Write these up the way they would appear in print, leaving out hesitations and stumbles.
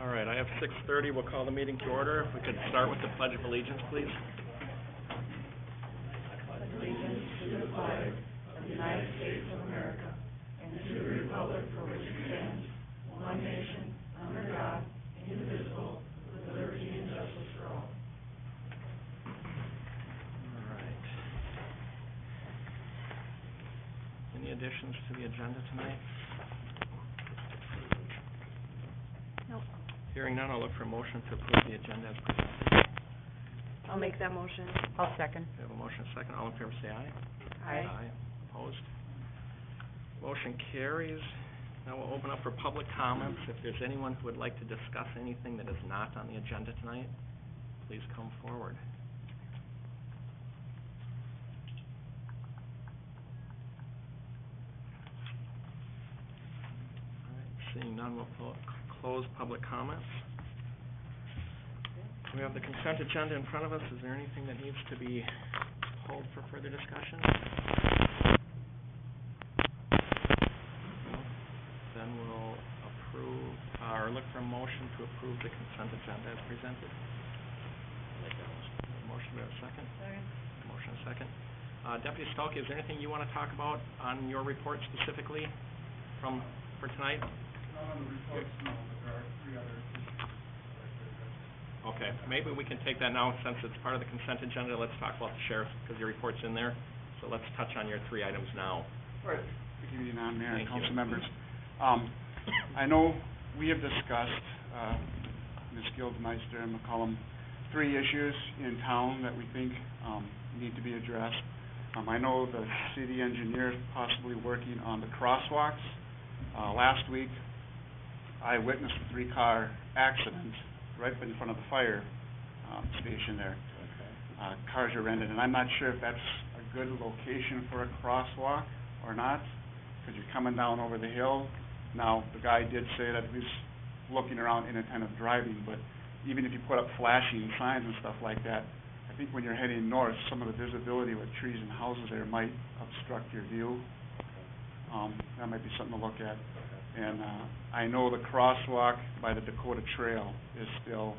All right, I have 6:30. We'll call the meeting to order. If we could start with the Pledge of Allegiance, please. Allegiance to the flag of the United States of America and to the republic for which it stands, one nation, under God, indivisible, with liberty and justice for all. All right. Any additions to the agenda tonight? Nope. Hearing none, I'll look for a motion to approve the agenda as presented. I'll make that motion. I'll second. We have a motion and a second. All in favor say aye. Aye. Opposed? Motion carries. Now we'll open up for public comments. If there's anyone who would like to discuss anything that is not on the agenda tonight, please come forward. All right, seeing none, we'll close public comments. We have the consent agenda in front of us. Is there anything that needs to be pulled for further discussion? No? Then we'll approve, or look for a motion to approve the consent agenda as presented. Make that motion. Motion, do we have a second? Second. Motion, a second. Deputy Stolke, is there anything you want to talk about on your report specifically for tonight? Not on the reports, no, but there are three other issues. Okay, maybe we can take that now since it's part of the consent agenda. Let's talk about the sheriff because your report's in there. So let's touch on your three items now. Right. Good evening, Mayor and Thank you. council members. I know we have discussed, Ms. Guildmeister and McCollum, three issues in town that we think need to be addressed. I know the city engineer is possibly working on the crosswalks. Last week, I witnessed a 3-car accident right in front of the fire station there. Okay. Cars are rented, and I'm not sure if that's a good location for a crosswalk or not, because you're coming down over the hill. Now, the guy did say that he was looking around inattentive driving, but even if you put up flashing signs and stuff like that, I think when you're heading north, some of the visibility with trees and houses there might obstruct your view. That might be something to look at. And I know the crosswalk by the Dakota Trail is still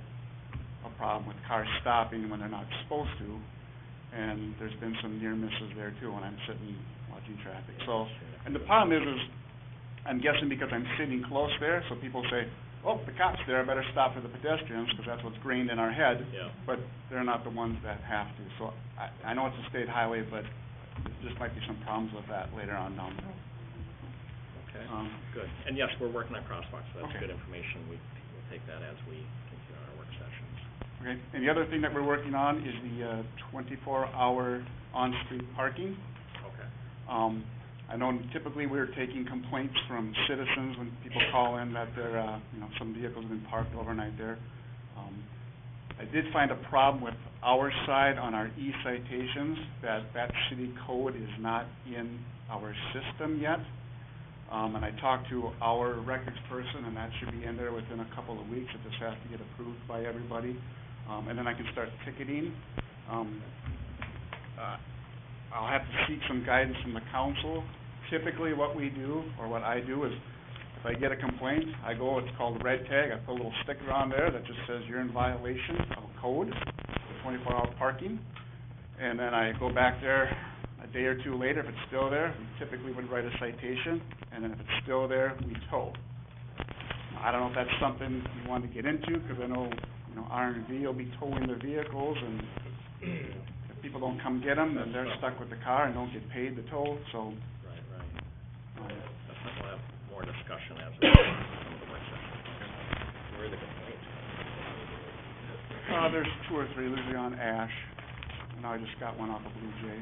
a problem with cars stopping when they're not supposed to, and there's been some near misses there too when I'm sitting watching traffic. So, and the problem is I'm guessing because I'm sitting close there, so people say, oh, the cop's there, I better stop for the pedestrians, because that's what's grained in our head. Yeah. But they're not the ones that have to. So I know it's a state highway, but there just might be some problems with that later on down the road. Okay, good. And yes, we're working on crosswalks, so that's Okay. good information. We'll take that as we continue our work sessions. Okay, and the other thing that we're working on is the 24-hour on-street parking. Okay. I know typically we're taking complaints from citizens when people call in that there, some vehicles have been parked overnight there. I did find a problem with our side on our e-citations, that city code is not in our system yet. And I talked to our records person, and that should be in there within a couple of weeks. It just has to get approved by everybody. And then I can start ticketing. I'll have to seek some guidance from the council. Typically what we do, or what I do, is if I get a complaint, I go, it's called a red tag. I put a little sticker on there that just says you're in violation of a code, 24-hour parking. And then I go back there a day or two later. If it's still there, we typically would write a citation, and then if it's still there, we tow. I don't know if that's something you want to get into, because I know, R&V will be towing the vehicles, and if people don't come get them, then they're stuck with the car and don't get paid the tow, so. Right. That's something we'll have more discussion as we go on some of the work sessions. Where are the complaints? There's 2 or 3, usually on Ash. Now I just got one off of Blue Jay.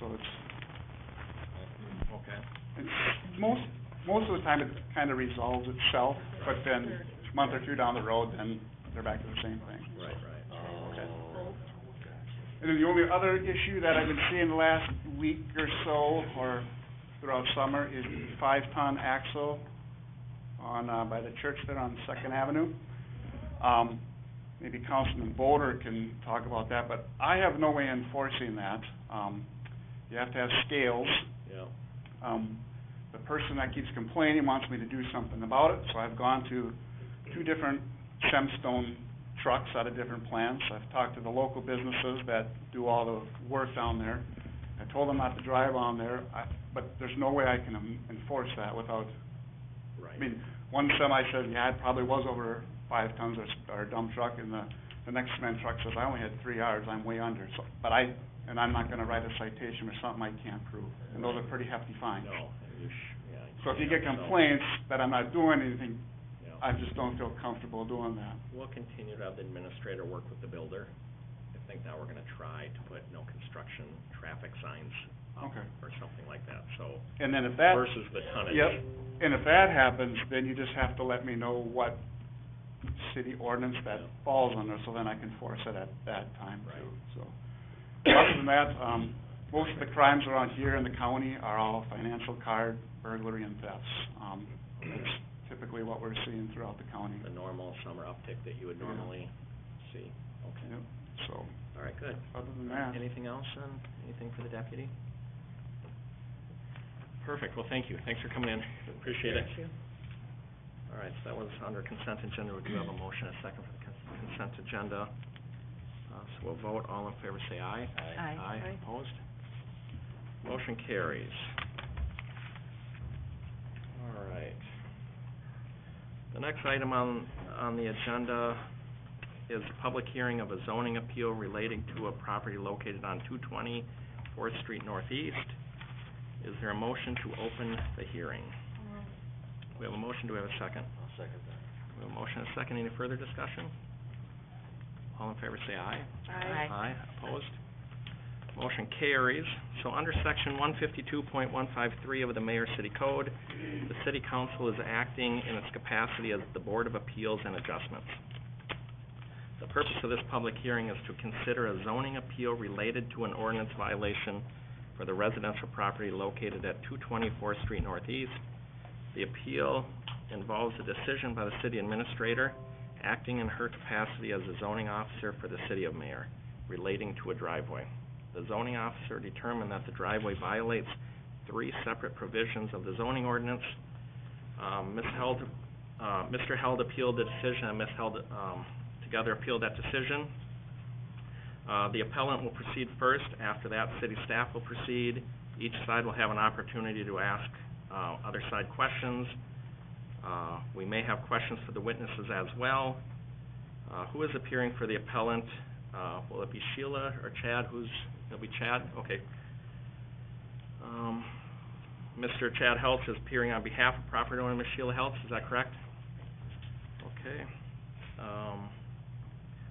So it's Okay. most of the time it kind of resolves itself, but then a month or 2 down the road, then they're back to the same thing. Right. Okay. And then the only other issue that I've been seeing the last week or so, or throughout summer, is the 5-ton axle on by the church there on 2nd Avenue. Maybe Councilman Boulder can talk about that, but I have no way enforcing that. You have to have scales. Yeah. The person that keeps complaining wants me to do something about it, so I've gone to 2 different Semstone trucks out of different plants. I've talked to the local businesses that do all the work down there. I told them not to drive on there, but there's no way I can enforce that without, I mean, one semi said, yeah, it probably was over 5 tons or a dump truck, and the next cement truck says, I only had 3 yards, I'm way under, so, and I'm not gonna write a citation for something I can't prove, and those are pretty hefty fines. No, So if you get complaints that I'm not doing anything, I just don't feel comfortable doing that. We'll continue to have the administrator work with the builder. I think now we're gonna try to put no construction traffic signs up Okay. or something like that, so And then if that, versus the tonnage. yep, and if that happens, then you just have to let me know what city ordinance that falls under, so then I can force it at that time too, so. Other than that, most of the crimes around here in the county are all financial card, burglary, and thefts. It's typically what we're seeing throughout the county. The normal summer uptick that you would normally see, okay. Yep, so, All right, good. other than that. Anything else, anything for the deputy? Perfect, well, thank you, thanks for coming in, appreciate it. Thank you. All right, so that was under consent agenda, we do have a motion, a second for the consent agenda. So we'll vote, all in favor say aye. Aye. Aye, opposed? Motion carries. All right. The next item on the agenda is a public hearing of a zoning appeal relating to a property located on 220 4th Street Northeast. Is there a motion to open the hearing? We have a motion, do we have a second? I'll second that. We have a motion and a second, any further discussion? All in favor say aye. Aye. Aye, opposed? Motion carries. So under section 152.153 of the Mayor City Code, the City Council is acting in its capacity as the Board of Appeals and Adjustments. The purpose of this public hearing is to consider a zoning appeal related to an ordinance violation for the residential property located at 220 4th Street Northeast. The appeal involves a decision by the city administrator acting in her capacity as a zoning officer for the City of Mayor relating to a driveway. The zoning officer determined that the driveway violates 3 separate provisions of the zoning ordinance. Mr. Held appealed the decision, and Ms. Held together appealed that decision. The appellant will proceed first. After that, city staff will proceed. Each side will have an opportunity to ask other side questions. We may have questions for the witnesses as well. Who is appearing for the appellant? Will it be Sheila or Chad? It'll be Chad? Okay. Mr. Chad Heltz is appearing on behalf of property owner Ms. Sheila Heltz, is that correct? Okay.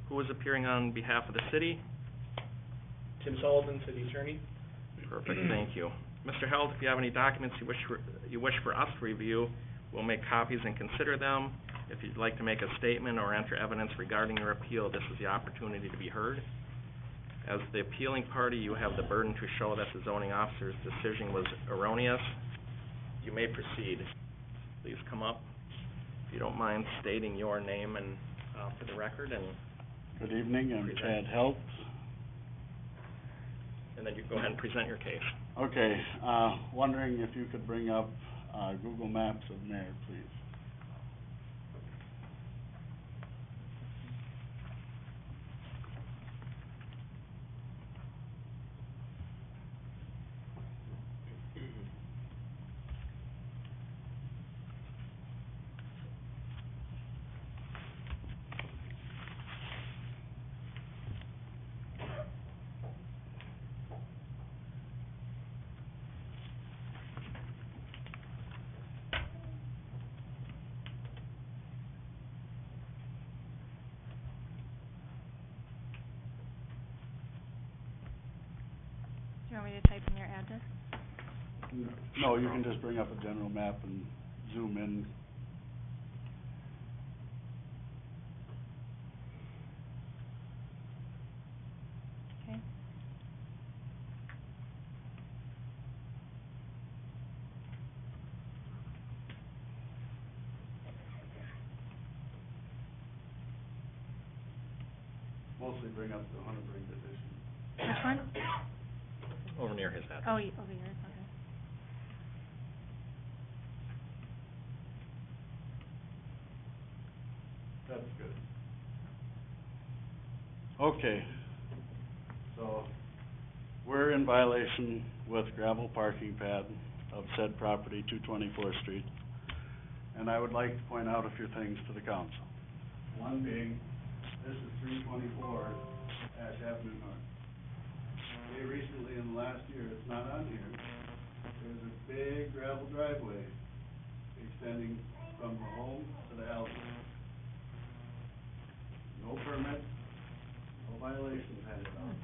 Who is appearing on behalf of the city? Tim Sullivan, City Attorney. Perfect, thank you. Mr. Held, if you have any documents you wish for us to review, we'll make copies and consider them. If you'd like to make a statement or enter evidence regarding your appeal, this is the opportunity to be heard. As the appealing party, you have the burden to show that the zoning officer's decision was erroneous. You may proceed. Please come up. If you don't mind stating your name and, for the record, and Good evening, I'm Present. Chad Heltz. then you go ahead and present your case. Okay, wondering if you could bring up, Google Maps of Mayor, please. Do you want me to type in your address? No, you can just bring up a general map and zoom in. Okay. Mostly bring up the Hunter Brink edition. Which one? Over near his address. Oh, over yours, okay. That's good. Okay, so we're in violation with gravel parking pad of said property, 224th Street. And I would like to point out a few things to the council. One being, this is 324 Ash Avenue North. They recently, in the last year, it's not on here, there's a big gravel driveway extending from the home to the alley. No permit, no violations handed out.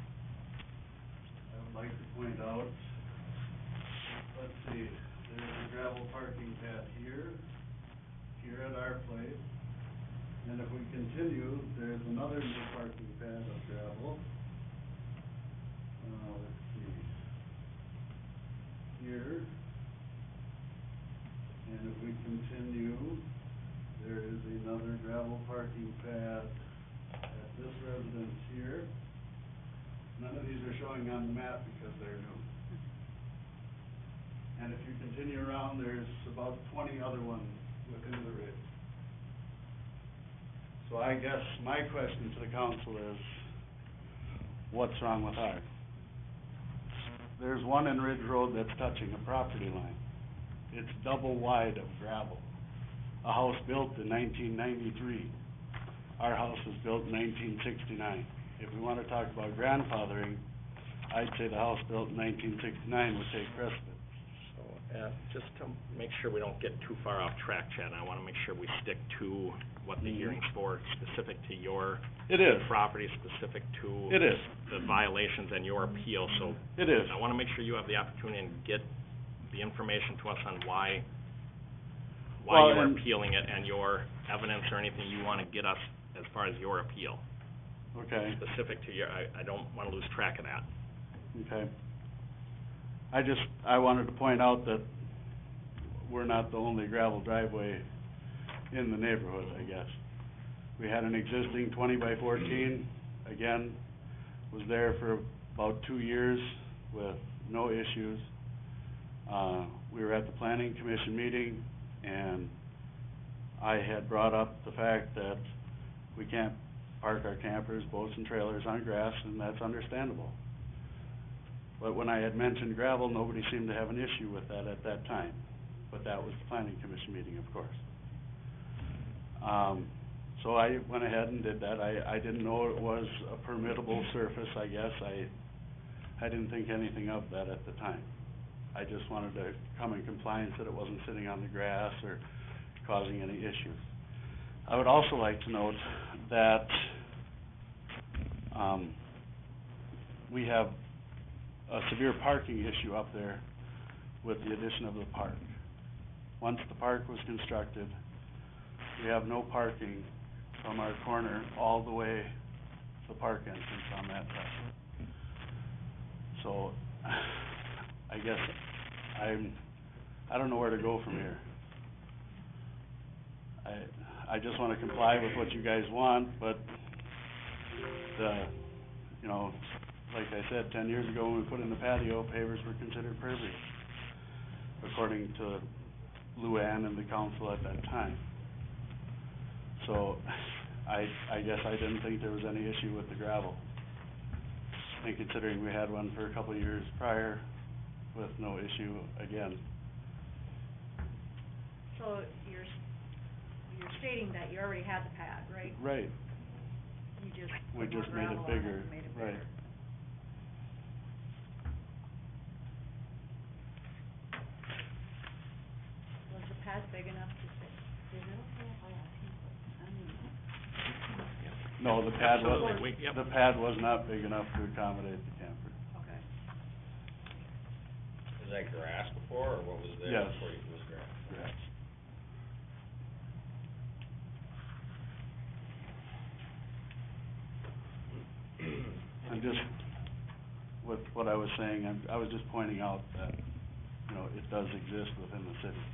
I would like to point out, let's see, there's a gravel parking pad here at our place. And if we continue, there's another new parking pad of gravel. Let's see, here. And if we continue, there is another gravel parking pad at this residence here. None of these are showing on the map because they're new. And if you continue around, there's about 20 other ones within the ridge. So I guess my question to the council is, what's wrong with ours? There's one in Ridge Road that's touching a property line. It's double wide of gravel. A house built in 1993. Our house was built in 1969. If we want to talk about grandfathering, I'd say the house built in 1969 would take precedence. So, just to make sure we don't get too far off track, Chad, I wanna make sure we stick to what the hearing's for, specific to your It is. property, specific to It is. the violations and your appeal, so It is. I wanna make sure you have the opportunity to get the information to us on why Well, you're and- appealing it and your evidence or anything you wanna get us as far as your appeal, Okay. specific to your, I don't wanna lose track of that. Okay. I wanted to point out that we're not the only gravel driveway in the neighborhood, I guess. We had an existing 20 by 14, again, was there for about 2 years with no issues. We were at the planning commission meeting, and I had brought up the fact that we can't park our campers, boats, and trailers on grass, and that's understandable. But when I had mentioned gravel, nobody seemed to have an issue with that at that time. But that was the planning commission meeting, of course. So I went ahead and did that. I didn't know it was a permittable surface, I guess. I didn't think anything of that at the time. I just wanted to come in compliance that it wasn't sitting on the grass or causing any issues. I would also like to note that, we have a severe parking issue up there with the addition of the park. Once the park was constructed, we have no parking from our corner all the way to the park entrance on that side. So, I guess I don't know where to go from here. I just wanna comply with what you guys want, but you know, like I said, 10 years ago when we put in the patio, pavers were considered pervious, according to Luann and the council at that time. So, I guess I didn't think there was any issue with the gravel. And considering we had one for a couple of years prior with no issue again. So you're stating that you already had the pad, right? Right, You just we put more just made it gravel on it bigger, and made it right. bigger. Was the pad big enough to fit? No, the pad was, Absolutely, yep. the pad was not big enough to accommodate the camper. Okay. Was that grass before, or what was there Yes. before it was grass? Correct. I'm just, with what I was saying, I was just pointing out that, you know, it does exist within the city.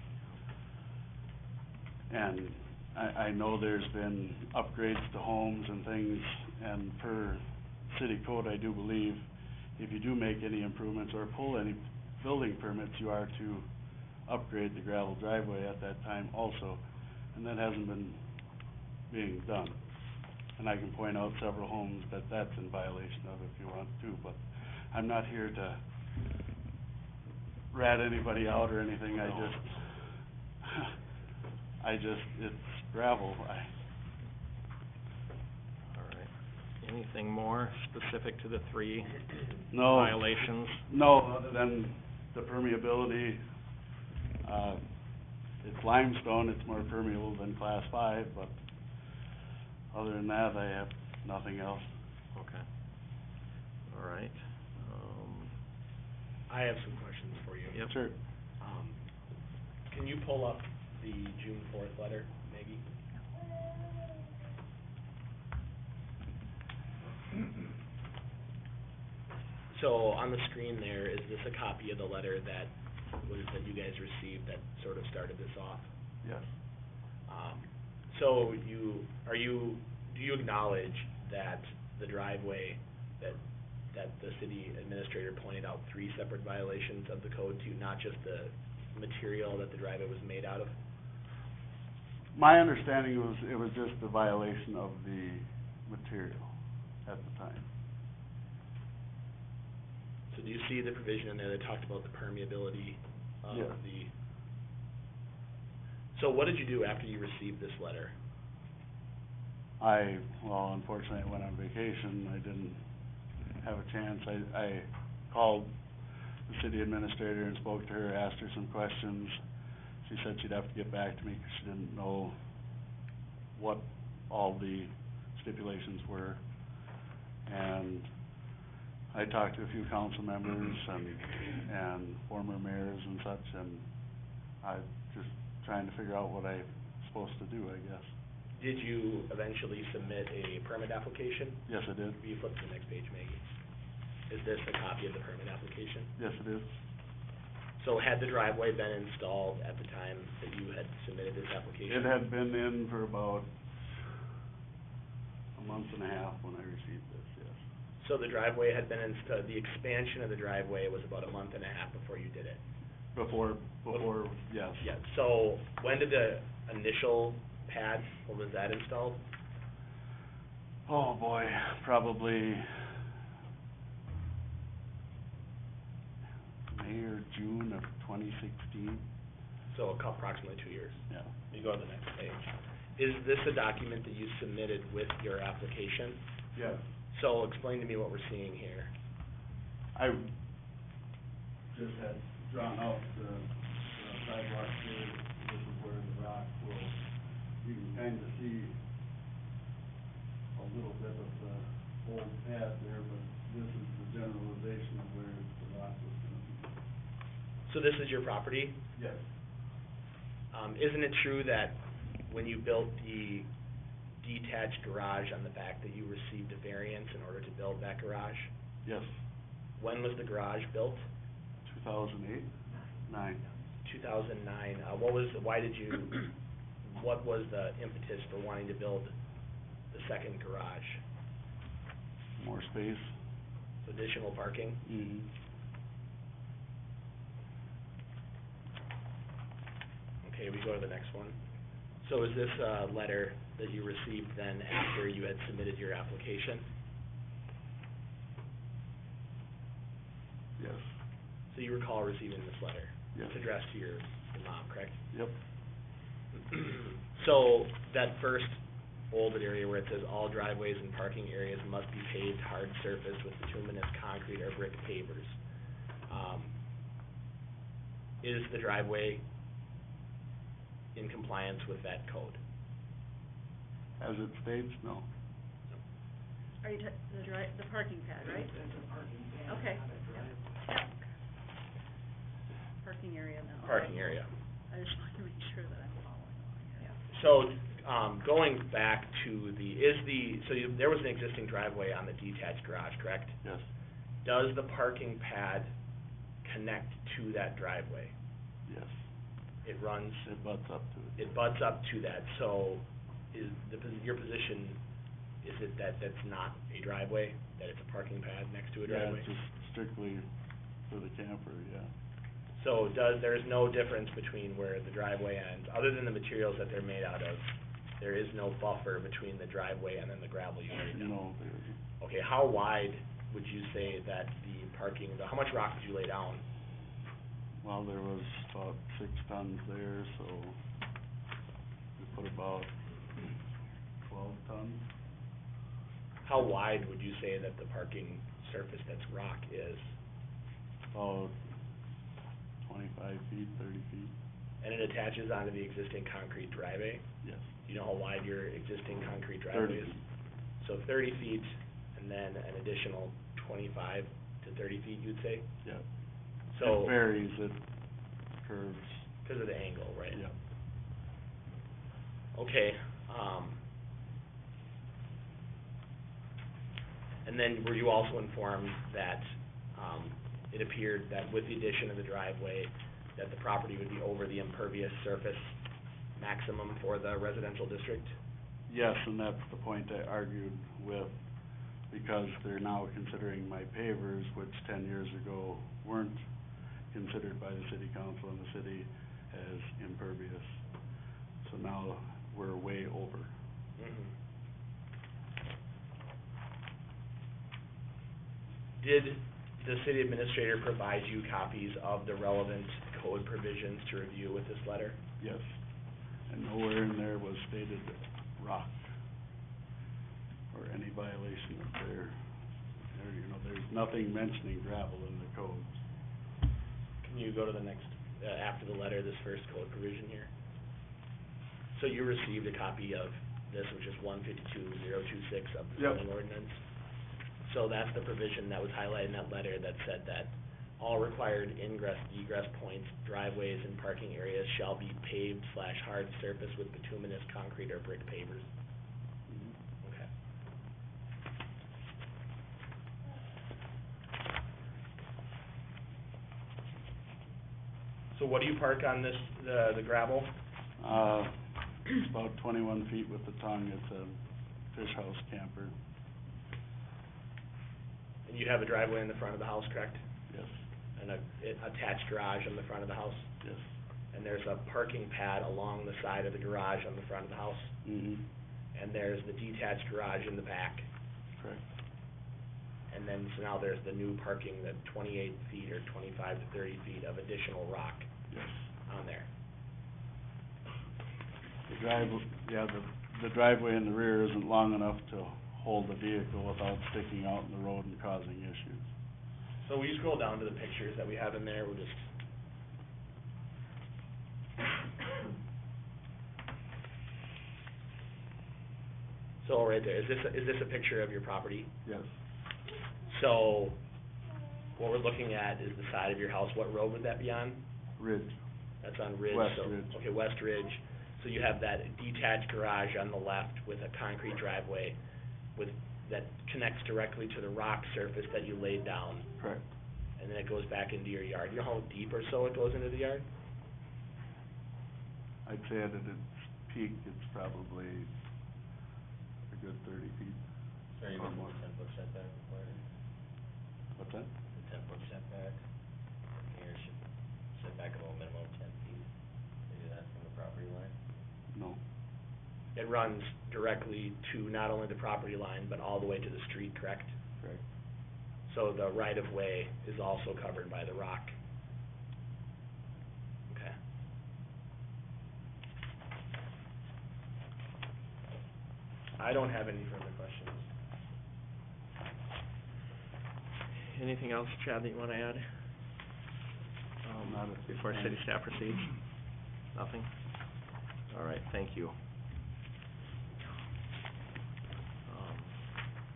And I know there's been upgrades to homes and things, and per city code, I do believe, if you do make any improvements or pull any building permits, you are to upgrade the gravel driveway at that time also. And that hasn't been being done. And I can point out several homes that that's in violation of if you want to, but I'm not here to rat anybody out or anything, I No. just, it's gravel, All right. Anything more specific to the three no. violations? No, other than the permeability, it's limestone, it's more permeable than class 5, but other than that, I have nothing else. Okay. All right. I have some questions for you. Yep. Sure. Can you pull up the June 4th letter, Maggie? So on the screen there, is this a copy of the letter that you guys received that sort of started this off? Yes. So do you acknowledge that the driveway, that the city administrator pointed out 3 separate violations of the code to, not just the material that the driveway was made out of? My understanding was, it was just a violation of the material at the time. So do you see the provision in there that talked about the permeability of Yeah. So what did you do after you received this letter? Well, unfortunately, I went on vacation, I didn't have a chance, I called the city administrator and spoke to her, asked her some questions. She said she'd have to get back to me, 'cause she didn't know what all the stipulations were. And I talked to a few council members and former mayors and such, and I just trying to figure out what I'm supposed to do, I guess. Did you eventually submit a permit application? Yes, I did. Will you flip to the next page, Maggie? Is this a copy of the permit application? Yes, it is. So had the driveway been installed at the time that you had submitted this application? It had been in for about a month and a half when I received this, yes. So the driveway had been the expansion of the driveway was about a month and a half before you did it? Before, yes. Yeah, so when did the initial pad, when was that installed? Oh, boy, probably May or June of 2016, So approximately 2 years. yeah. You go to the next page. Is this a document that you submitted with your application? Yes. So explain to me what we're seeing here. I just had drawn out the sidewalk here, this is where the rock will, you can kind of see a little bit of the old pad there, but this is the generalization of where the rock was gonna be. So this is your property? Yes. Isn't it true that when you built the detached garage on the back that you received a variance in order to build that garage? Yes, When was the garage built? 2008, 9. 2009. What was the impetus for wanting to build the second garage? More space. Additional parking? Mm-hmm. Okay, we go to the next one. So is this a letter that you received then after you had submitted your application? Yes, So you recall receiving this letter? yes, It's addressed to your mom, correct? yep, So that first bolded area where it says all driveways and parking areas must be paved hard surface with bituminous concrete or brick pavers. Is the driveway in compliance with that code? as it states, no. Are you the parking pad, right? Okay. Yep. Parking area now. Parking area. I just want to make sure that I'm following along here. So, going back to there was an existing driveway on the detached garage, correct? Yes, Does the parking pad connect to that driveway? yes, It runs, it butts up to it. it butts up to that, so your position, is it that that's not a driveway, that it's a parking pad next to a Yeah, driveway? it's just strictly for the camper, yeah. So there's no difference between where the driveway ends, other than the materials that they're made out of, there is no buffer between the driveway and then the gravel you laid down? No, there isn't. Okay, how wide would you say that the parking, how much rock did you lay down? Well, there was about 6 tons there, so we put about 12 tons. How wide would you say that the parking surface that's rock is? About 25 feet, 30 feet, And it attaches onto the existing concrete driveway? yes. Do you know how wide your existing concrete 30 driveway is? feet, So 30 feet, and then an additional 25 to 30 feet, you'd say? yeah. So, It varies, it curves, because of the angle, right? yeah. Okay, and then were you also informed that, it appeared that with the addition of the driveway, that the property would be over the impervious surface maximum for the residential district? Yes, and that's the point I argued with, because they're now considering my pavers, which 10 years ago weren't considered by the city council and the city as impervious. So now we're way over. Mhm. Did the city administrator provide you copies of the relevant code provisions to review with this letter? Yes. And nowhere in there was stated rock or any violation of their, there's nothing mentioning gravel in the codes. Can you go to the next, after the letter, this first code provision here? So you received a copy of this, which is 152.026 of the Yep. zoning ordinance? So that's the provision that was highlighted in that letter that said that all required ingress, egress points, driveways, and parking areas shall be paved/hard surface with bituminous concrete or brick pavers. Okay. So what do you park on this, the gravel? It's about 21 feet with the tongue, it's a fish house camper, And you have a driveway in the front of the house, correct? yes, And a attached garage on the front of the house? yes. And there's a parking pad along the side of the garage on the front of the house? Mm-hmm, And there's the detached garage in the back? correct, And then, so now there's the new parking, the 28 feet or 25 to 30 feet of additional rock yes. on there? The driveway in the rear isn't long enough to hold the vehicle without sticking out in the road and causing issues. So will you scroll down to the pictures that we have in there? We'll just... So right there, is this a picture of your property? Yes, So, what we're looking at is the side of your house. What road would that be on? ridge, That's on Ridge. West so- Ridge. Okay, West Ridge. So you have that detached garage on the left with a concrete driveway that connects directly to the rock surface that you laid down, correct. and then it goes back into your yard. You know how deep or so it goes into the yard? I'd say at its peak, it's probably a good 30 feet. So you Or got more. 10-foot setback required? What's that? The 10-foot setback? Here should setback of a minimum of 10 feet. They do that from the property line? No, It runs directly to not only the property line, but all the way to the street, correct? correct. So the right-of-way is also covered by the rock. Okay. I don't have any further questions. Anything else, Chad, that you wanna add? Not at this Before time. city staff proceeds? Nothing? All right, thank you.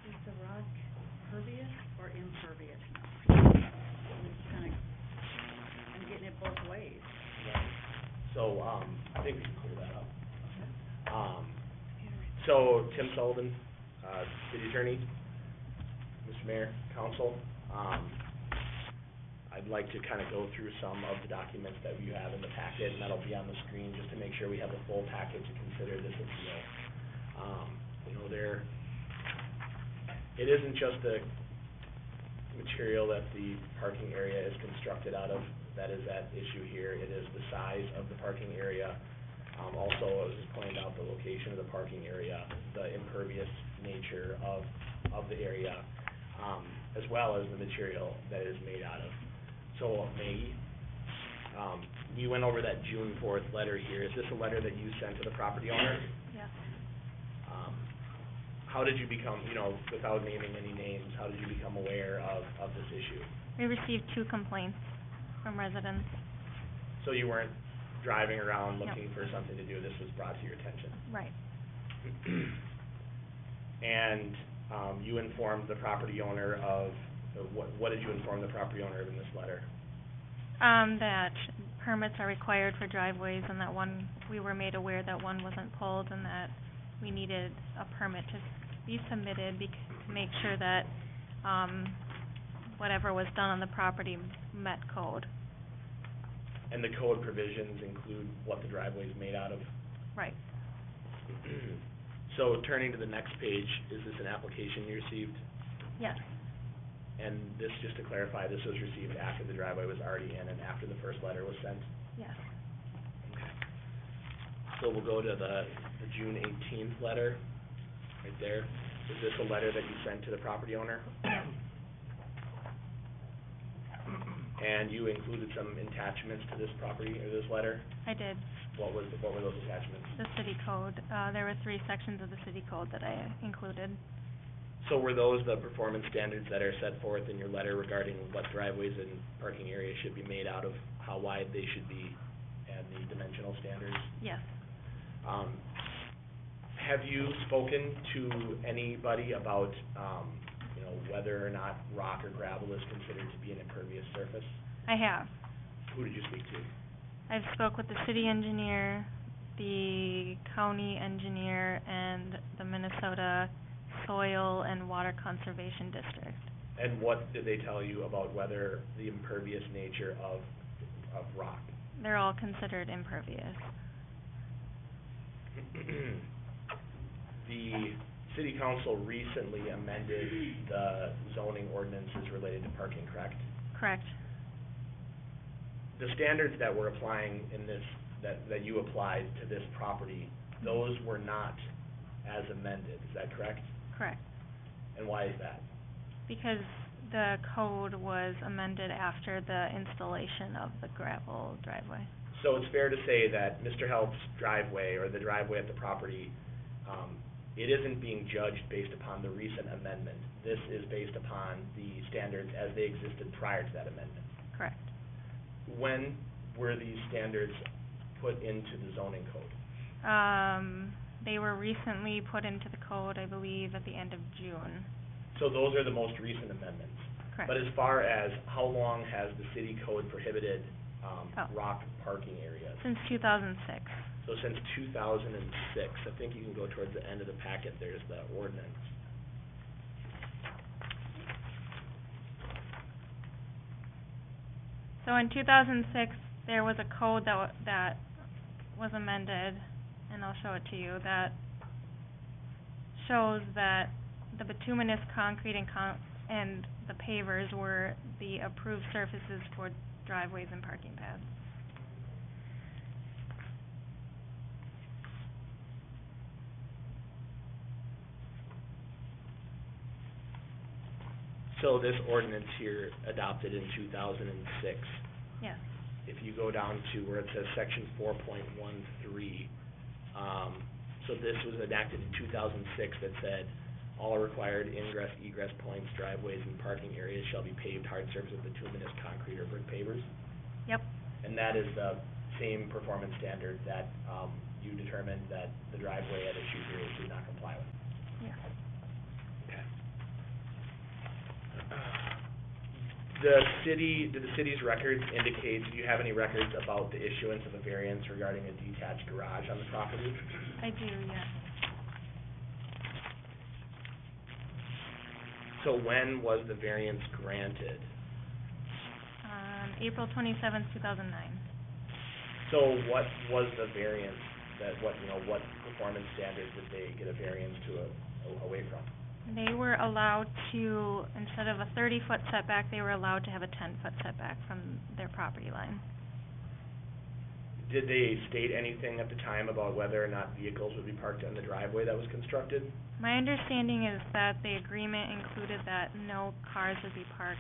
Is the rock pervious or impervious now? It's kinda, I'm getting it both ways. So, I think we can clear that up. So, Tim Sullivan, city attorney, Mr. Mayor, council, I'd like to kind of go through some of the documents that you have in the packet, and that'll be on the screen, just to make sure we have a full packet to consider this appeal. It isn't just the material that the parking area is constructed out of that is at issue here, it is the size of the parking area. Also, it was pointed out the location of the parking area, the impervious nature of the area, as well as the material that it is made out of. So, Maggie, you went over that June 4th letter here. Is this a letter that you sent to the property owner? Yes. How did you become, without naming any names, how did you become aware of this issue? We received 2 complaints from residents. So you weren't driving around No. looking for something to do, this was brought to your attention? Right. And, you informed the property owner of, what did you inform the property owner of in this letter? That permits are required for driveways and that we were made aware that one wasn't pulled and that we needed a permit to be submitted to make sure that, whatever was done on the property met code. And the code provisions include what the driveway is made out of? Right. So turning to the next page, is this an application you received? Yes. And this, just to clarify, this was received after the driveway was already in and after the first letter was sent? Yes. Okay. So we'll go to the June 18th letter, right there. Is this a letter that you sent to the property owner? Yes. And you included some attachments to this property, or this letter? I did. What were those attachments? The city code, there were 3 sections of the city code that I included. So were those the performance standards that are set forth in your letter regarding what driveways and parking areas should be made out of, how wide they should be, and the dimensional standards? Yes. Have you spoken to anybody about, whether or not rock or gravel is considered to be an impervious surface? I have. Who did you speak to? I've spoke with the city engineer, the county engineer, and the Minnesota Soil and Water Conservation District. And what did they tell you about whether the impervious nature of rock? They're all considered impervious. The city council recently amended the zoning ordinances related to parking, correct? Correct. The standards that we're applying in this, that you applied to this property, those were not as amended, is that correct? Correct. And why is that? Because the code was amended after the installation of the gravel driveway. So it's fair to say that Mr. Help's driveway, or the driveway at the property, it isn't being judged based upon the recent amendment. This is based upon the standards as they existed prior to that amendment. Correct. When were these standards put into the zoning code? They were recently put into the code, I believe, at the end of June. So those are the most recent amendments. Correct. But as far as how long has the city code prohibited, Oh. rock parking areas? Since 2006. So since 2006, I think you can go towards the end of the packet, there's the ordinance. So in 2006, there was a code that was amended, and I'll show it to you, that shows that the bituminous concrete and the pavers were the approved surfaces for driveways and parking paths. So this ordinance here adopted in 2006, Yes. if you go down to where it says section 4.13, so this was enacted in 2006 that said, all required ingress, egress points, driveways, and parking areas shall be paved hard surface with bituminous concrete or brick pavers. Yep. And that is the same performance standard that, you determined that the driveway at issue here did not comply with. Yes. Okay. Did the city's records indicate, do you have any records about the issuance of a variance regarding a detached garage on the property? I do, yes. So when was the variance granted? April 27th, 2009. So what was the variance what performance standards did they get a variance away from? They were allowed to, instead of a 30-foot setback, they were allowed to have a 10-foot setback from their property line. Did they state anything at the time about whether or not vehicles would be parked on the driveway that was constructed? My understanding is that the agreement included that no cars would be parked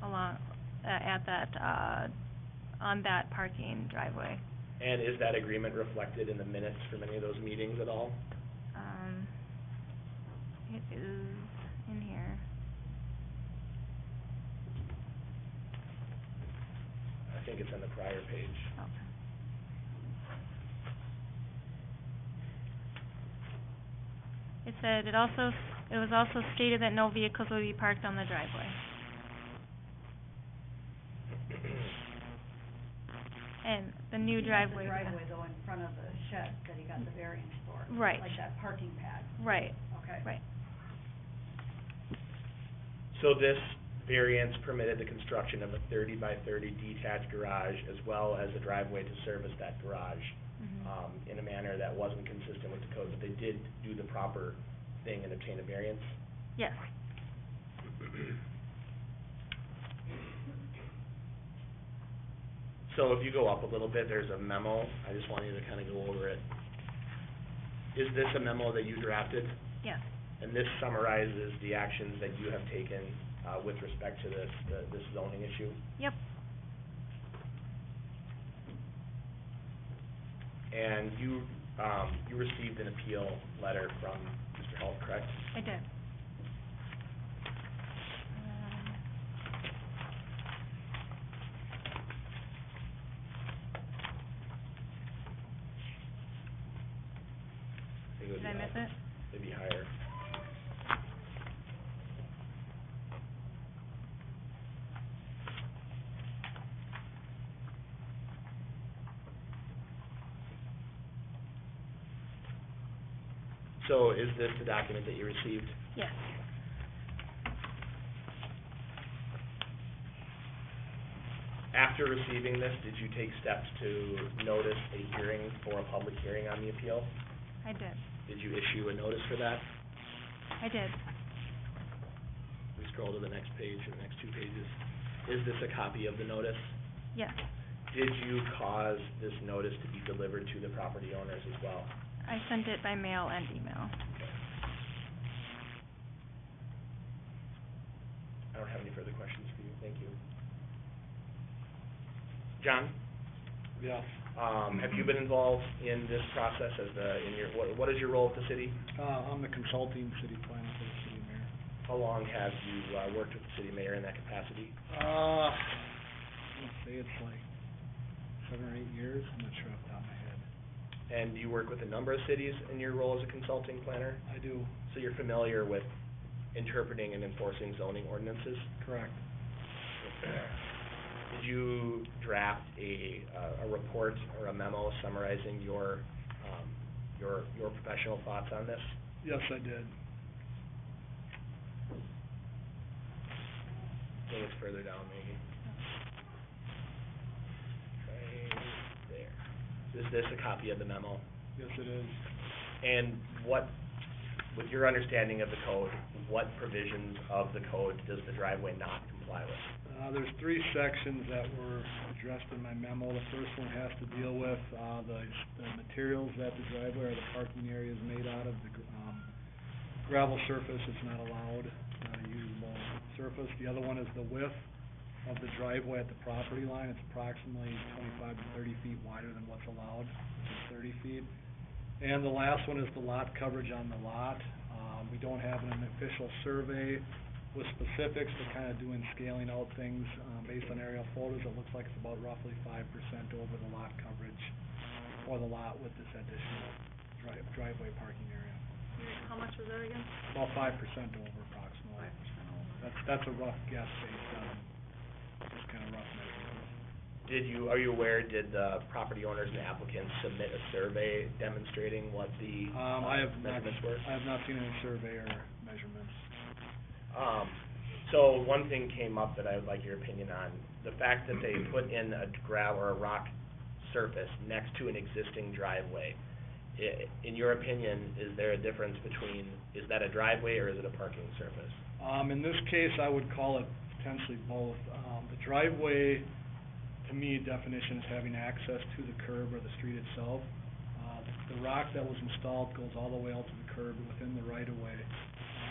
along, at that, on that parking driveway. And is that agreement reflected in the minutes from any of those meetings at all? It is in here. I think it's on the prior page. Okay. It said, it was also stated that no vehicles would be parked on the driveway. And the new driveway. The driveway though in front of the shed that he got the variance for. Right. Like that parking pad. Right, Okay. right. So this variance permitted the construction of a 30 by 30 detached garage as well as a driveway to service that garage, Mhm. in a manner that wasn't consistent with the code, but they did do the proper thing and obtain a variance? Yes. So if you go up a little bit, there's a memo, I just want you to kinda go over it. Is this a memo that you drafted? Yes. And this summarizes the actions that you have taken, with respect to this zoning issue? Yep. And you received an appeal letter from Mr. Health, correct? I did. I think it would Did I be miss up. it? It'd be higher. So is this the document that you received? Yes. After receiving this, did you take steps to notice a hearing for a public hearing on the appeal? I did. Did you issue a notice for that? I did. We scroll to the next page, or the next two pages. Is this a copy of the notice? Yes. Did you cause this notice to be delivered to the property owners as well? I sent it by mail and email. I don't have any further questions for you, thank you. John, Yes. have you been involved in this process as what is your role at the city? I'm the consulting city planner for the city mayor. How long have you, worked with the city mayor in that capacity? Let's say it's like 7 or 8 years, I'm not sure off the top of my head. And do you work with a number of cities in your role as a consulting planner? I do, So you're familiar with interpreting and enforcing zoning ordinances? correct. Did you draft a report or a memo summarizing your professional thoughts on this? Yes, I did. I think it's further down maybe. Right there. Is this a copy of the memo? Yes, it is. And with your understanding of the code, what provisions of the code does the driveway not comply with? There's 3 sections that were addressed in my memo. The first one has to deal with, the materials that the driveway or the parking area is made out of. The gravel surface is not allowed, not a usable surface. The other one is the width of the driveway at the property line. It's approximately 25 to 30 feet wider than what's allowed, which is 30 feet. And the last one is the lot coverage on the lot. We don't have an official survey with specifics, but kind of doing scaling out things, based on aerial photos. It looks like it's about roughly 5% over the lot coverage for the lot with this additional driveway parking area. How much was that again? About 5% over approximately. 5% over. That's a rough guess based on just kind of rough measurements. Are you aware, did the property owners and applicants submit a survey demonstrating what the I have not measurements were? seen any survey or measurements. So one thing came up that I would like your opinion on. The fact that they put in a gravel or a rock surface next to an existing driveway. In your opinion, is there a difference between, is that a driveway or is it a parking surface? In this case, I would call it potentially both. The driveway to me, definition is having access to the curb or the street itself. The rock that was installed goes all the way out to the curb within the right-of-way.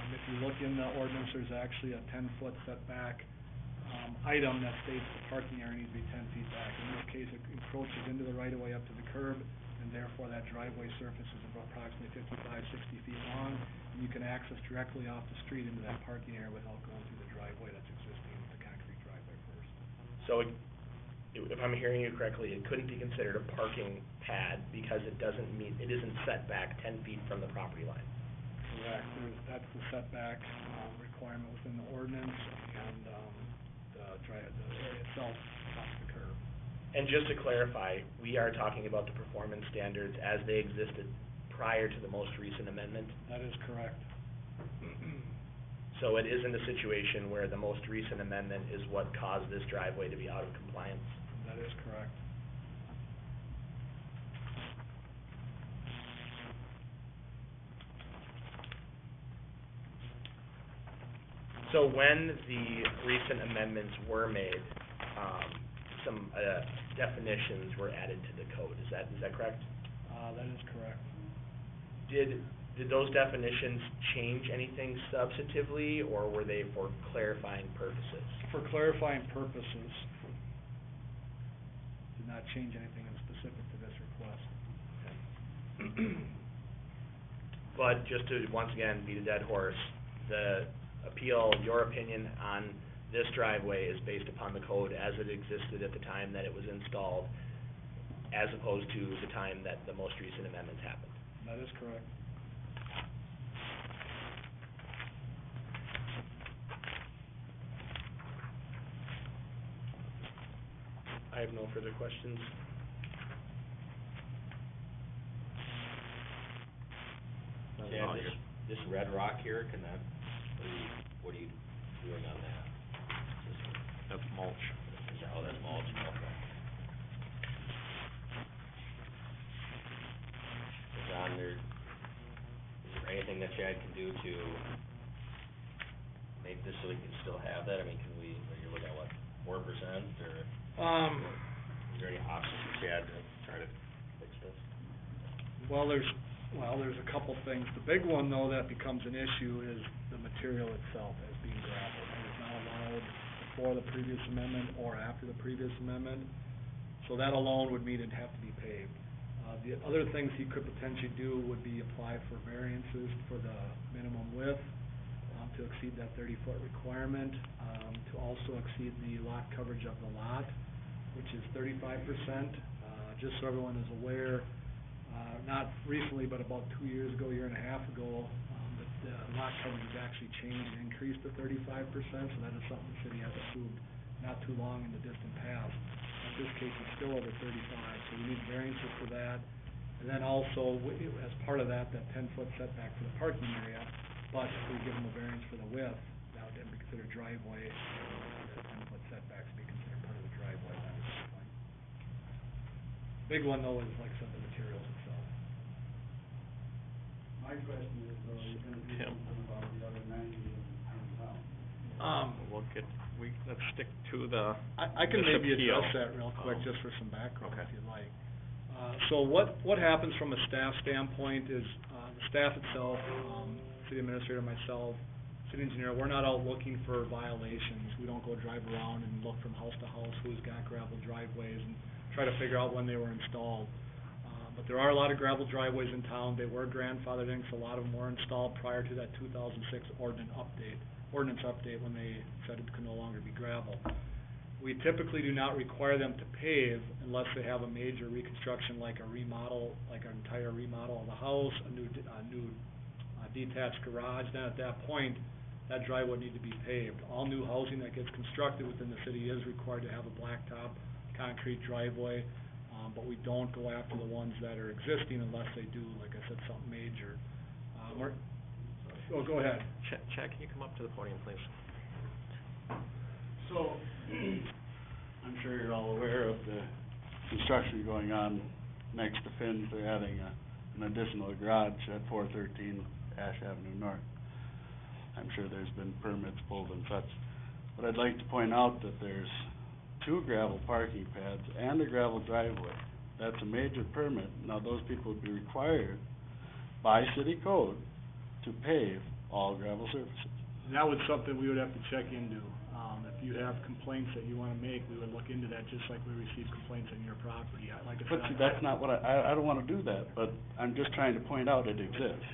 If you look in the ordinance, there's actually a 10-foot setback, item that states the parking area needs to be 10 feet back. In this case, it encroaches into the right-of-way up to the curb, and therefore that driveway surface is approximately 55, 60 feet long, and you can access directly off the street into that parking area without going through the driveway that's existing, the concrete driveway first. So if I'm hearing you correctly, it couldn't be considered a parking pad because it isn't set back 10 feet from the property line. Correct, that's the setback, requirement within the ordinance, and, the area itself off the curb. And just to clarify, we are talking about the performance standards as they existed prior to the most recent amendment? That is correct. So it isn't a situation where the most recent amendment is what caused this driveway to be out of compliance? That is correct. So when the recent amendments were made, some definitions were added to the code, is that correct? That is correct. Did those definitions change anything substantively, or were they for clarifying purposes? For clarifying purposes, did not change anything specific to this request. But just to, once again, beat a dead horse, the appeal, your opinion on this driveway is based upon the code as it existed at the time that it was installed, as opposed to the time that the most recent amendments happened. That is correct. I have no further questions. Chad, this red rock here, can that, what are you doing on that? That's mulch. Oh, that's mulch, okay. John, is there anything that Chad can do to make this so we can still have that? I mean, are you looking at what, 4% or? Is there any options for Chad to try to fix this? Well, there's a couple things. The big one, though, that becomes an issue is the material itself as being gravel. It was not allowed before the previous amendment or after the previous amendment, so that alone would mean it'd have to be paved. The other things he could potentially do would be apply for variances for the minimum width, to exceed that 30-foot requirement, to also exceed the lot coverage of the lot, which is 35%. Just so everyone is aware, not recently, but about 2 years ago, year and a half ago, the lot coverage has actually changed and increased to 35%, so that is something the city has approved not too long in the distant past. In this case, it's still over 35, so we need variances for that. And then also, as part of that 10-foot setback for the parking area, but if we give them a variance for the width, that would then be considered driveway, that 10-foot setbacks be considered part of the driveway at this point. Big one, though, is, like I said, the materials itself. My question is, though, are you gonna do Tim. something about the other 90 in town? Let's stick to the, I can this maybe appeal. address that real quick, Oh. just for some background, Okay. if you'd like. So what happens from a staff standpoint is, the staff itself, city administrator, myself, city engineer, we're not out looking for violations. We don't go drive around and look from house to house who's got gravel driveways and try to figure out when they were installed. But there are a lot of gravel driveways in town. They were grandfathered in, so a lot of them were installed prior to that 2006 ordinance update when they said it could no longer be gravel. We typically do not require them to pave unless they have a major reconstruction, like a remodel, like an entire remodel of the house, a new detached garage. Then at that point, that driveway would need to be paved. All new housing that gets constructed within the city is required to have a blacktop concrete driveway, but we don't go after the ones that are existing unless they do, like I said, something major. Go ahead. Chad, can you come up to the podium, please? So, I'm sure you're all aware of the construction going on next to Finn's. They're adding an additional garage at 413 Ash Avenue North. I'm sure there's been permits pulled and such. But I'd like to point out that there's 2 gravel parking pads and a gravel driveway. That's a major permit. Now, those people would be required by city code to pave all gravel surfaces. And that was something we would have to check into. If you have complaints that you wanna make, we would look into that, just like we receive complaints on your property. Like I said, But see, that's not what I don't wanna do that, but I'm just trying to point out it exists.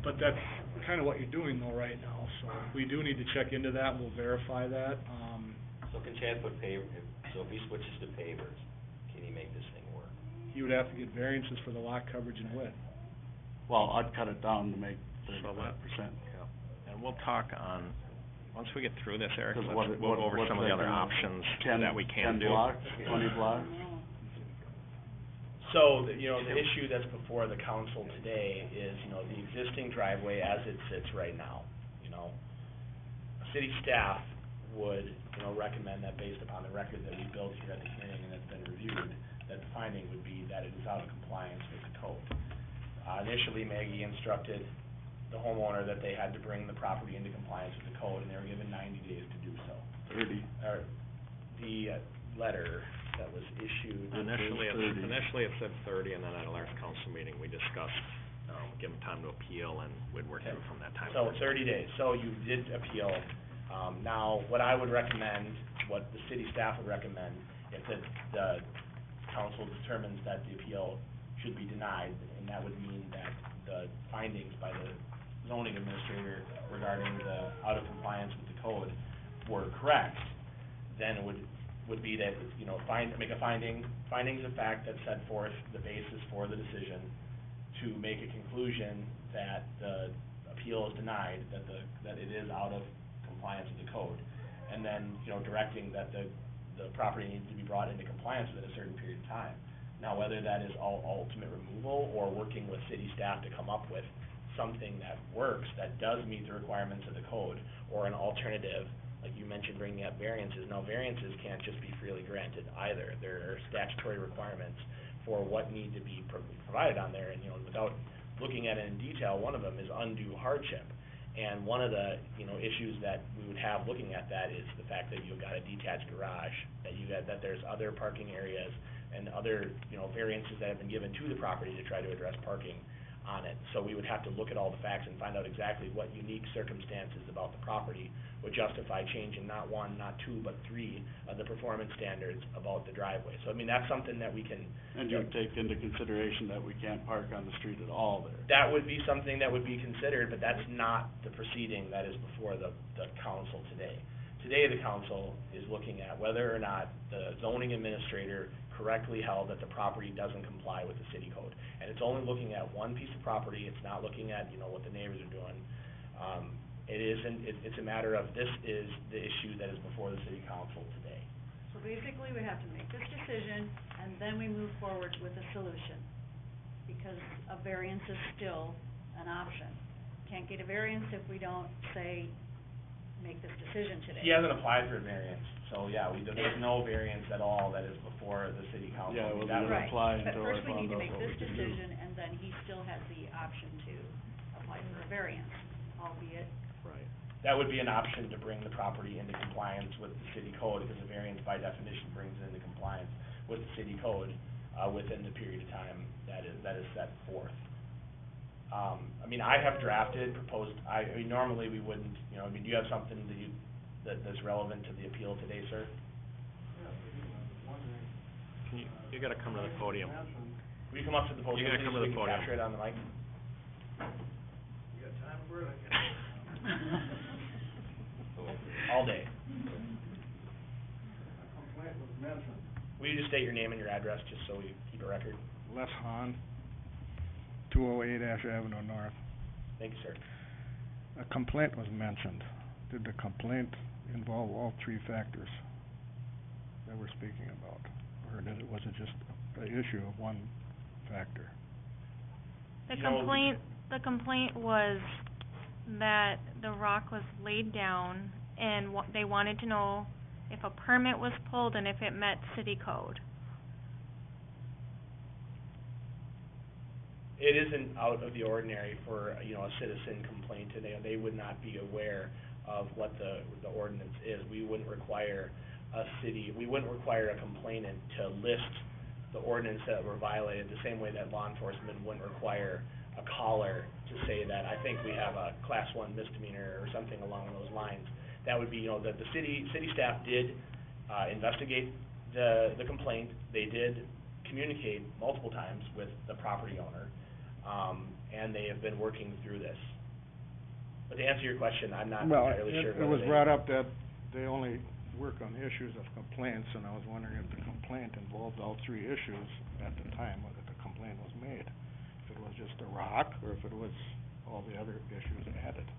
But that's kinda what you're doing though right now, so we do need to check into that, and we'll verify that. So can Chad put so if he switches to pavers, can he make this thing work? He would have to get variances for the lot coverage and width. Well, I'd cut it down to make So 35%. And we'll talk on, once we get through this, Eric, Because we'll go over some of the other options that we can 10 do. blocks, 20 blocks? So, the issue that's before the council today is, the existing driveway as it sits right now, City staff would, recommend that based upon the record that we built here at the hearing and that's been reviewed, that the finding would be that it is out of compliance with the code. Initially, Maggie instructed the homeowner that they had to bring the property into compliance with the code, and they were given 90 days to do so. 30. The letter that was issued. Initially, Initially, it said 30, and then at our last council meeting, we discussed, give them time to appeal, and we'd work through from that time. So 30 days, so you did appeal. Now, what I would recommend, what the city staff would recommend, if the council determines that the appeal should be denied, and that would mean that the findings by the zoning administrator regarding the out of compliance with the code were correct, then it would be that, make a findings of fact that set forth the basis for the decision to make a conclusion that the appeal is denied, that it is out of compliance with the code, and then, directing that the property needs to be brought into compliance within a certain period of time. Now, whether that is ultimate removal or working with city staff to come up with something that works, that does meet the requirements of the code, or an alternative, like you mentioned, bringing up variances. Now, variances can't just be freely granted either. There are statutory requirements for what need to be provided on there, and, without looking at it in detail, one of them is undue hardship. And one of the, issues that we would have looking at that is the fact that you've got a detached garage, that there's other parking areas and other, variances that have been given to the property to try to address parking on it. So we would have to look at all the facts and find out exactly what unique circumstances about the property would justify changing not one, not two, but three of the performance standards about the driveway. So, that's something that we can. And you would take into consideration that we can't park on the street at all there. That would be something that would be considered, but that's not the proceeding that is before the council today. Today, the council is looking at whether or not the zoning administrator correctly held that the property doesn't comply with the city code. And it's only looking at one piece of property, it's not looking at, what the neighbors are doing. It's a matter of, this is the issue that is before the city council today. So basically, we have to make this decision, and then we move forward with a solution, because a variance is still an option. Can't get a variance if we don't make this decision today. He hasn't applied for a variance, so yeah, there's no variance at all that is before the city council. Yeah, it wasn't That gonna would- apply But until I first we need found to out make what this we could do. decision, and then he still has the option to apply for a variance, albeit. Right. That would be an option to bring the property into compliance with the city code, because a variance by definition brings it into compliance with the city code, within the period of time that is set forth. I have drafted, proposed, normally we wouldn't, do you have something that's relevant to the appeal today, sir? You gotta come to the podium. Will you come up to the podium, You gotta please, come so to we the can podium. capture it on the mic? All day. Will you just state your name and your address, just so we keep a record? Les Hahn, 208 Ash Avenue North. Thank you, sir. A complaint was mentioned. Did the complaint involve all three factors that we're speaking about? Or was it just an issue of one factor? The You know, complaint was that the rock was laid down, and they wanted to know if a permit was pulled and if it met city code. It isn't out of the ordinary for, a citizen complaint today. They would not be aware of what the ordinance is. We wouldn't require we wouldn't require a complainant to list the ordinance that were violated, the same way that law enforcement wouldn't require a caller to say that, I think we have a class 1 misdemeanor or something along those lines. That would be, that the city staff did, investigate the complaint. They did communicate multiple times with the property owner, and they have been working through this. But to answer your question, I'm not entirely sure Well, it was brought up that they only work on issues of complaints, and I was wondering if the complaint involved all 3 issues at the time that the complaint was made. If it was just a rock, or if it was all the other issues added.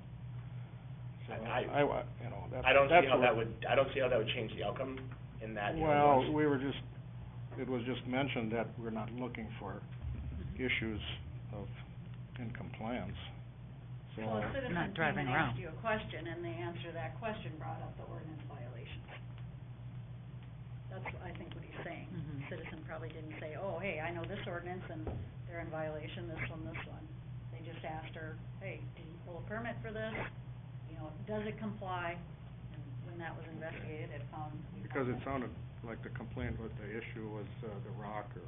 So, that's... I don't see how that would change the outcome in that. Well, it was just mentioned that we're not looking for issues in compliance. So, Well, a citizen Not came driving and around. asked you a question, and the answer to that question brought up the ordinance violation. That's, I think, what he's saying. Mhm. Citizen probably didn't say, oh, hey, I know this ordinance, and they're in violation, this one. They just asked her, hey, did you pull a permit for this? Does it comply? And when that was investigated, it found... because it sounded like the complaint with the issue was the rock, or,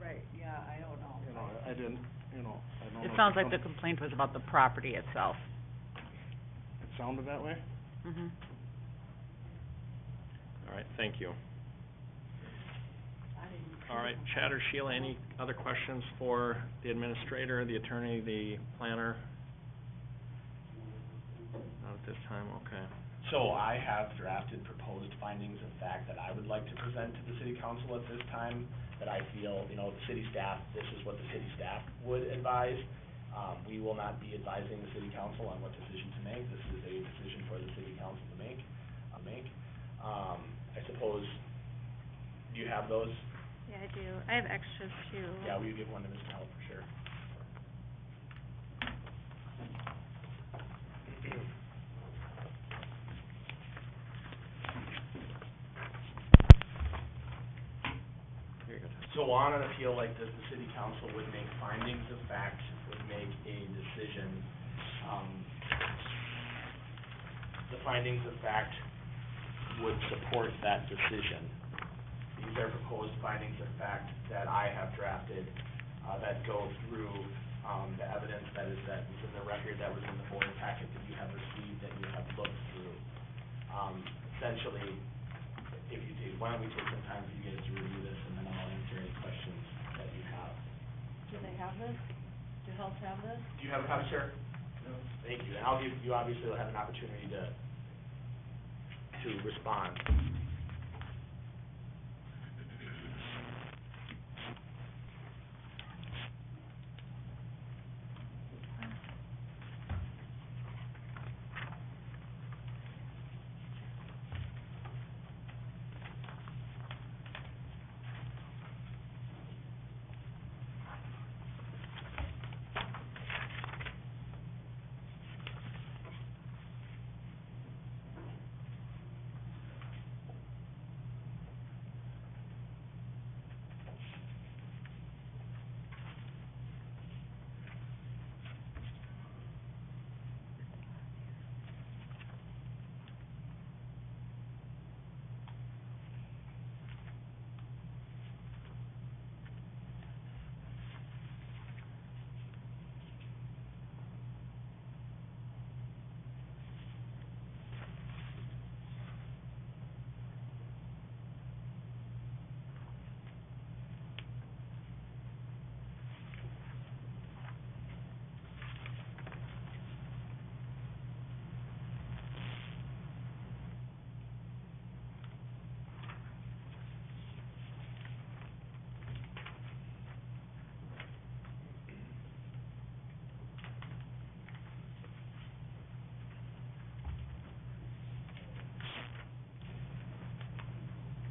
Right, yeah, I don't know. I didn't, I don't know. It if sounds like the complaint was about the property itself. It sounded that way? Mhm. All right, thank you. I didn't see All right, the Chad or complaint. Sheila, any other questions for the administrator, the attorney, the planner? Not at this time, okay. So I have drafted proposed findings of fact that I would like to present to the city council at this time, that I feel, the city staff, this is what the city staff would advise. We will not be advising the city council on what decision to make. This is a decision for the city council to make. I suppose, do you have those? Yeah, I do. I have extras too. Yeah, will you give one to Mr. Held for sure? Here you go. So on an appeal like this, the city council would make findings of fact, would make a decision. The findings of fact would support that decision. These are proposed findings of fact that I have drafted, that go through, the evidence that is in the record that was in the board packet that you have received, that you have looked through. Essentially, why don't we take some time for you guys to review this, and then I'll answer any questions that you have. Do they have this? Do Health have this? Do you have a copy, sir? No. Thank you, and you obviously will have an opportunity to respond.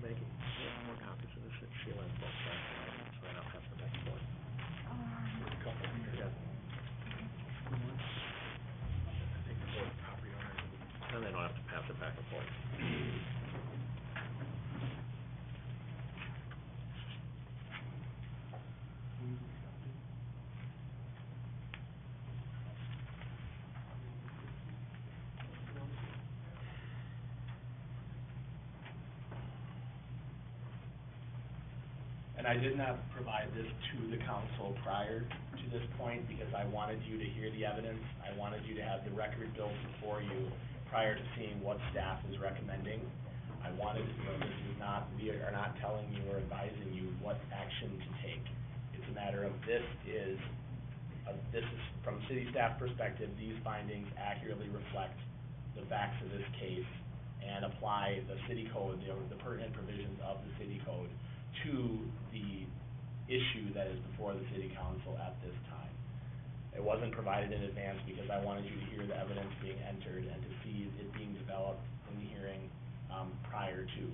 Maggie, you have more copies of this at Sheila and both sides, so I don't have to back and forth. Just a couple here. Yeah. I think the board property owners, then they don't have to pass it back and forth. And I did not provide this to the council prior to this point because I wanted you to hear the evidence. I wanted you to have the record built before you prior to seeing what staff is recommending. I wanted, this is not, we are not telling you or advising you what action to take. It's a matter of this is from city staff perspective, these findings accurately reflect the facts of this case and apply the city code, the pertinent provisions of the city code to the issue that is before the city council at this time. It wasn't provided in advance because I wanted you to hear the evidence being entered and to see it being developed in the hearing, prior to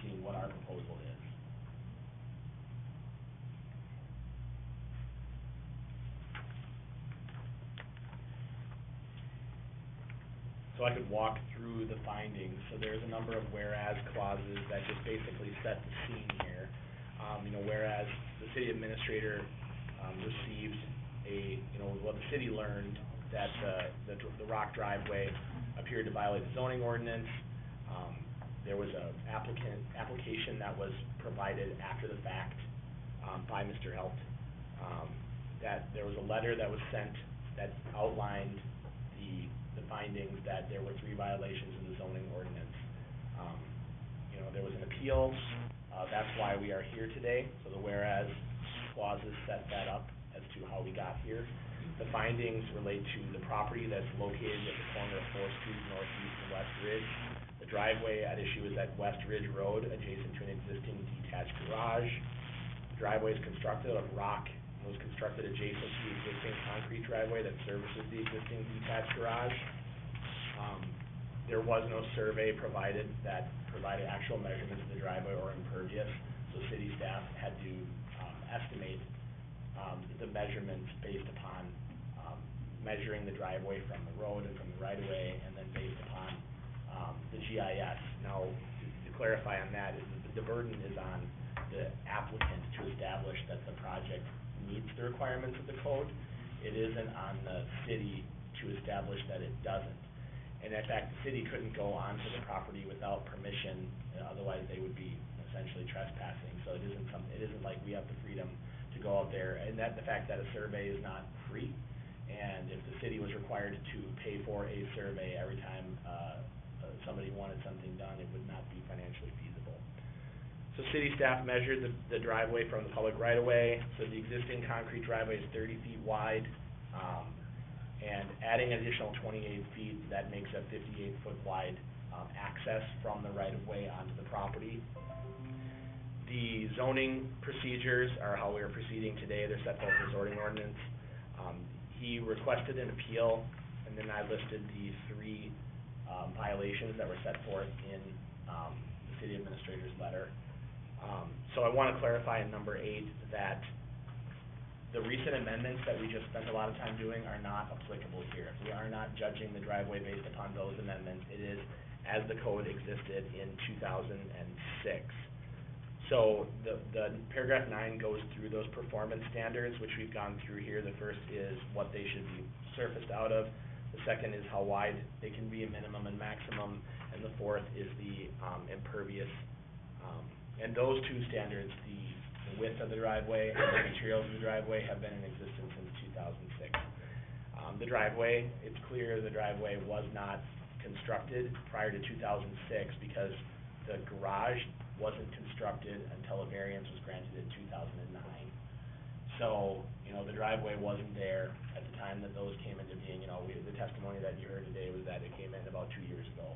seeing what our proposal is. So I could walk through the findings. So there's a number of whereas clauses that just basically set the scene here. Whereas the city administrator, received the city learned that, the rock driveway appeared to violate the zoning ordinance. There was a application that was provided after the fact, by Mr. Helt. That there was a letter that was sent that outlined the findings that there were 3 violations in the zoning ordinance. There was an appeal, that's why we are here today, so the whereas clauses set that up as to how we got here. The findings relate to the property that's located at the corner of 4th Street Northeast and West Ridge. The driveway at issue is at West Ridge Road, adjacent to an existing detached garage. The driveway is constructed of rock and was constructed adjacent to the existing concrete driveway that services the existing detached garage. There was no survey provided that provided actual measurements of the driveway or impervious, so city staff had to estimate the measurements based upon measuring the driveway from the road and from the right-of-way, and then based upon the GIS. Now, to clarify on that, is the burden is on the applicant to establish that the project meets the requirements of the code. It isn't on the city to establish that it doesn't. And in fact, the city couldn't go onto the property without permission, otherwise they would be essentially trespassing. So it isn't like we have the freedom to go out there, and the fact that a survey is not free, and if the city was required to pay for a survey every time somebody wanted something done, it would not be financially feasible. So city staff measured the driveway from the public right-of-way, so the existing concrete driveway is 30 feet wide, and adding an additional 28 feet, that makes a 58-foot wide access from the right-of-way onto the property. The zoning procedures are how we are proceeding today. They're set forth in the zoning ordinance. He requested an appeal, and then I listed the 3 violations that were set forth in the city administrator's letter. So I want to clarify in number 8 that the recent amendments that we just spent a lot of time doing are not applicable here. We are not judging the driveway based upon those amendments. It is as the code existed in 2006. So the paragraph 9 goes through those performance standards, which we've gone through here. The first is what they should be surfaced out of. The second is how wide they can be, a minimum and maximum. And the fourth is the impervious. And those 2 standards, the width of the driveway and the materials of the driveway, have been in existence since 2006. The driveway, it's clear the driveway was not constructed prior to 2006 because the garage wasn't constructed until a variance was granted in 2009. So, the driveway wasn't there at the time that those came into being. The testimony that you heard today was that it came in about 2 years ago.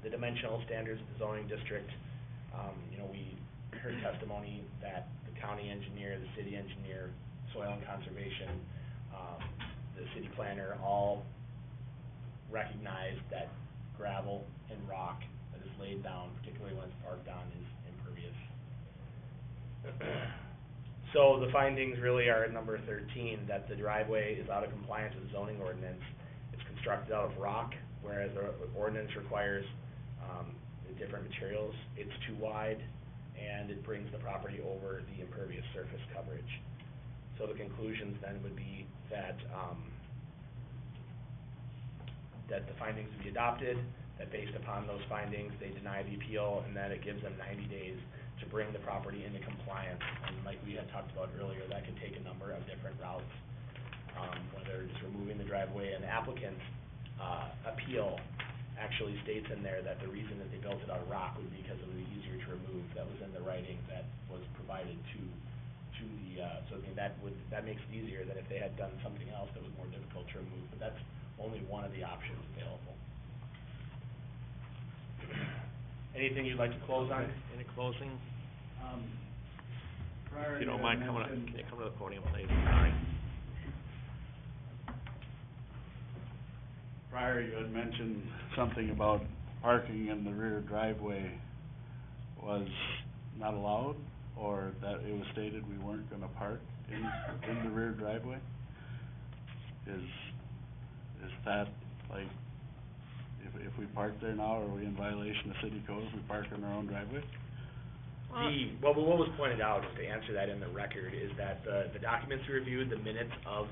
The dimensional standards of the zoning district, we heard testimony that the county engineer, the city engineer, soil and conservation, the city planner, all recognized that gravel and rock that is laid down, particularly when it's parked on, is impervious. So the findings really are at number 13, that the driveway is out of compliance with the zoning ordinance. It's constructed out of rock, whereas the ordinance requires different materials. It's too wide, and it brings the property over the impervious surface coverage. So the conclusions then would be that that the findings would be adopted, that based upon those findings, they deny the appeal, and that it gives them 90 days to bring the property into compliance. And like we had talked about earlier, that could take a number of different routes, whether it's removing the driveway. And the applicant's appeal actually states in there that the reason that they built it out of rock was because it was easier to remove. That was in the writing that was provided to the, so I mean, that makes it easier than if they had done something else that was more difficult to remove. But that's only one of the options available. Anything you'd like to close on? Any closing? Prior If you don't you mind had coming up, mentioned- can you come to the podium, please? Sorry. Prior, you had mentioned something about parking in the rear driveway was not allowed, or that it was stated we weren't gonna park in the rear driveway? Is that, like, if we park there now, are we in violation of city code if we park in our own driveway? What was pointed out, just to answer that in the record, is that the documents we reviewed, the minutes of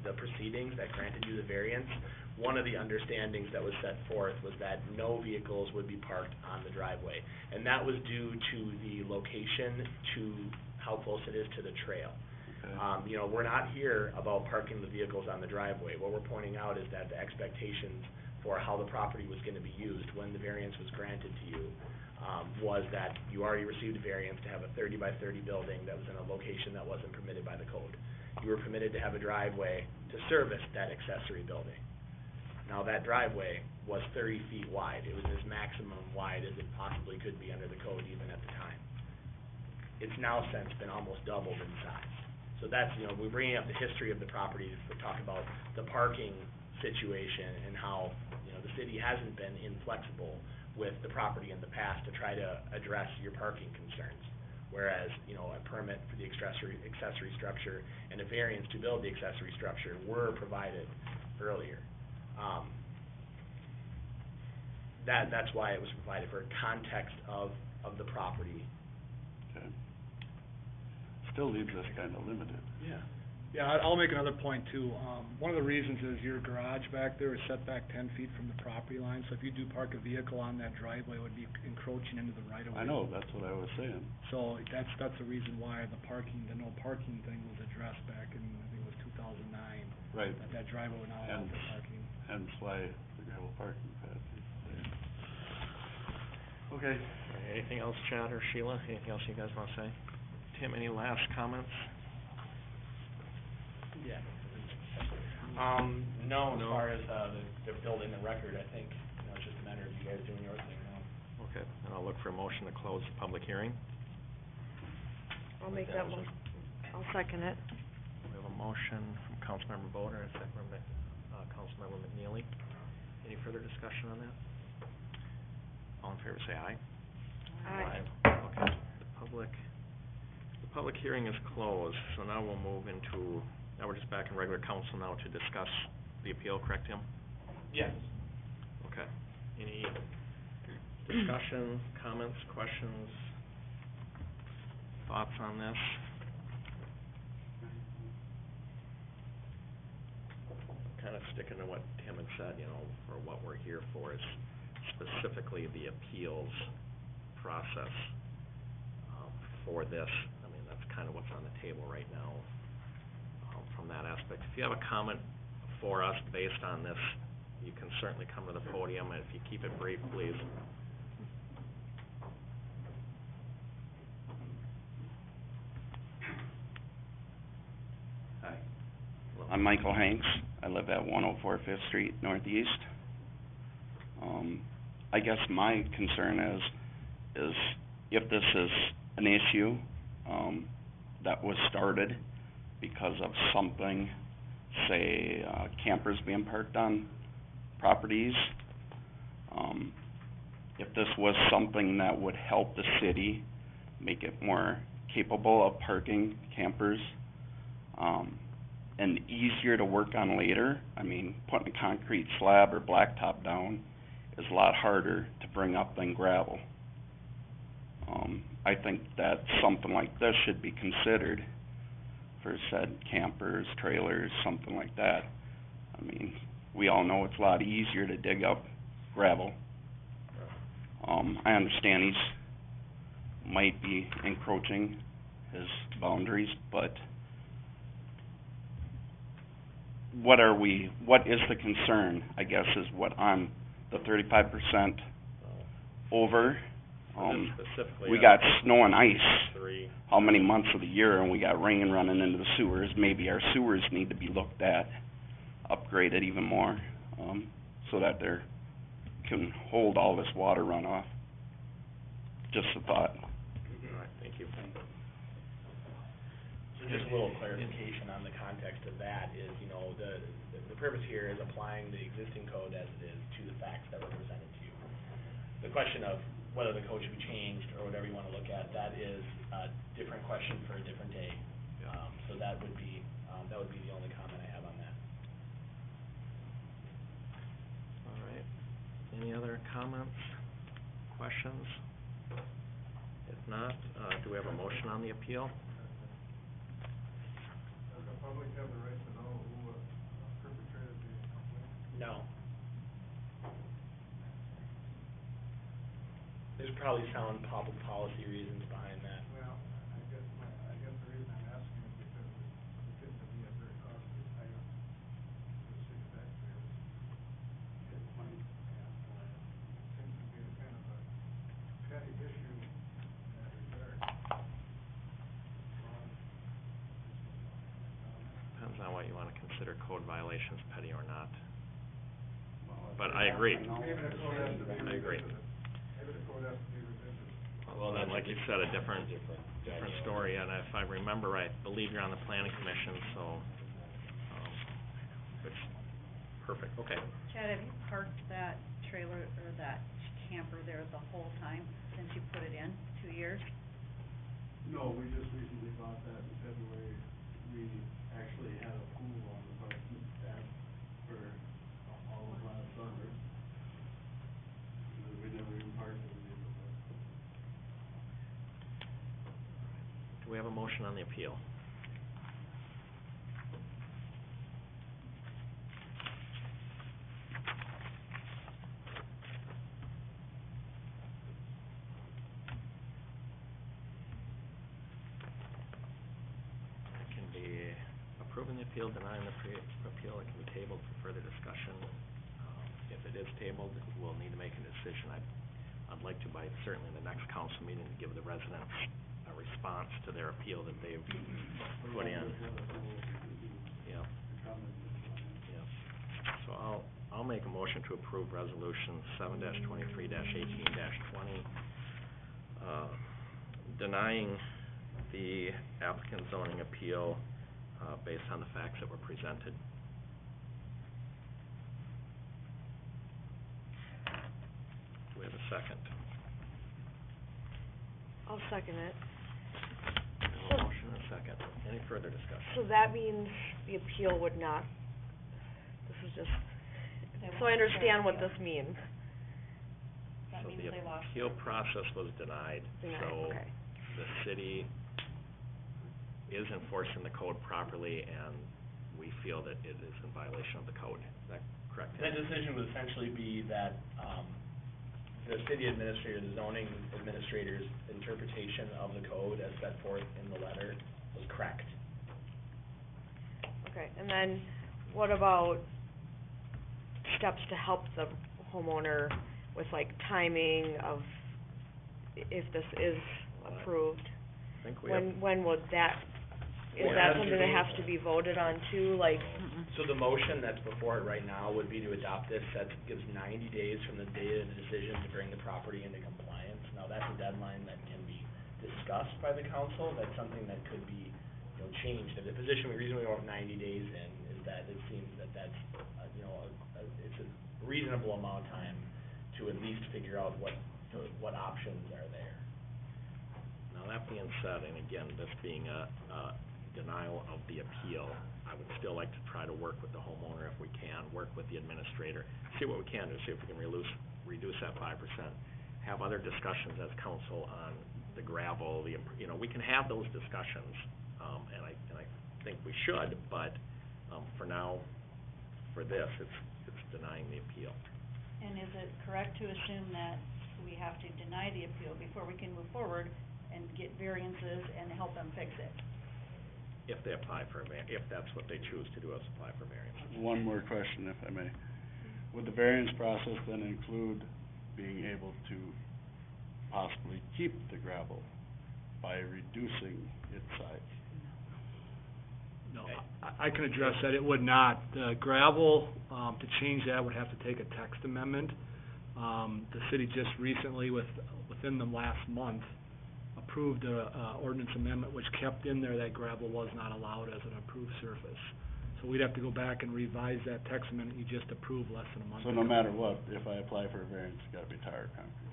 the proceedings that granted you the variance, one of the understandings that was set forth was that no vehicles would be parked on the driveway. And that was due to the location, to how close it is to the trail. Okay. You know, we're not here about parking the vehicles on the driveway. What we're pointing out is that the expectations for how the property was gonna be used when the variance was granted to you, was that you already received a variance to have a 30 by 30 building that was in a location that wasn't permitted by the code. You were permitted to have a driveway to service that accessory building. Now, that driveway was 30 feet wide. It was as maximum wide as it possibly could be under the code even at the time. It's now since been almost doubled in size. So that's, you know, we're bringing up the history of the property to talk about the parking situation and how, you know, the city hasn't been inflexible with the property in the past to try to address your parking concerns. Whereas, you know, a permit for the accessory structure and a variance to build the accessory structure were provided earlier. That's why it was provided, for context of the property. Okay. Still leaves us kinda limited. Yeah. Yeah, I'll make another point too. One of the reasons is your garage back there is set back 10 feet from the property line, so if you do park a vehicle on that driveway, it would be encroaching into the right of way. I know, that's what I was saying. So that's the reason why the no parking thing was addressed back in, I think it was 2009. Right. That driveway would not allow for parking. Hence why the gravel parking pad is there. Okay. Anything else, Chad or Sheila? Anything else you guys wanna say? Tim, any last comments? Yeah. No, as far as, the building the record, I think, you know, it's just a matter of you guys doing your thing now. Okay, then I'll look for a motion to close the public hearing. I'll make that one. I'll second it. We have a motion from Councilmember Boder, and a second from, Councilmember McNeely. Any further discussion on that? All in favor, say aye. Aye. Okay, the public hearing is closed, so now we'll move into, now we're just back in regular council now to discuss the appeal, correct, Tim? Yes. Okay. Any discussion, comments, questions, thoughts on this? Kind of sticking to what Tim had said, you know, for what we're here for is specifically the appeals process, for this. I mean, that's kind of what's on the table right now, from that aspect. If you have a comment for us based on this, you can certainly come to the podium, and if you keep it brief, please. Hi, I'm Michael Hanks. I live at 104 Fifth Street Northeast. I guess my concern is if this is an issue, that was started because of something, say, campers being parked on properties, if this was something that would help the city make it more capable of parking campers, and easier to work on later. I mean, putting a concrete slab or blacktop down is a lot harder to bring up than gravel. I think that something like this should be considered for said campers, trailers, something like that. I mean, we all know it's a lot easier to dig up gravel. I understand he's might be encroaching his boundaries, but what is the concern, I guess, is what I'm, the 35% over. This specifically. We got snow and ice, Three. how many months of the year, and we got rain running into the sewers. Maybe our sewers need to be looked at, upgraded even more, so that they can hold all this water runoff. Just a thought. All right, thank you. So just a little clarification on the context of that is, you know, the purpose here is applying the existing code as it is to the facts that were presented to you. The question of whether the code should be changed or whatever you wanna look at, that is a different question for a different day. So that would be the only comment I have on that. All right. Any other comments, questions? If not, do we have a motion on the appeal? Does the public have the right to know who perpetrated the complaint? No. There's probably sound public policy reasons behind that. Well, I guess the reason I'm asking is because it seems to be a very costly item for the city taxpayers. Get money, and, seems to be a kind of a petty issue in that regard. Depends on what you wanna consider code violations, petty or not. But I agree. Maybe the code has to be I agree. revisited. Maybe the code has to be revisited. Well, then, like you said, a different story, and if I remember right, I believe you're on the planning commission, so, it's perfect, okay. Chad, have you parked that trailer or that camper there the whole time since you put it in, 2 years? No, we just recently bought that in February. We actually had a pool on the park back for all of last summer. And we never even parked it in the neighborhood. Do we have a motion on the appeal? It can be approving the appeal, denying the appeal, it can be tabled for further discussion. If it is tabled, we'll need to make a decision. I'd like to, by certainly the next council meeting, to give the residents a response to their appeal that they've put in. Yep. Yep. So I'll make a motion to approve resolution 7-23-18-20, denying the applicant zoning appeal, based on the facts that were presented. Do we have a second? I'll second it. We have a motion and a second. Any further discussion? So that means the appeal would not, this is just, They so I lost their understand what appeal. this means. That So means the they lost. appeal process was denied, so Okay. the city is enforcing the code properly, and we feel that it is in violation of the code. Is that correct? And that decision would essentially be that, the city administrator, the zoning administrator's interpretation of the code as set forth in the letter was correct. Okay, and then what about steps to help the homeowner with like timing of if this is approved? I think we have, When would that, is Well, that as something you that go- has to be voted on too, like? So the motion that's before it right now would be to adopt this, that gives 90 days from the date of the decision to bring the property into compliance. Now, that's a deadline that can be discussed by the council, that's something that could be, you know, changed. And the position, the reason we want 90 days in is that it seems that that's, it's a reasonable amount of time to at least figure out what options are there. now that being said, and again, this being a denial of the appeal, I would still like to try to work with the homeowner if we can, work with the administrator, see what we can do, see if we can reduce that 5%. Have other discussions as council on the gravel, we can have those discussions, and I think we should, but, for now, for this, it's denying the appeal. And is it correct to assume that we have to deny the appeal before we can move forward? and get variances and help them fix it. If they apply for if that's what they choose to do, is apply for variance. One more question, if I may. Would the variance process then include being able to possibly keep the gravel by reducing its size? No, I can address that, it would not. The gravel, to change that would have to take a text amendment. The city just recently, within the last month, approved a ordinance amendment which kept in there that gravel was not allowed as an approved surface. So we'd have to go back and revise that text amendment you just approved less than a month So ago. no matter what, if I apply for a variance, it's gotta be tar or concrete?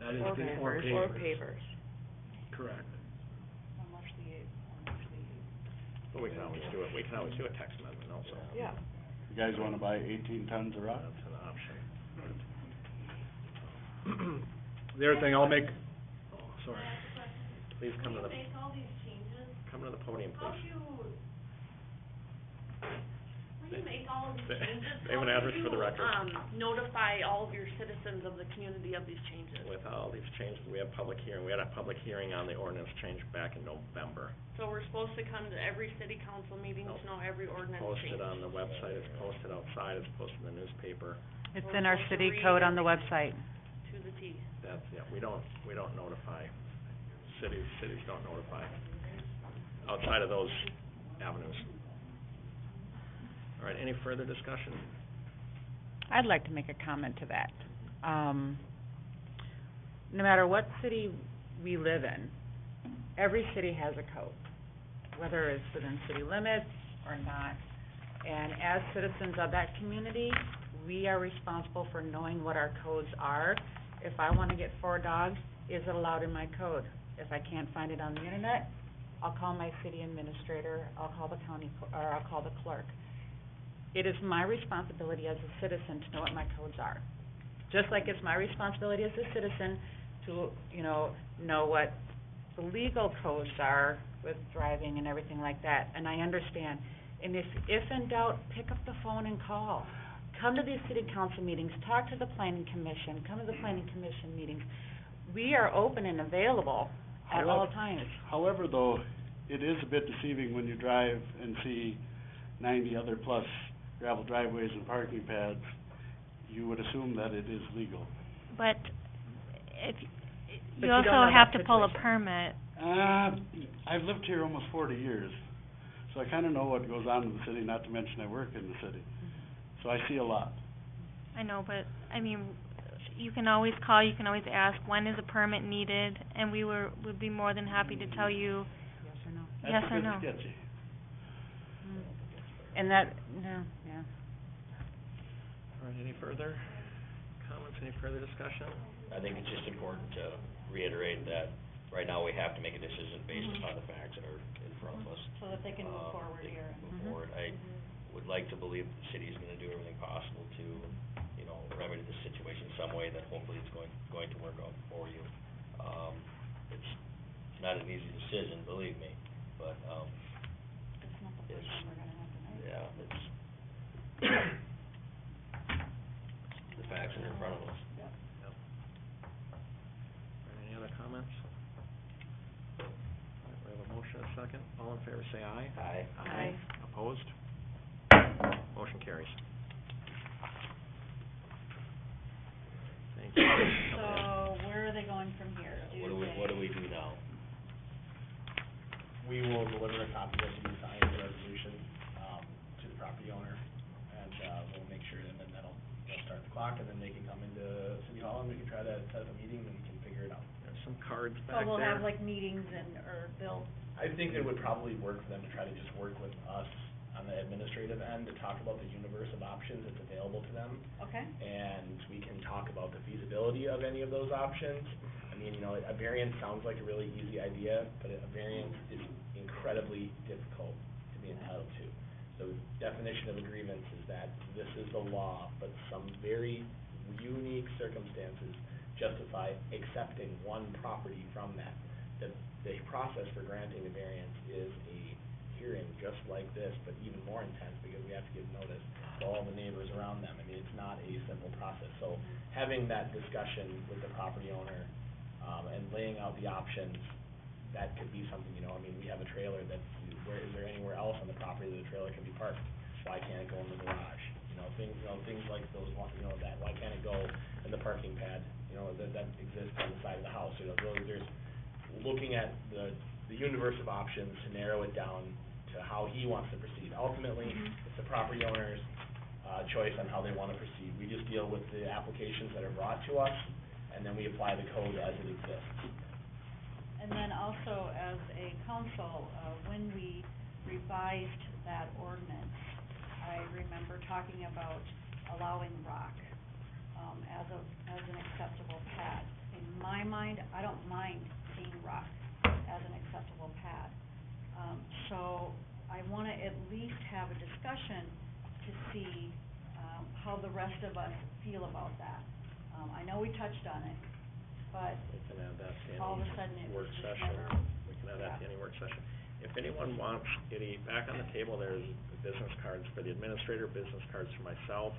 That is Or the, pavers, or pavers. correct. Unless But we can always do a text amendment also. Yeah. You guys wanna buy 18 tons of rock? That's an option. The other thing I'll make, sorry. Please come to the, When you make all these changes, come to the podium, how please. do you, when you make all of these They- changes, they have an how do address for the you, record. notify all of your citizens of the community of these changes? With all these changes, we have public hearing, we had a public hearing on the ordinance change back in November. So we're supposed to come to every city council meeting to know every ordinance change? Posted on the website, it's posted outside, it's posted in the newspaper. It's We're in our supposed to city read code on the everything. website. To the T. That's, yeah, we don't notify, cities don't notify outside of those avenues. All right, any further discussion? I'd like to make a comment to that. No matter what city we live in, every city has a code, whether it's within city limits or not. And as citizens of that community, we are responsible for knowing what our codes are. If I wanna get 4 dogs, is it allowed in my code? If I can't find it on the internet, I'll call my city administrator, I'll call the county, or I'll call the clerk. It is my responsibility as a citizen to know what my codes are. Just like it's my responsibility as a citizen to, know what the legal codes are with driving and everything like that, and I understand. And if in doubt, pick up the phone and call. Come to these city council meetings, talk to the planning commission, come to the planning commission meetings. We are open and available at all times. However, though, it is a bit deceiving when you drive and see 90 other plus gravel driveways and parking pads. You would assume that it is legal. But if, But you you don't also know have that to pull a situation. permit. I've lived here almost 40 years, so I kinda know what goes on in the city, not to mention I work in the city. So I see a lot. I know, but, I mean, you can always call, you can always ask, when is a permit needed? And would be more than happy to tell you Yes or no? yes or no. That's a bit sketchy. And that, no, yeah. All right, any further comments, any further discussion? I think it's just important to reiterate that right now we have to make a decision based upon the facts that are in front of us. So that they can move forward They here. can move forward. I would like to believe the city's gonna do everything possible to, remedy the situation in some way that hopefully it's going to work out for you. It's not an easy decision, believe me, but, It's not the first time we're gonna have to make it. yeah, it's the facts are in front of us. All right, any other comments? All right, we have a motion, a second. All in favor, say aye. Aye. Aye. Opposed? Motion carries. Thank you. So where are they going from here? What do we do now? We will deliver a copy of the signed resolution, to the property owner, and, we'll make sure, and then they'll start the clock, and then they can come into City Hall, and we can try to set up a meeting, and we can figure it out. There's some cards So back there. we'll have like meetings or they'll, I think it would probably work for them to try to just work with us on the administrative end to talk about the universe of options that's available to them, okay? and we can talk about the feasibility of any of those options. I mean, a variance sounds like a really easy idea, but a variance is incredibly difficult to be entitled to. The definition of a grievance is that this is the law, but some very unique circumstances justify accepting one property from that. The process for granting the variance is a hearing just like this, but even more intense because we have to give notice to all the neighbors around them. I mean, it's not a simple process. So having that discussion with the property owner and laying out the options. That could be something, you know, I mean, we have a trailer that, where, is there anywhere else on the property that a trailer can be parked? Why can't it go in the garage? Things like those, why can't it go in the parking pad, that exists on the side of the house? Really, there's looking at the universe of options to narrow it down to how he wants to proceed. Ultimately, it's the property owner's, choice on how they wanna proceed. We just deal with the applications that are brought to us, and then we apply the code as it exists. And then also, as a council, when we revised that ordinance, I remember talking about allowing rock, as an acceptable pad. In my mind, I don't mind seeing rock as an acceptable pad. So I wanna at least have a discussion to see, how the rest of us feel about that. I know we touched on it, but We can add that to all of a any sudden it was work just session. never, We can add that to yeah. any work session. If anyone wants any, back on the table, there's business cards for the administrator, business cards for myself,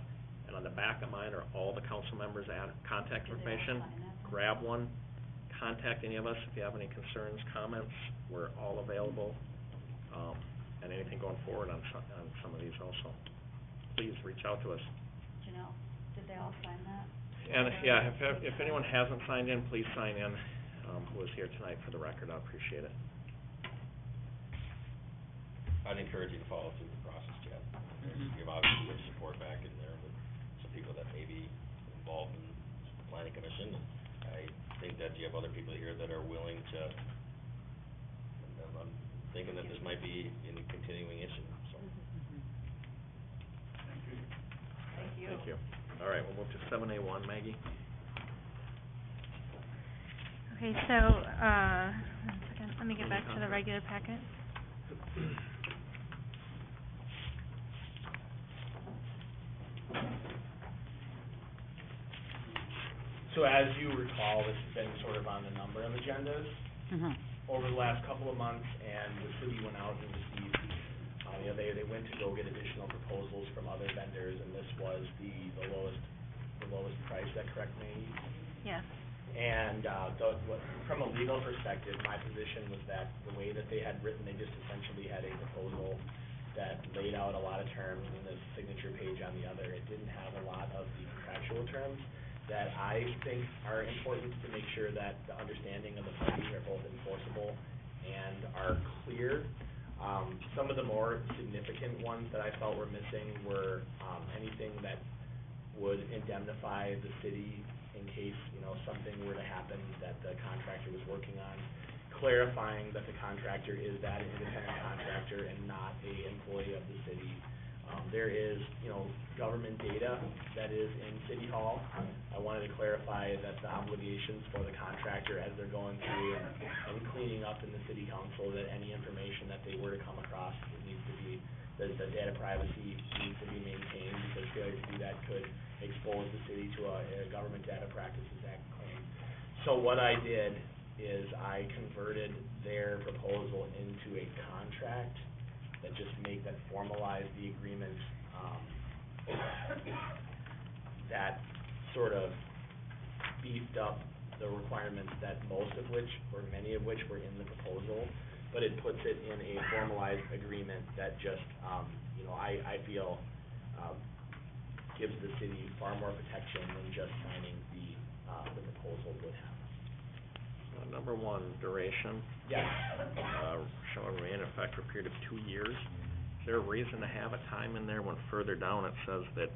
and on the back of mine are all the council members' contact Did they all information. sign that? Grab one, contact any of us if you have any concerns, comments, we're all available. And anything going forward on some of these also. Please reach out to us. Janelle, did they all sign that? And, yeah, if anyone hasn't signed in, please sign in, who is here tonight for the record, I appreciate it. I'd encourage you to follow through the process, Jeff. You've obviously got support back in there with some people that may be involved in the planning commission. I think that you have other people here that are willing to, and I'm thinking that this might be a continuing issue, so. Thank you. Thank you. All right, we'll move to 7A1, Maggie. Okay, so, 1 second, let me get back to the regular packet. So as you recall, this has been sort of on a number of agendas over the last couple of months, and the city went out and received, they went to go get additional proposals from other vendors, and this was the lowest price. Is that correct, Maggie? Yes. And, from a legal perspective, my position was that the way that they had written, they just essentially had a proposal that laid out a lot of terms in the signature page on the other. It didn't have a lot of the contractual terms that I think are important to make sure that the understanding of the parties are both enforceable and are clear. Some of the more significant ones that I felt were missing were, anything that would indemnify the city in case, something were to happen that the contractor was working on, clarifying that the contractor is that independent contractor and not a employee of the city. There is, government data that is in City Hall. I wanted to clarify that the obligations for the contractor as they're going through and cleaning up in the city council, that any information that they were to come across, it needs to be, the data privacy needs to be maintained, because failure to do that could expose the city to a Government Data Practices Act claim. So what I did is I converted their proposal into a contract that just formalize the agreement, that sort of beefed up the requirements that most of which, or many of which, were in the proposal, but it puts it in a formalized agreement that just, I feel, gives the city far more protection than just signing the proposal would have. Number 1, duration. Yes. Shall remain in effect for a period of 2 years. Is there a reason to have a time in there when further down it says that,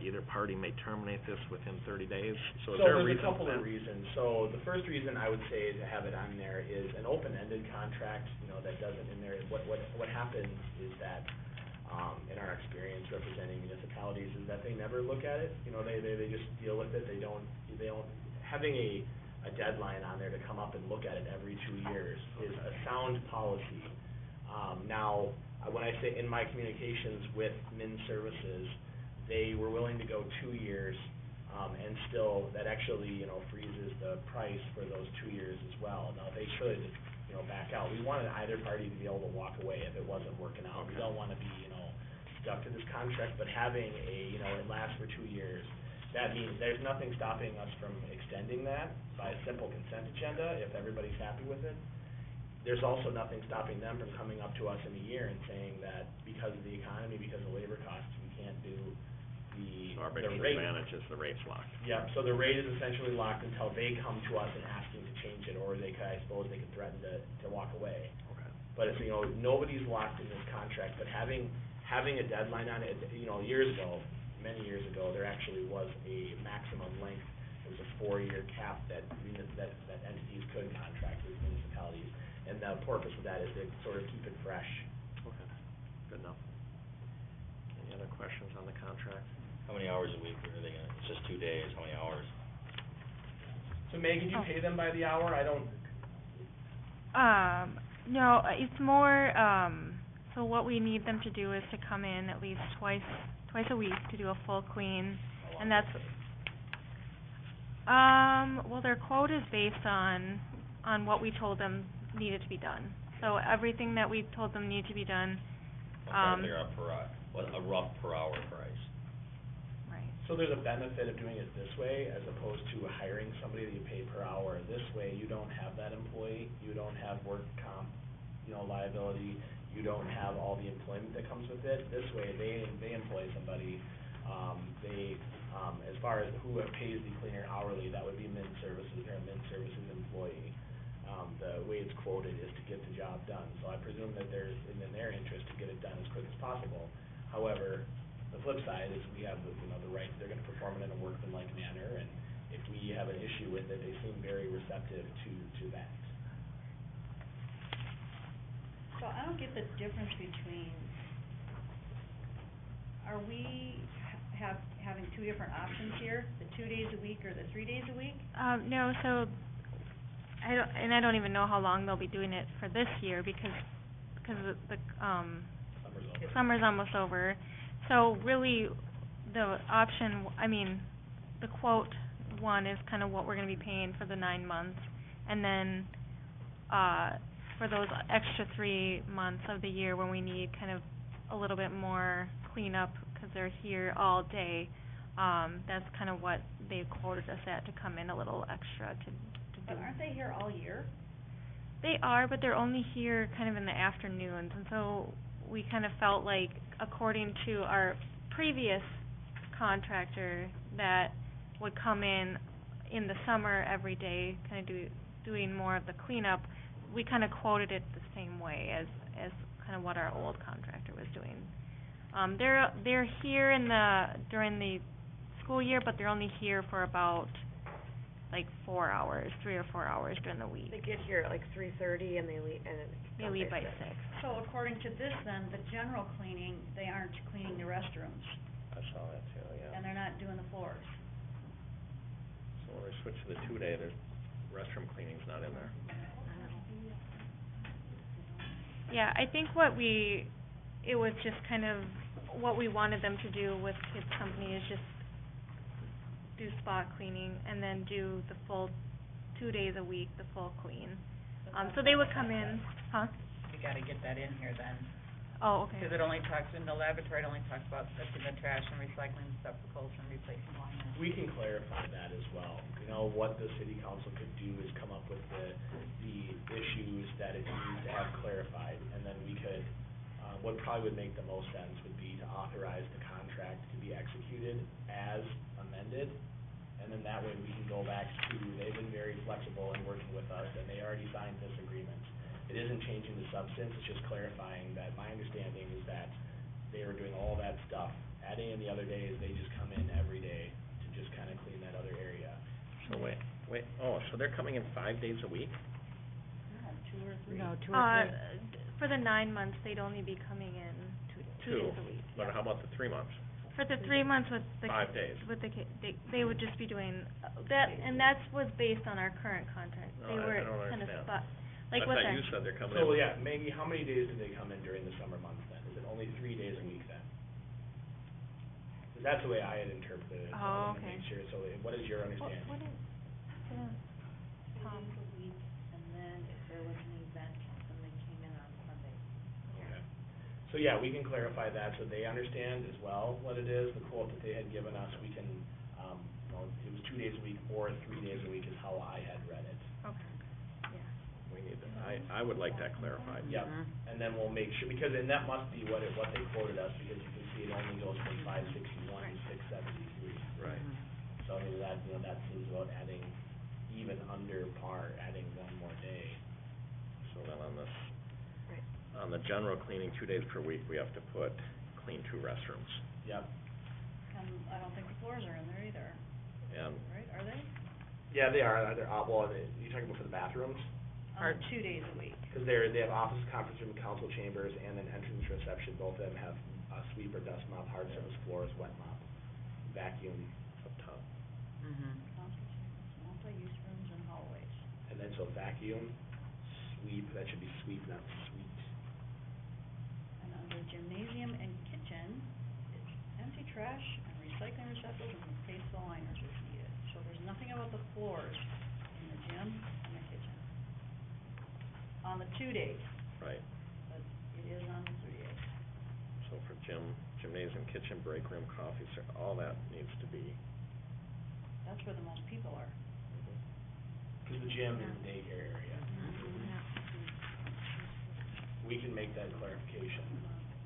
either party may terminate this within 30 days? So is there a reason for that? There's a couple of reasons. So the first reason I would say to have it on there is an open-ended contract, that doesn't in there, what happens is that, in our experience representing municipalities, is that they never look at it, they just deal with it, they don't, having a deadline on there to come up and look at it every 2 years is a sound policy. Now, when I say in my communications with Min Services, they were willing to go 2 years, and still, that actually, freezes the price for those 2 years as well. Now, they could, back out. We wanted either party to be able to walk away if it wasn't working out. We don't wanna be, stuck to this contract, but having it lasts for 2 years, That means, there's nothing stopping us from extending that by a simple consent agenda, if everybody's happy with it. There's also nothing stopping them from coming up to us in a year and saying that because of the economy, because of labor costs, we can't do the So our the biggest rate. advantage is the rate's locked. Yeah, so the rate is essentially locked until they come to us and asking to change it, or they could, I suppose, they could threaten to walk away. Okay. But it's, you know, nobody's locked in this contract, but having a deadline on it, you know, many years ago, there actually was a maximum length. It was a 4-year cap that entities could contract with municipalities. And the purpose of that is to sort of keep it fresh. Okay, good enough. Any other questions on the contract? How many hours a week are they gonna, it's just 2 days, how many hours? So Megan, you pay them by the hour? I don't, No, it's more, so what we need them to do is to come in at least twice a week to do a full clean, and that's, well, their quote is based on what we told them needed to be done. So everything that we told them needed to be done, I'm trying to figure out a rough per hour price. right. so there's a benefit of doing it this way as opposed to hiring somebody that you pay per hour. This way, you don't have that employee, you don't have work comp, you know, liability, you don't have all the employment that comes with it. This way, they employ somebody, as far as who pays the cleaner hourly, that would be Min Services or a Min Services employee. The way it's quoted is to get the job done, so I presume that there's, in their interest to get it done as quick as possible. However, the flip side is we have the, you know, the right, they're gonna perform it in a workmanlike manner, and if we have an issue with it, they seem very receptive to that. So I don't get the difference between, are we having two different options here? The 2 days a week or the 3 days a week? No, so, I don't even know how long they'll be doing it for this year, because the Summer's over. summer's almost over. So really, the option, the quote one is kind of what we're gonna be paying for the 9 months, and then, for those extra 3 months of the year when we need kind of a little bit more cleanup, 'cause they're here all day, that's kind of what they quoted us at, to come in a little extra to do. But aren't they here all year? They are, but they're only here kind of in the afternoons, and so we kind of felt like, according to our previous contractor, that would come in the summer every day, kind of doing more of the cleanup, we kind of quoted it the same way as kind of what our old contractor was doing. They're here during the school year, but they're only here for about, like, 4 hours, 3 or 4 hours during the week. They get here at like 3:30 and they leave, and it's They done leave by 6. 6. So according to this then, the general cleaning, they aren't cleaning the restrooms, I saw that too, yeah. and they're not doing the floors. So when we switch to the 2-day, there's, restroom cleaning's not in there. Yeah, I think it was just kind of what we wanted them to do with Kids Company is just do spot cleaning and then do the full 2 days a week, the full clean. So they would come in, huh? You gotta get that in here then, Oh, okay. because it only talks, in the laboratory, it only talks about lifting the trash and recycling receptacles and replacing liners. We can clarify that as well. You know, what the city council could do is come up with the issues that it needs to have clarified, and then we could, what probably would make the most sense would be to authorize the contract to be executed as amended, and then that way we can go back to, they've been very flexible in working with us, and they already signed this agreement. It isn't changing the substance, it's just clarifying that my understanding is that they were doing all that stuff. Adding in the other days, they just come in every day to just kind of clean that other area. So wait, so they're coming in 5 days a week? No, 2 or 3. No, 2 or 3. For the 9 months, they'd only be coming in two days a week. But how about the 3 months? For the 3 months with the 5 days. with the they would just be doing that, and that's was based on our current contract. No, They I were don't kind of understand. spot, like with I thought our. you said they're coming in. So, yeah, Maggie, how many days do they come in during the summer months then? Is it only 3 days a week then? 'Cause that's the way I had interpreted it, so I Oh, wanna okay. make sure, so what is your What understanding? is, Tom? a week, and then if there was an event, then they came in on Sunday. Okay. So, yeah, we can clarify that so they understand as well what it is, the quote that they had given us, we can, You know, it was 2 days a week or 3 days a week is how I had read it. Okay, yeah. We need to, I would like that clarified. Yep, and then we'll make sure, because, and that must be what they quoted us, because you can see it only goes from 561 to 673. Right. So I mean, that, you know, that seems about adding, even under par, adding one more day. So then on this, Right. on the general cleaning 2 days per week, we have to put clean 2 restrooms. Yep. And I don't think the floors are in there either, And, right, are they? Yeah, they are, you're talking about for the bathrooms? On 2 days a week. Because they have office, conference room, council chambers, and then entrance reception, both of them have sweep or dust mop, hard surface floors, wet mop, vacuum up top. Council chambers, multi-use rooms and hallways. And then so vacuum, sweep, that should be sweep, not sweet. And under gymnasium and kitchen, it's empty trash and recycling receptacles and pastel liners if needed. So there's nothing about the floors in the gym and the kitchen. On the 2 days, right, but it is on the 3 days. so for gymnasium, kitchen, break room, coffee, all that needs to be, That's where the most people are. Because the gym is the daycare area. We can make that clarification,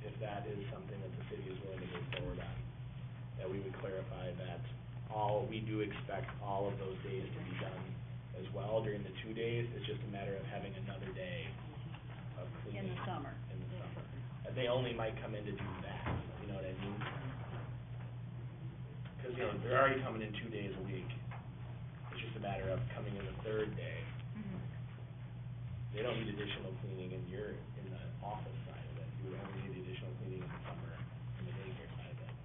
if that is something that the city is willing to move forward on. That we would clarify that we do expect all of those days to be done as well during the 2 days. It's just a matter of having another day of cleaning. In the summer. In the summer. And they only might come in to do that, you know what I mean? Because, you know, they're already coming in 2 days a week. It's just a matter of coming in the third day. They don't need additional cleaning in the office side of it. You would only need the additional cleaning in the summer, in the daycare side of it.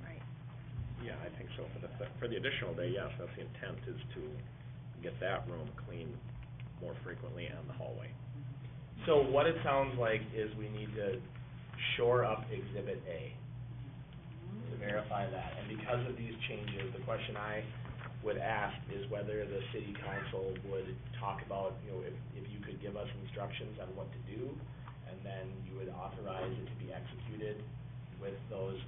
Right. yeah, I think so. For the additional day, yes, that's the intent, is to get that room cleaned more frequently and the hallway. So what it sounds like is we need to shore up Exhibit A to verify that. And because of these changes, the question I would ask is whether the city council would talk about, you know, if you could give us instructions on what to do, and then you would authorize it to be executed with those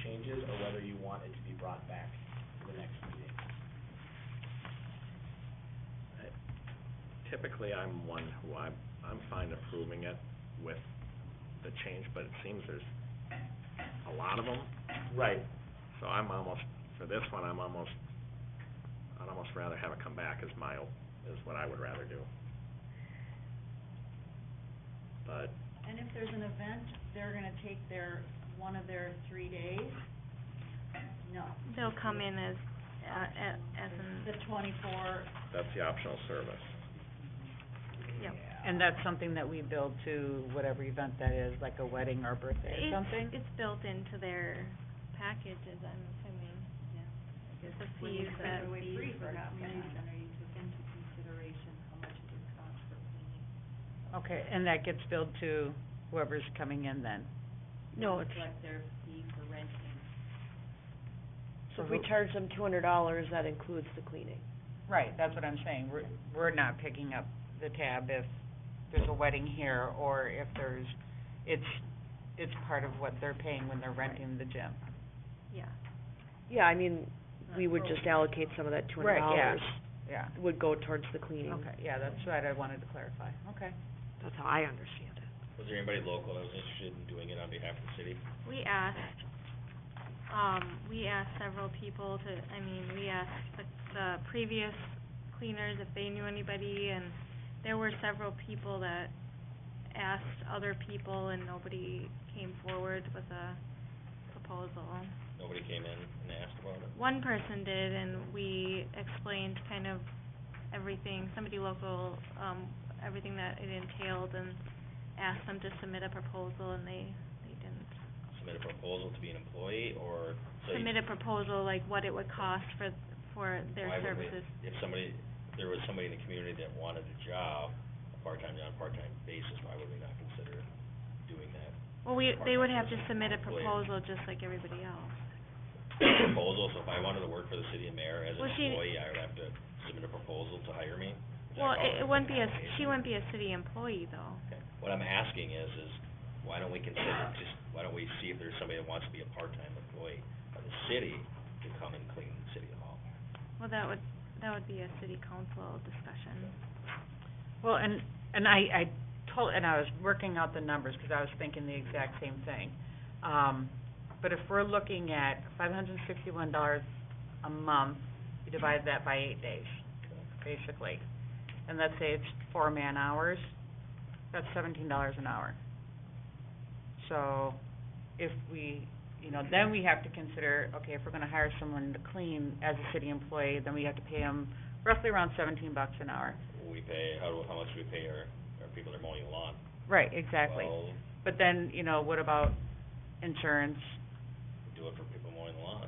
changes, or whether you want it to be brought back to the next meeting. Typically, I'm one who I'm fine approving it with the change, but it seems there's a lot of them. Right. So I'm almost, for this one, I'd almost rather have it come back is what I would rather do. But, And if there's an event, they're gonna take one of their 3 days? No. They'll come in as in, The 24, that's the optional service. yep. And that's something that we build to whatever event that is, like a wedding or birthday or something? It's built into their packages, I'm assuming. is The when fees you that said away these free for would half the community night. center, you took into consideration how much it would cost for cleaning. Okay, and that gets billed to whoever's coming in then? No, it's, Reflect their fee for renting. so if we charge them $200, that includes the cleaning. Right, that's what I'm saying. We're not picking up the tab if there's a wedding here, or if it's part of what they're paying when they're renting the gym. Yeah. Yeah, I mean, we would just allocate some of that $200. Right, yeah. Yeah, Would go towards the cleaning. okay, yeah, that's what I wanted to clarify, okay. That's how I understand it. Was there anybody local that was interested in doing it on behalf of the city? We asked several people we asked the previous cleaners if they knew anybody, and there were several people that asked other people, and nobody came forward with a proposal. Nobody came in and asked about it? One person did, and we explained kind of everything, somebody local, everything that it entailed, and asked them to submit a proposal, and they didn't. Submit a proposal to be an employee, or so Submit a proposal, like what it would cost for their why would we, services. if there was somebody in the community that wanted a job, a part-time job, part-time basis, why would we not consider doing that? Well, they would have to Part-time submit a employee. proposal just like everybody else. Proposal, so if I wanted to work for the city of Mayor as an Well, employee, I would have to submit a proposal to hire me? Is that Well, called it wouldn't be she application? wouldn't be a city employee, though. Okay. What I'm asking is why don't we see if there's somebody that wants to be a part-time employee of the city to come and clean City Hall. Well, that would be a city council discussion. Well, and I was working out the numbers, because I was thinking the exact same thing. But if we're looking at $561 a month, you divide that by 8 days, basically. And let's say it's 4 man-hours, that's $17 an hour. So, if we, then we have to consider, okay, if we're gonna hire someone to clean as a city employee, then we have to pay them roughly around $17 an hour. We pay, how much do we pay our people that are mowing the lawn? Right, exactly. Well, But then, what about insurance? we do it for people mowing the lawn.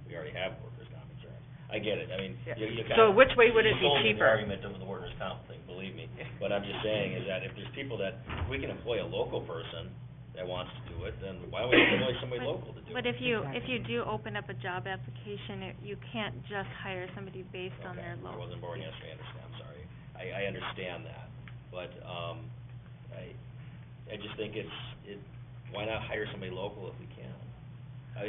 We already have workers' comp insurance. I get it, I mean, Yeah. you So which way would it be You sold me the cheaper? argument of the workers' comp thing, believe me. But I'm just saying is that if there's people that, if we can employ a local person that wants to do it, then why don't we employ somebody local to do it? But if you do open up a job application, you can't just hire somebody based on their Okay, I local. wasn't born yesterday, I understand, I'm sorry. I understand that, but, I just think why not hire somebody local if we can?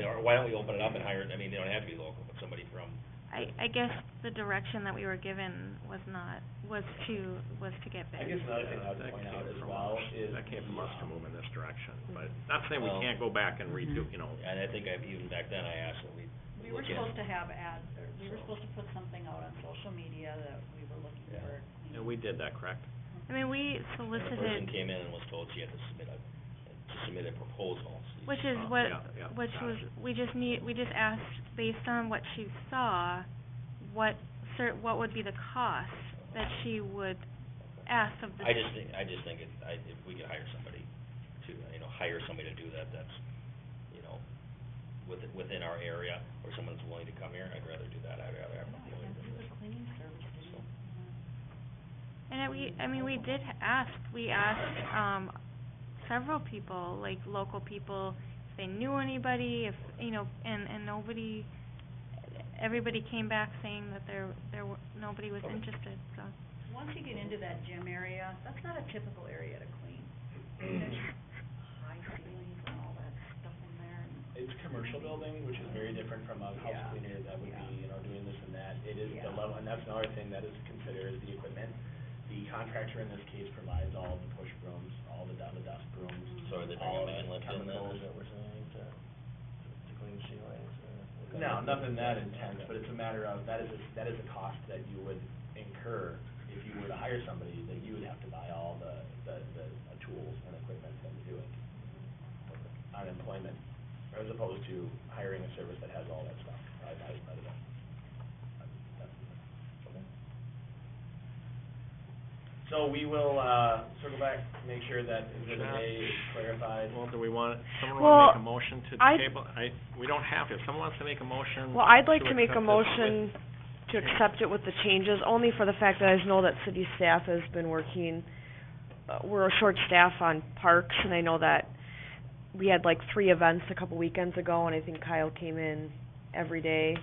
Or why don't we open it up and hire, they don't have to be local, but somebody from, I guess the direction that we were given was to get I bids. guess another thing I would point out as well is. That came from us to move in this direction, but not saying we Well- can't go back and redo, and I think even back then I asked when We were look at- supposed to have ads, or we were supposed to put something out on social media that we were looking Yeah. for. and we did that, correct? I mean, we And the person solicited, came in and was told she had to submit a proposal. which is Oh, what, yeah, which got was, it. we just asked, based on what she saw, what would be the cost that she would ask of the. I just think if we could hire somebody to, hire somebody to do that, that's, within our area, or someone's willing to come here, I'd rather do that, I'd rather have an employee than this. Cleaning service, So, And we did ask, several people, like local people, if they knew anybody, if, and nobody, everybody came back saying that nobody was interested, so. Once you get into that gym area, that's not a typical area to clean. There's high ceilings and all that stuff in there, and It's a commercial building, which is very different from a house Yeah. cleaner that would be, doing this and that. It is the Yeah. level, and that's another thing that is considered is the equipment. The contractor in this case provides all the push brooms, all the dust brooms, So are they all bringing the man lift in then, chemicals. is that what we're saying, to clean ceilings, or? No, nothing that intense, but it's a matter of, that is a cost that you would incur if you were to hire somebody, that you would have to buy all the tools and equipment that would do it. On employment, as opposed to hiring a service that has all that stuff, I don't know. So we will, circle back, make sure that Exhibit A is clarified. Well, do we want, someone Well, wanna make a motion to I'd- table? We don't have to, if someone wants to make a motion. Well, I'd like to make a accept this motion to accept it with the changes, only for the fact that I know that city staff has been working, we're short staff on parks, and I know that we had like 3 events a couple weekends ago, and I think Kyle came in every day,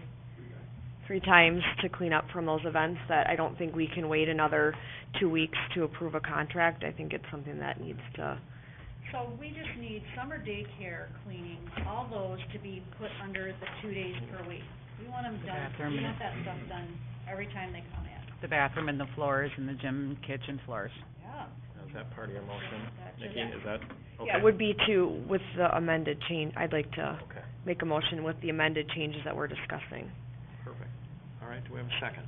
3 times to clean up from those events, that I don't think we can wait another 2 weeks to approve a contract. I think it's something that needs to, so we just need summer daycare cleaning, all those to be put under the 2 days per week. We want them The done, bathroom we and- want that stuff done every time they come in. The bathroom and the floors and the gym and kitchen floors. Yeah. Is that part of your motion, That's Nikki, it. is that, okay? it would be to, with the amended change, I'd like to Okay, make a motion with the amended changes that we're discussing. perfect. All right, do we have a second?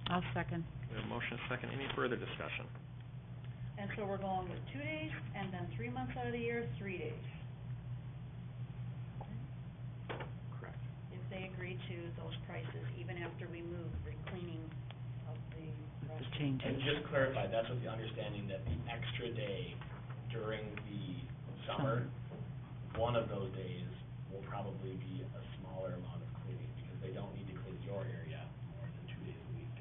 I'll second. We have a motion, a second, any further discussion? And so we're going with 2 days, and then 3 months out of the year, 3 days. Correct. If they agree to those prices, even after we move the cleaning of the The rest. changes. And just clarify, that's with the understanding that the extra day during the summer, one of those days will probably be a smaller amount of cleaning, because they don't need to clean your area more than 2 days a week.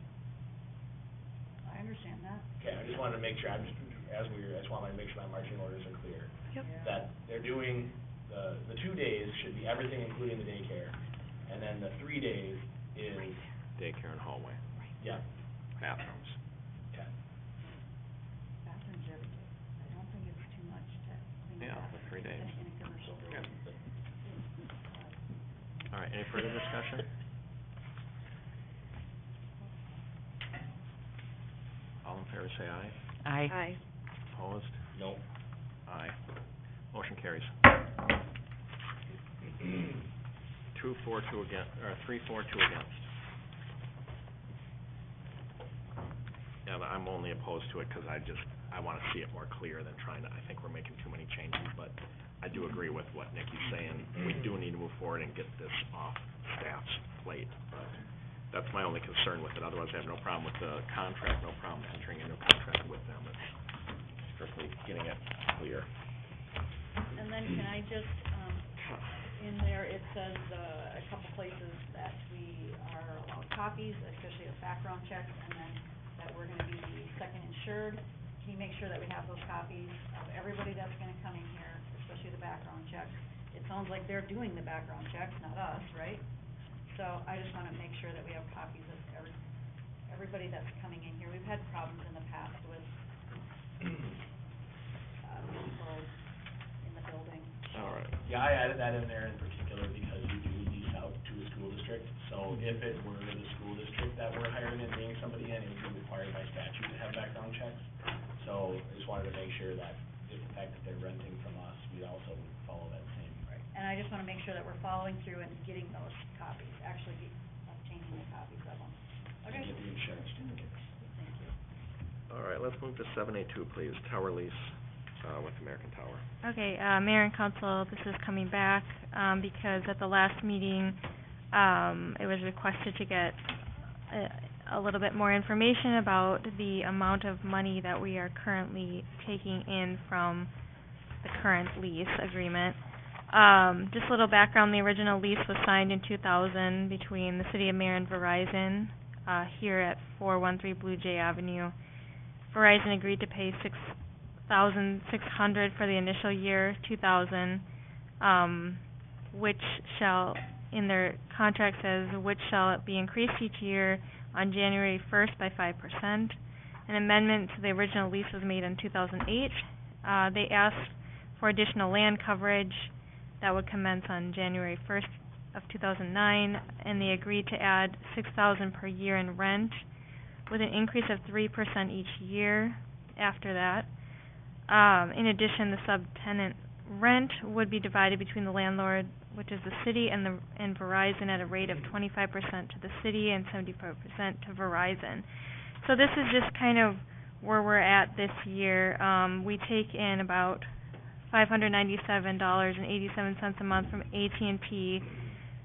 I understand that. Okay, I just wanted to make sure, I just wanted to make sure my marching orders are clear. Yep. Yeah. That they're doing, the 2 days should be everything including the daycare, and then the 3 days is, Daycare and hallway, yeah, bathrooms. okay. Bathrooms every day. I don't think it's too much to clean Yeah, bathrooms 3 days. in a commercial Yeah. building. All right, any further discussion? All in favor say aye. Aye. Aye. Opposed? No. Aye. Motion carries. 2-4-2 against, or 3-4-2 against. Yeah, but I'm only opposed to it 'cause I wanna see it more clear than trying to, I think we're making too many changes, but I do agree with what Nikki's saying. We do need to move forward and get this off staff's plate, but that's my only concern with it. Otherwise, I have no problem with the contract, no problem entering into a contract with them. It's strictly getting it clear. And then can I just, in there, it says, a couple places that we are allowed copies, especially of background checks, and then that we're gonna be the second insured. Can you make sure that we have those copies of everybody that's gonna come in here, especially the background checks? It sounds like they're doing the background checks, not us, right? So I just wanna make sure that we have copies of everybody that's coming in here. We've had problems in the past with, people in the building. All right. Yeah, I added that in there in particular because we do lease out to a school district. So if it were the school district that we're hiring and bringing somebody in, it would be required by statute to have background checks. So I just wanted to make sure that if the fact that they're renting from us, we also would follow that same. Right. And I just wanna make sure that we're following through and getting those copies, actually obtaining the copies of them. Okay? And get the insurance certificates. Thank you. All right, let's move to 7A2, please, tower lease, with American Tower. Okay, Mayor and Council, this is coming back, because at the last meeting, it was requested to get a little bit more information about the amount of money that we are currently taking in from the current lease agreement. Just a little background, the original lease was signed in 2000 between the City of Mare and Verizon, here at 413 Blue Jay Avenue. Verizon agreed to pay $6,600 for the initial year, 2000, which shall, in their contract says, which shall be increased each year on January 1st by 5%. An amendment to the original lease was made in 2008. They asked for additional land coverage that would commence on January 1st of 2009, and they agreed to add $6,000 per year in rent, with an increase of 3% each year after that. In addition, the subtenant rent would be divided between the landlord, which is the city, and Verizon at a rate of 25% to the city and 75% to Verizon. So this is just kind of where we're at this year. We take in about $597.87 a month from AT&T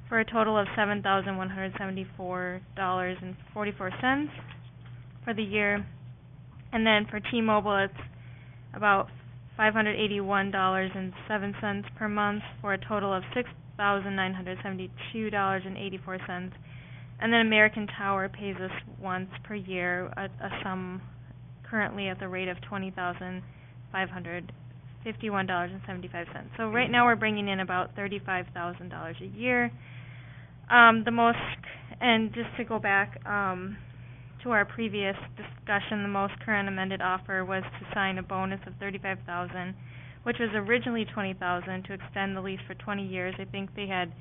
for a total of $7,174.44 for the year. And then for T-Mobile, it's about $581.07 per month for a total of $6,972.84. And then American Tower pays us once per year a sum currently at the rate of $20,551.75. So right now we're bringing in about $35,000 a year. And just to go back to our previous discussion, the most current amended offer was to sign a bonus of $35,000, which was originally $20,000, to extend the lease for 20 years. I think they had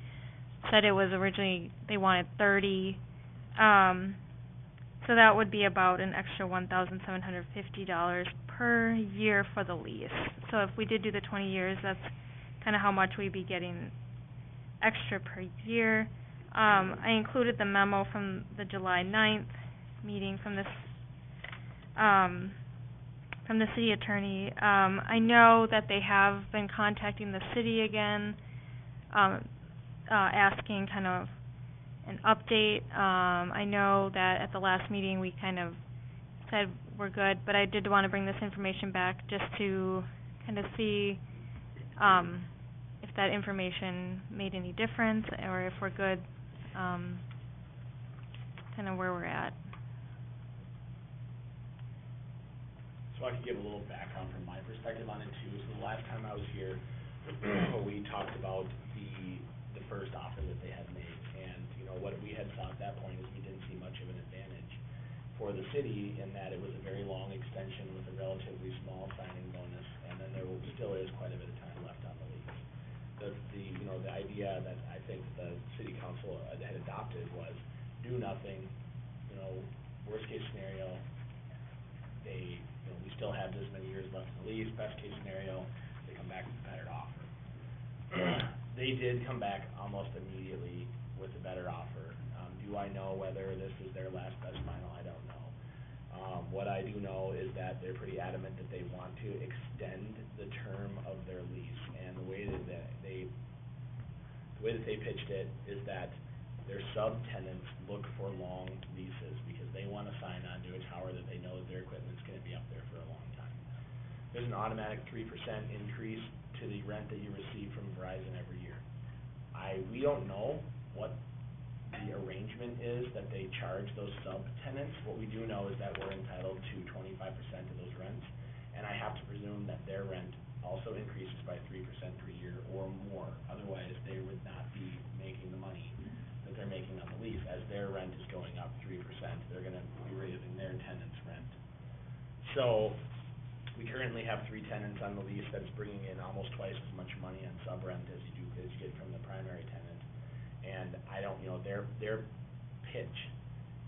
said it was originally, they wanted 30. So that would be about an extra $1,750 per year for the lease. So if we did do the 20 years, that's kind of how much we'd be getting extra per year. I included the memo from the July 9th meeting from this, from the city attorney. I know that they have been contacting the city again, asking kind of an update. I know that at the last meeting we kind of said we're good, but I did want to bring this information back just to kind of see if that information made any difference, or if we're good, kind of where we're at. So I can give a little background from my perspective on it too. So the last time I was here, we talked about the first offer that they had made, and, you know, what we had thought at that point is we didn't see much of an advantage for the city in that it was a very long extension with a relatively small signing bonus, and then there still is quite a bit of time left on the lease. The idea that I think the city council council had adopted was do nothing, you know, worst case scenario, they, you know, we still have this many years left in the lease, best case scenario, they come back with a better offer. They did come back almost immediately with a better offer. Do I know whether this is their last best final? I don't know. What I do know is that they're pretty adamant that they want to extend the term of their lease, and the way that they pitched it is that their subtenants look for long leases, because they wanna sign on to a tower that they know that their equipment's gonna be up there for a long time. There's an automatic 3% increase to the rent that you receive from Verizon every year. We don't know what the arrangement is that they charge those subtenants. What we do know is that we're entitled to 25% of those rents, and I have to presume that their rent also increases by 3% per year or more. Otherwise, they would not be making the money that they're making on the lease. As their rent is going up 3%, they're gonna be raising their tenants' rent. So, we currently have 3 tenants on the lease that's bringing in almost twice as much money on sub-rent as you get from the primary tenant. And I don't, you know, their pitch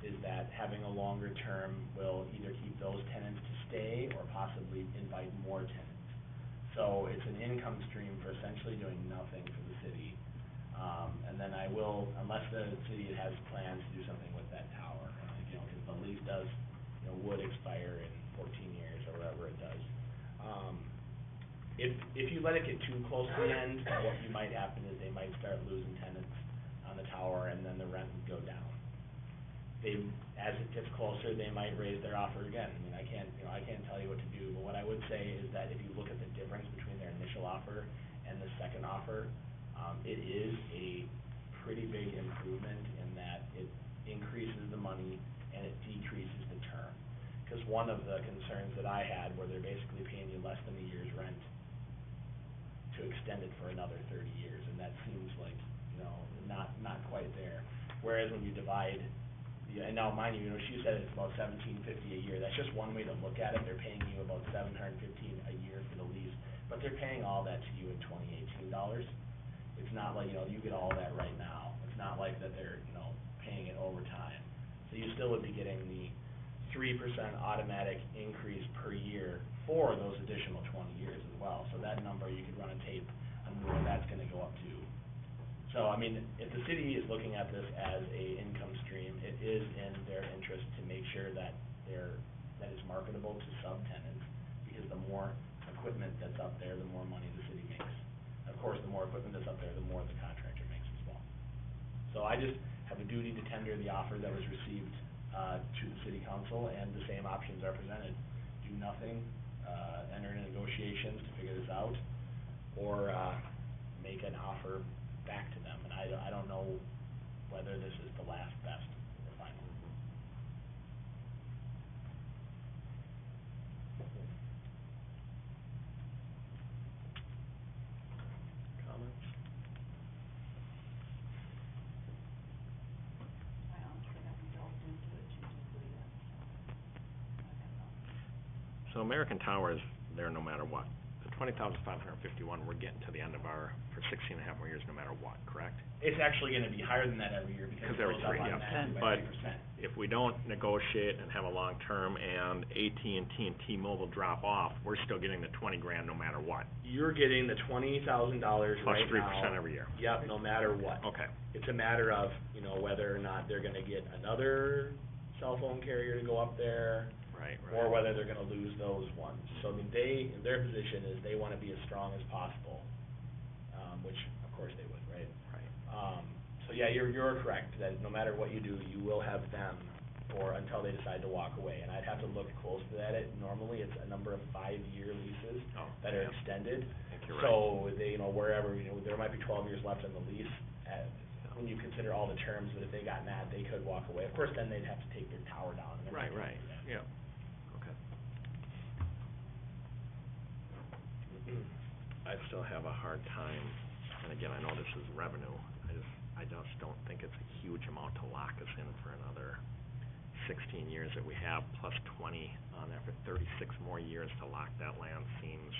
is that having a longer term will either keep those tenants to stay or possibly invite more tenants. So it's an income stream for essentially doing nothing for the city. And then I will, unless the city has plans to do something with that tower, you know, because the lease does, you know, would expire in 14 years or whatever it does. If you let it get too close to the end, what you might happen is they might start losing tenants on the tower, and then the rent would go down. As it gets closer, they might raise their offer again. I mean, I can't tell you what to do, but what I would say is that if you look at the difference between their initial offer and the second offer, it is a pretty big improvement in that it increases the money and it decreases the term. Because one of the concerns that I had were they're basically paying you less than a year's rent to extend it for another 30 years, and that seems like, you know, not quite there. Whereas when you divide and now mind you, you know, she said it's about $17.50 a year. That's just one way to look at it. They're paying you about $715 a year for the lease, but they're paying all that to you in 2018 dollars. It's not like, you know, you get all that right now. It's not like that they're, you know, paying it over time. So you still would be getting the 3% automatic increase per year for those additional 20 years as well. So that number, you could run a tape on where that's gonna go up to. So, I mean, if the city is looking at this as a income stream, it is in their interest to make sure that it's marketable to subtenants, because the more equipment that's up there, the more money the city makes. Of course, the more equipment that's up there, the more the contractor makes as well. So I just have a duty to tender the offer that was received to the city council, and the same options are presented. Do nothing, enter into negotiations to figure this out, or make an offer back to them, and I don't know whether this is the last best or final. Comments? I honestly haven't delved into it too deeply yet, so I don't know. So American Tower is there no matter what. The 20,551, we're getting to the end of for 16 and a half more years no matter what, correct? It's actually gonna be higher than that every year, because it Because goes up every three, yeah. automatically by But 3%. if we don't negotiate and have a long term and AT&T and T-Mobile drop off, we're still getting the 20 grand no matter what. You're getting the $20,000 Plus right now. 3% every year. Yep, no matter what. Okay. It's a matter of, you know, whether or not they're gonna get another cell phone carrier to go up there, Right, or whether they're gonna lose those ones. So, I mean, their position is they wanna be as strong as possible, which, of course, they would, right? Right. So, yeah, you're correct, that no matter what you do, you will have them, or until they decide to walk away. And I'd have to look closely at it. Normally, it's a number of 5-year leases Oh, that are yeah. extended. I think you're right. So, they, you know, wherever, you know, there might be 12 years left on the lease, when you consider all the terms, but if they got mad, they could walk away. Of course, then they'd have to take their tower down, and Right, everything right, like that. yeah. Okay. I still have a hard time, and again, I know this is revenue, I just don't think it's a huge amount to lock us in for another 16 years that we have, plus 20 on there for 36 more years to lock that land seems,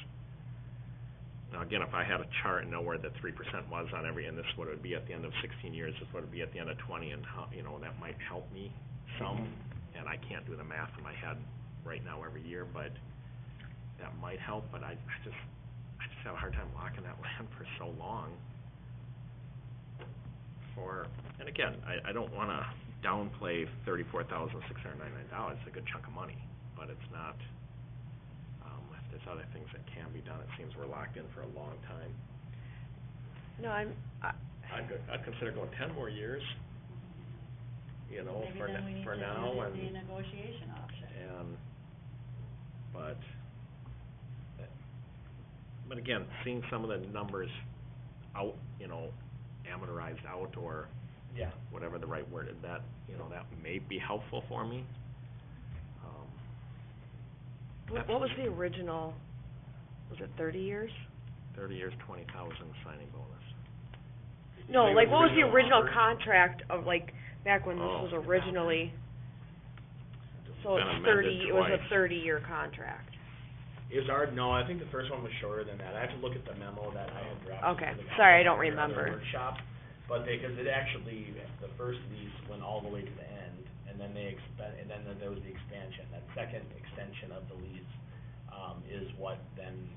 Now, again, if I had a chart and know where the 3% was on every, and this is what it would be at the end of 16 years, this is what it would be at the end of 20, and how, you know, that might help me some, and I can't do the math in my head right now every year, but that might help, but I just have a hard time locking that land for so long. And again, I don't wanna downplay $34,699, it's a good chunk of money, but it's not, if there's other things that can be done, it seems we're locked in for a long time. No, I'd consider going 10 more years, you know, Maybe for then we need for to now, and, visit the negotiation option. But again, seeing some of the numbers out, you know, amortized out, or Yeah. whatever the right word is, that, you know, that may be helpful for me. what was the original, was it 30 years? 30 years, 20,000 signing bonus. No, Maybe like, the what was the original original offer? contract of, like, back when this Oh. was originally, so Been it's amended it was a twice. 30-year contract. No, I think the first one was shorter than that. I have to look at the memo that I had drafted Okay, for the sorry, I council don't after other remember. workshop. But because it actually, the first lease went all the way to the end, and then and then there was the expansion. That second extension of the lease, is what then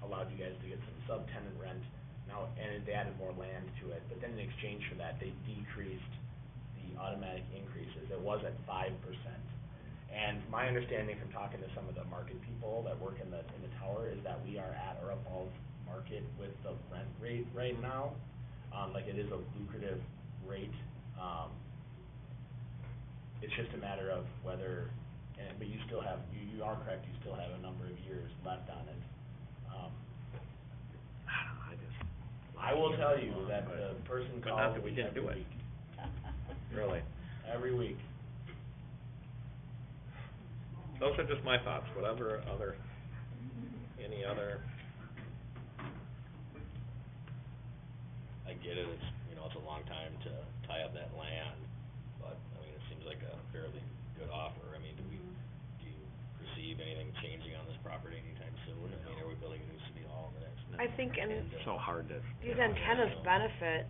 allowed you guys to get some subtenant rent. Now, and they added more land to it, but then in exchange for that, they decreased the automatic increases. It was at 5%. And my understanding from talking to some of the market people that work in the tower is that we are at or above market with the rent rate right now. Like, it is a lucrative rate. It's just a matter of whether, but you still have, you are correct, you still have a number of years left on it. I will tell you that the person But not calls that we me didn't do every it. week. Really. Every week. Those are just my thoughts, whatever any other, I get it, it's, you know, it's a long time to tie up that land, but, I mean, it seems like a fairly good offer. I mean, do you perceive anything changing on this property anytime soon? I mean, are we building a new city hall in the next? I think, and so hard to. these antennas benefit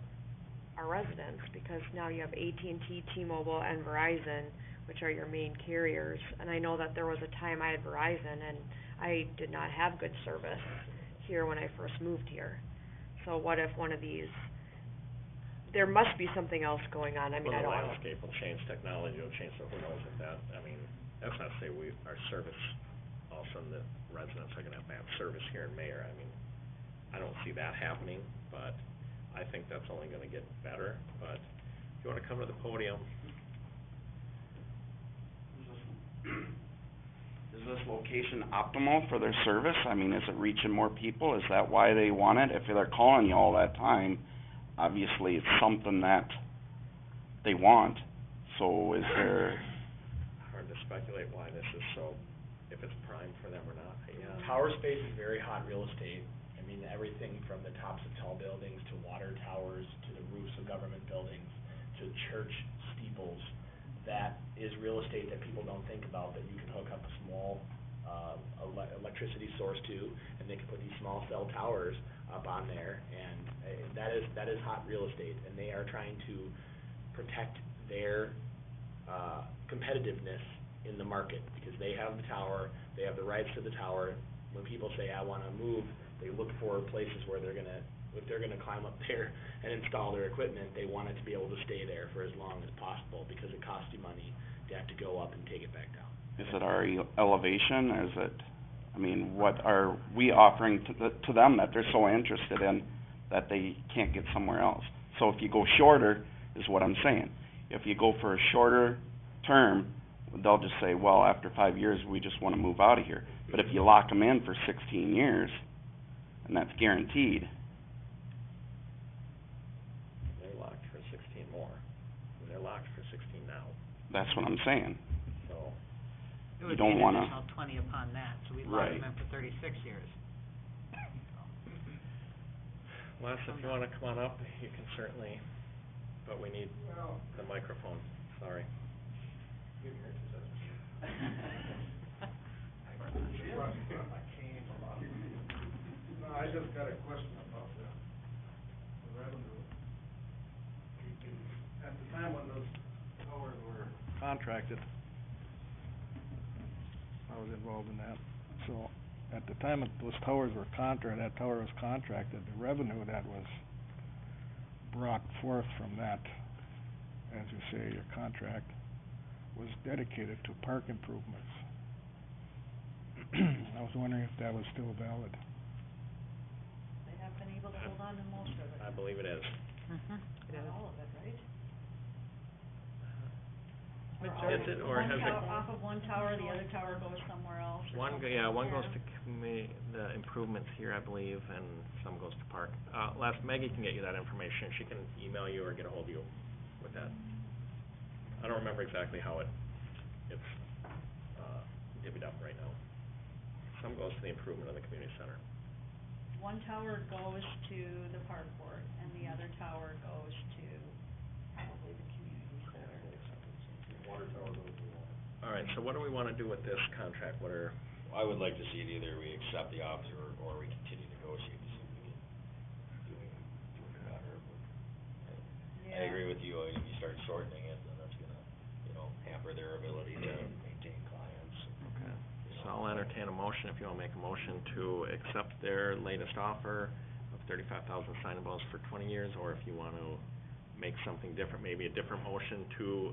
our residents, because now you have AT&T, T-Mobile, and Verizon, which are your main carriers. And I know that there was a time I had Verizon, and I did not have good service here when I first moved here. So what if one of these, there must be something else going on, I mean, I don't Well, know. the landscape will change, technology will change, so who knows if that, I mean, that's not to say our service, all of a sudden the residents are gonna have bad service here in Mayor. I mean, I don't see that happening, but I think that's only gonna get better. But if you wanna come to the podium, Is this location optimal for their service? I mean, is it reaching more people? Is that why they want it? If they're calling you all that time, obviously it's something that they want. So is there, hard to speculate why this is so, if it's prime for them or not, yeah. Tower space is very hot real estate. I mean, everything from the tops of tall buildings to water towers to the roofs of government buildings to church steeples. That is real estate that people don't think about, that you can hook up a small, electricity source to, and they can put these small cell towers up on there, and that is hot real estate, and they are trying to protect their, competitiveness in the market, because they have the tower, they have the rights to the tower. When people say, I wanna move, they look for places where if they're gonna climb up there and install their equipment, they want it to be able to stay there for as long as possible, because it costs you money to have to go up and take it back down. is it our elevation, or is it, I mean, what are we offering to them that they're so interested in that they can't get somewhere else? So if you go shorter, is what I'm saying. If you go for a shorter term, they'll just say, well, after 5 years, we just wanna move out of here. But if you lock them in for 16 years, and that's guaranteed, They're locked for 16 more, and they're locked for 16 now, that's what I'm saying. so. You don't wanna- It would be an additional 20 upon that, so we'd lock Right. them in for 36 years. Les, if you wanna come on up, you can certainly, but we need the microphone, sorry. No, I just got a question about the revenue. At the time when those towers were contracted, I was involved in that, so at the time that those towers were that tower was contracted, the revenue that was brought forth from that, as you say, your contract, was dedicated to park improvements. I was wondering if that was still valid. They have been able to hold on to most of it. I believe it is. Not all of it, right? Is it, or has it? Off of one tower, the other tower goes somewhere else or One, something. one goes to the improvements here, I believe, and some goes to park. Maggie can get you that information, she can email you or get a hold of you with that. I don't remember exactly how it's divvied up right now. Some goes to the improvement of the community center. One tower goes to the park board, and the other tower goes to probably the community center. Water tower goes to water. All right, so what do we wanna do with this contract? What are, I would like to see it either we accept the offer or we continue to negotiate to see if we can do it better. I agree with you, if you start shortening it, then that's gonna, hamper their ability to maintain clients. okay, so I'll entertain a motion, if you wanna make a motion to accept their latest offer of 35,000 signables for 20 years, or if you wanna make something different, maybe a different motion to,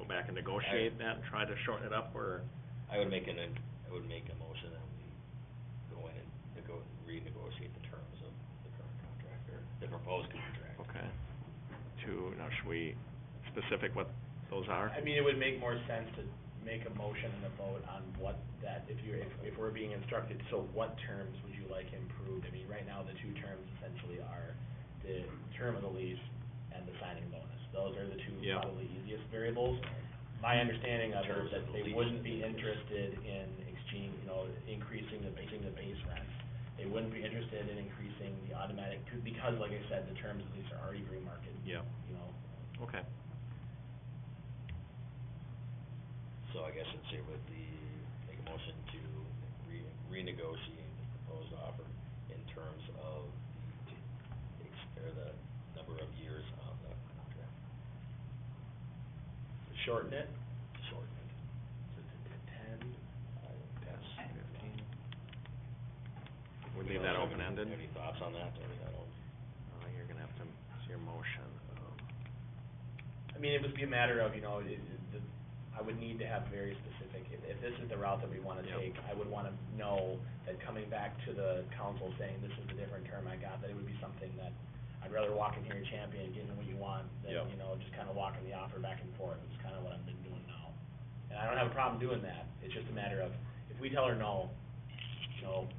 go back and negotiate that and try to shorten it up, or? I would make a motion that we go in and renegotiate the terms of the current contract, or the proposed contract. Okay. Now should we specific what those are? I mean, it would make more sense to make a motion and a vote on what that, if we're being instructed, so what terms would you like improved? I mean, right now, the two terms essentially are the term of the lease and the signing bonus. Those are the two probably easiest variables. My understanding of it is that they wouldn't be interested in increasing the base rent. They wouldn't be interested in increasing the automatic, because like I said, the terms of the lease are already free market. Yep. Okay. So I guess I'd say make a motion to renegotiate the proposed offer in terms of the number of years on the contract. Shorten it? Shorten it. So to 10? Yes, 15. We leave that open-ended? Any thoughts on that, or I don't? You're gonna have to, it's your motion. I mean, it would be a matter of, I would need to have very specific, if this is the route that we wanna take, I would wanna know that coming back to the council saying this is the different term I got, that it would be something that I'd rather walk in here and champion getting what you want than, just kinda walking the offer back and forth. It's kinda what I've been doing now. And I don't have a problem doing that. It's just a matter of, if we tell her no,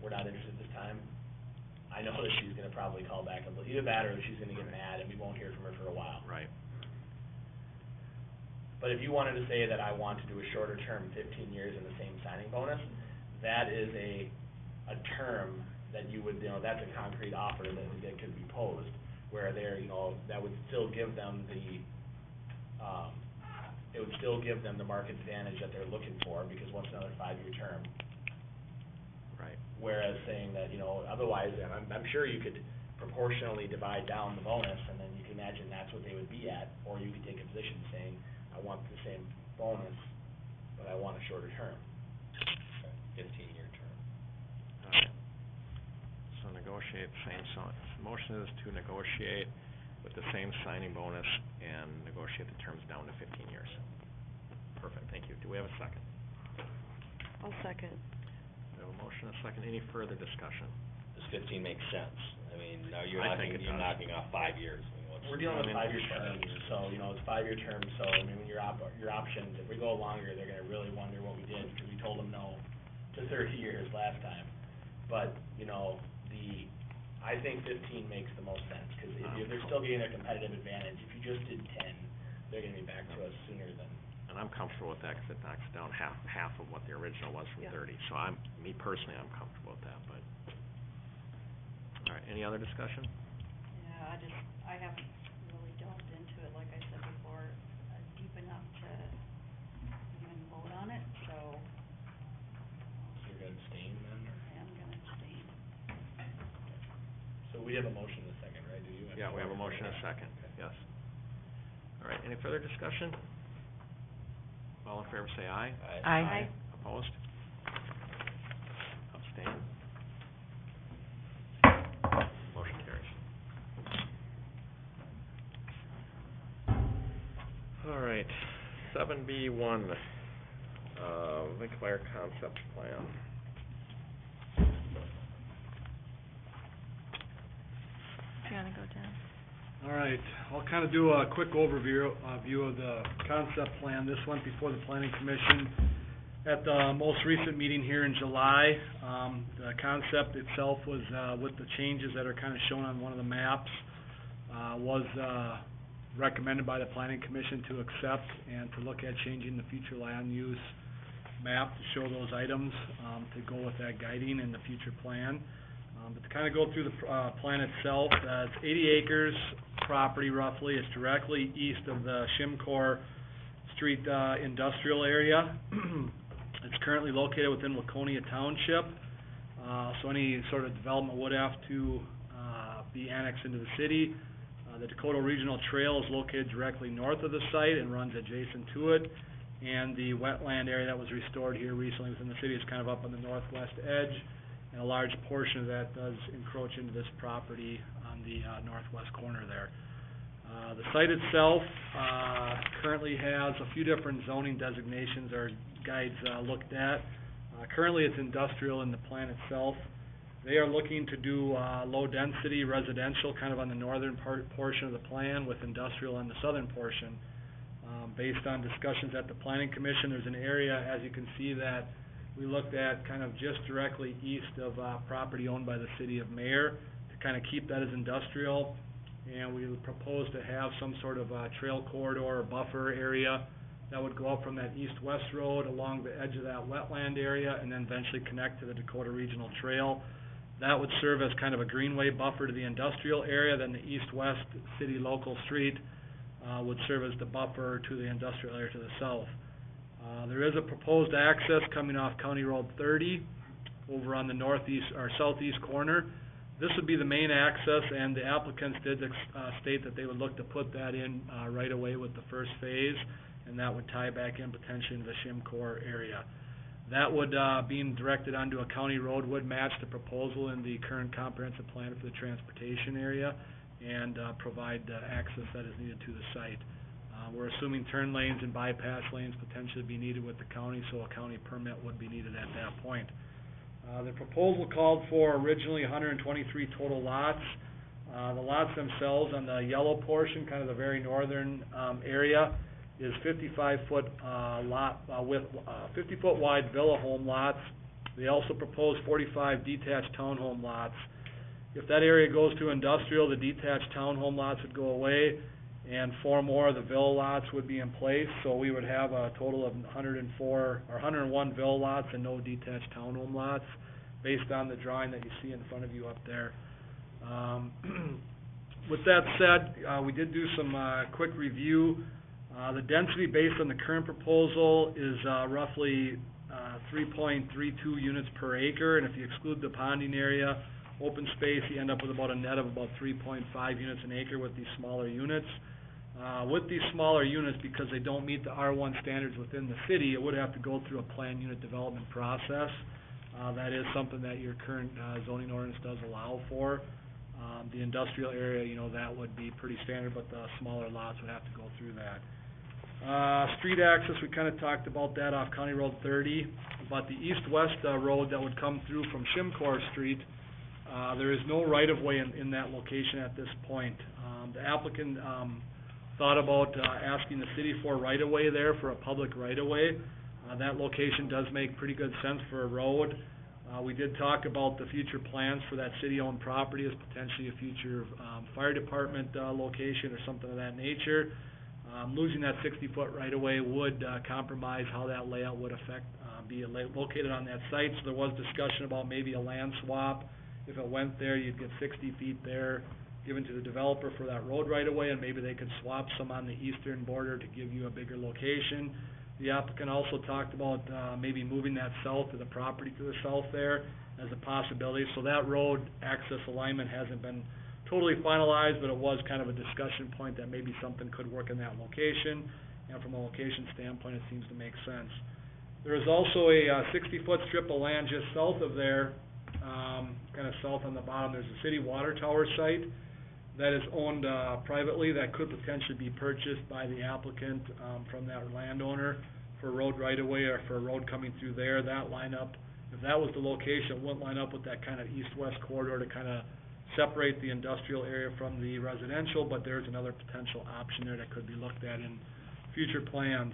we're not interested this time, I know that she's gonna probably call back and, either that or she's gonna get mad and we won't hear from her for a while. Right. But if you wanted to say that I want to do a shorter term, 15 years and the same signing bonus, that is a term that you would, that's a concrete offer that could be posed, where that would still give them it would still give them the market advantage that they're looking for, because what's another 5-year term? Right. Whereas saying that, otherwise, I'm sure you could proportionally divide down the bonus, and then you can imagine that's what they would be at, or you could take a position saying, I want the same bonus, but I want a shorter term. 15-year term. Alright. So negotiate motion is to negotiate with the same signing bonus and negotiate the terms down to 15 years. Perfect, thank you. Do we have a second? I'll second. We have a motion, a second. Any further discussion? Does 15 make sense? I mean, now you're I think knocking, it does. knocking off 5 years. I mean, We're dealing with I mean, 5-year terms, so, it's 5-year terms, so, I mean, when your options, if we go longer, they're gonna really wonder what we did, because we told them no to 30 years last time. But, I think 15 makes the most sense, because if they're still getting a competitive advantage, if you just did 10, they're gonna be back to us sooner than. And I'm comfortable with that, 'cause it knocks down half of what the original was from Yeah. 30. So me personally, I'm comfortable with that, but. Alright, any other discussion? Yeah, I haven't really delved into it, like I said before, deep enough to even vote on it, so You're gonna abstain then, or? I am gonna abstain. We have a motion and a second, right? Do you have? Yeah, we have a motion and a second, yes. All right, any further discussion? All in favor say aye. Aye. Opposed? Abstain? Motion carries. All right, 7B1, Lincoln Concept Plan. Do you wanna go, Jen? All right, I'll kind of do a quick overview, view of the concept plan. This went before the planning commission at the most recent meeting here in July. The concept itself was, with the changes that are kind of shown on one of the maps, was, recommended by the planning commission to accept and to look at changing the future land use map to show those items, to go with that guiding in the future plan. But to kind of go through the plan itself, it's 80 acres property roughly. It's directly east of the Shimcor Street industrial area. It's currently located within Waconia Township, so any sort of development would have to be annexed into the city. The Dakota Regional Trail is located directly north of the site and runs adjacent to it. And the wetland area that was restored here recently within the city is kind of up on the northwest edge. And a large portion of that does encroach into this property on the northwest corner there. The site itself currently has a few different zoning designations our guides looked at. Currently it's industrial in the plan itself. They are looking to do low-density residential kind of on the northern portion of the plan with industrial on the southern portion. Based on discussions at the planning commission, there's an area, as you can see, that we looked at kind of just directly east of property owned by the city of Mayor to kind of keep that as industrial. And we would propose to have some sort of trail corridor or buffer area that would go up from that east-west road along the edge of that wetland area and then eventually connect to the Dakota Regional Trail. That would serve as kind of a greenway buffer to the industrial area. Then the east-west city local street would serve as the buffer to the industrial area to the south. There is a proposed access coming off County Road 30 over on the northeast or southeast corner. This would be the main access, and the applicants did state that they would look to put that in right away with the first phase, and that would tie back in potentially into the Shimcor area. That would, being directed onto a county road, would match the proposal in the current comprehensive plan for the transportation area and provide the access that is needed to the site. We're assuming turn lanes and bypass lanes potentially be needed with the county, so a county permit would be needed at that point. The proposal called for originally 123 total lots. The lots themselves on the yellow portion, kind of the very northern area, is 55-foot lot with 50-foot wide villa home lots. They also propose 45 detached townhome lots. If that area goes to industrial, the detached townhome lots would go away, and 4 more of the villa lots would be in place. So we would have a total of 101 villa lots and no detached townhome lots, based on the drawing that you see in front of you up there. With that said, we did do some quick review. The density based on the current proposal is roughly 3.32 units per acre, and if you exclude the ponding area, open space, you end up with about a net of about 3.5 units an acre with these smaller units. With these smaller units, because they don't meet the R1 standards within the city, it would have to go through a planned unit development process. That is something that your current zoning ordinance does allow for. The industrial area, you know, that would be pretty standard, but the smaller lots would have to go through that. Street access, we kind of talked about that off County Road 30, but the east-west road that would come through from Shimcor Street, there is no right-of-way in that location at this point. The applicant thought about asking the city for a right-of-way there, for a public right-of-way. That location does make pretty good sense for a road. We did talk about the future plans for that city-owned property as potentially a future fire department location or something of that nature. Losing that 60-foot right-of-way would compromise how that layout would affect, be located on that site. So there was discussion about maybe a land swap. If it went there, you'd get 60 feet there given to the developer for that road right-of-way, and maybe they could swap some on the eastern border to give you a bigger location. The applicant also talked about maybe moving that south to the property to the south there as a possibility. So that road access alignment hasn't been totally finalized, but it was kind of a discussion point that maybe something could work in that location, and from a location standpoint, it seems to make sense. There is also a 60-foot strip of land just south of there, kind of south on the bottom. There's a city water tower site that is owned privately that could potentially be purchased by the applicant from that landowner for road right-of-way or for a road coming through there. That lineup, if that was the location, it wouldn't line up with that kind of east-west corridor to kind of separate the industrial area from the residential, but there's another potential option there that could be looked at in future plans.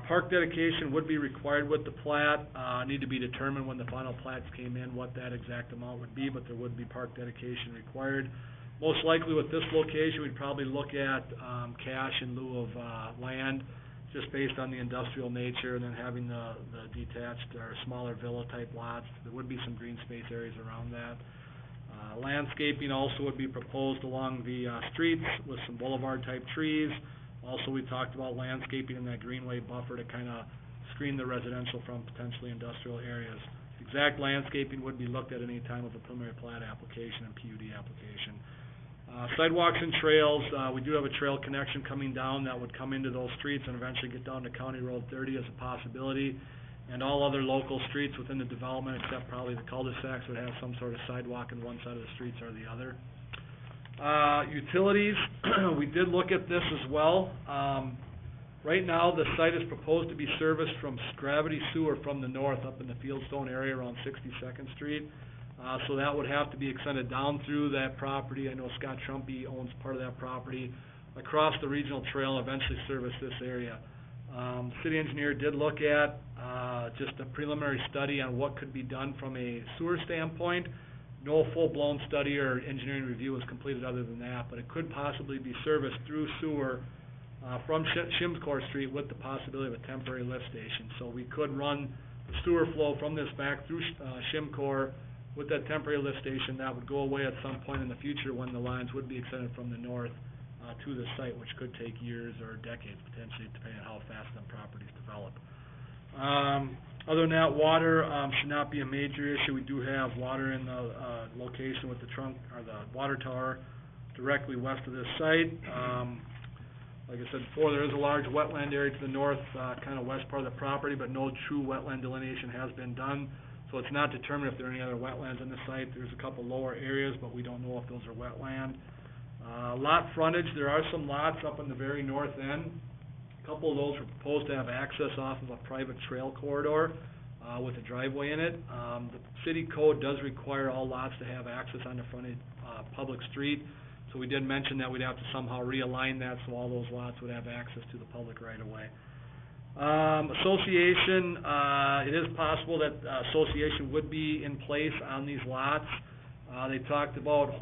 Park dedication would be required with the plat, need to be determined when the final plats came in what that exact amount would be, but there would be park dedication required. Most likely with this location, we'd probably look at, cash in lieu of, land, just based on the industrial nature, and then having the detached or smaller villa-type lots. There would be some green space areas around that. Landscaping also would be proposed along the, streets with some boulevard-type trees. Also, we talked about landscaping in that greenway buffer to kind of screen the residential from potentially industrial areas. Exact landscaping would be looked at any time of a preliminary plat application and PUD application. Sidewalks and trails, we do have a trail connection coming down that would come into those streets and eventually get down to County Road 30 as a possibility. And all other local streets within the development, except probably the cul-de-sacs, would have some sort of sidewalk on one side of the streets or the other. Utilities, we did look at this as well. Right now, the site is proposed to be serviced from gravity sewer from the north up in the Fieldstone area around 62nd Street. So that would have to be extended down through that property. I know Scott Trumpy owns part of that property, across the regional trail, and eventually service this area. The city engineer did look at, just a preliminary study on what could be done from a sewer standpoint. No full-blown study or engineering review was completed other than that, but it could possibly be serviced through sewer, from Shimscore Street with the possibility of a temporary lift station. So we could run the sewer flow from this back through, Shimcore with that temporary lift station. That would go away at some point in the future when the lines would be extended from the north, to the site, which could take years or decades potentially, depending on how fast them properties develop. Other than that, water, should not be a major issue. We do have water in the, location with the trunk, or the water tower directly west of this site. Like I said before, there is a large wetland area to the north, kind of west part of the property, but no true wetland delineation has been done. So it's not determined if there are any other wetlands in the site. There's a couple lower areas, but we don't know if those are wetland. Lot frontage, there are some lots up on the very north end. A couple of those were proposed to have access off of a private trail corridor, with a driveway in it. The city code does require all lots to have access on the frontage, public street. So we did mention that we'd have to somehow realign that so all those lots would have access to the public right of way. Association, it is possible that association would be in place on these lots. They talked about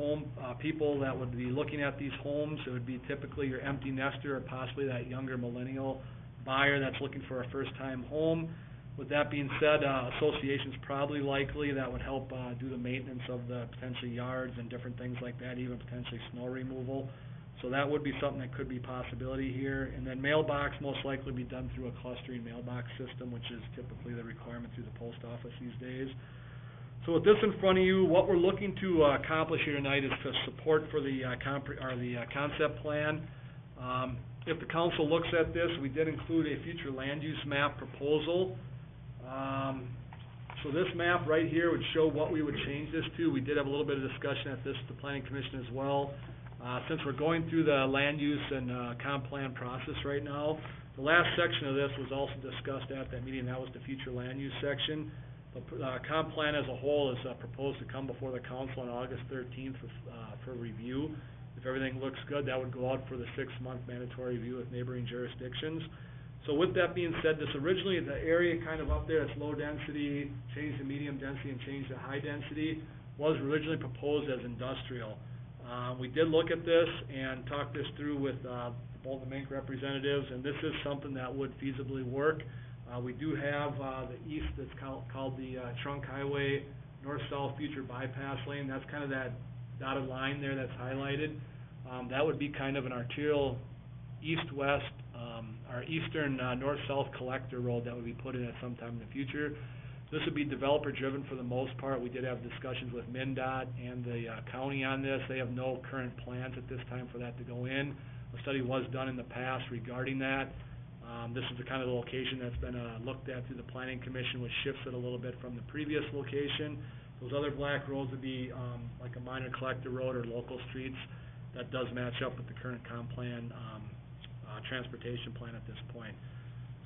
people that would be looking at these homes. It would be typically your empty nester or possibly that younger millennial buyer that's looking for a first-time home. With that being said, association's probably likely. That would help do the maintenance of the potentially yards and different things like that, even potentially snow removal. So that would be something that could be a possibility here. And then mailbox most likely be done through a clustering mailbox system, which is typically the requirement through the post office these days. So with this in front of you, what we're looking to accomplish here tonight is to support for the concept plan. If the council looks at this, we did include a future land use map proposal. So this map right here would show what we would change this to. We did have a little bit of discussion at the planning commission as well. Since we're going through the land use and comp plan process right now, the last section of this was also discussed at that meeting. That was the future land use section. The comp plan as a whole is proposed to come before the council on August 13th for review. If everything looks good, that would go out for the 6-month mandatory review with neighboring jurisdictions. So with that being said, this originally, the area kind of up there, it's low density, changed to medium density and changed to high density, was originally proposed as industrial. We did look at this and talk this through with both the Mink representatives, and this is something that would feasibly work. We do have the east that's called the Trunk Highway North-South Future Bypass Lane. That's kind of that dotted line there that's highlighted. That would be kind of an arterial east-west, or eastern north-south collector road that would be put in at some time in the future. This would be developer-driven for the most part. We did have discussions with MinDOT and the, county on this. They have no current plans at this time for that to go in. A study was done in the past regarding that. This is the kind of location that's been, looked at through the planning commission, which shifts it a little bit from the previous location. Those other black roads would be, like a minor collector road or local streets. That does match up with the current comp plan, transportation plan at this point.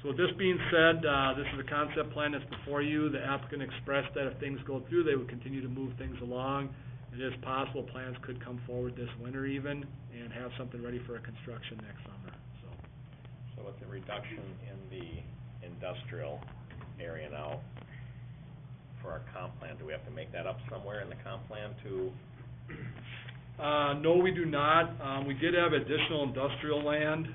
So with this being said, this is a concept plan that's before you. The applicant expressed that if things go through, they would continue to move things along. It is possible plans could come forward this winter even, and have something ready for a construction next summer, so. So with the reduction in the industrial area now, for our comp plan, do we have to make that up somewhere in the comp plan to? No, we do not. We did have additional industrial land.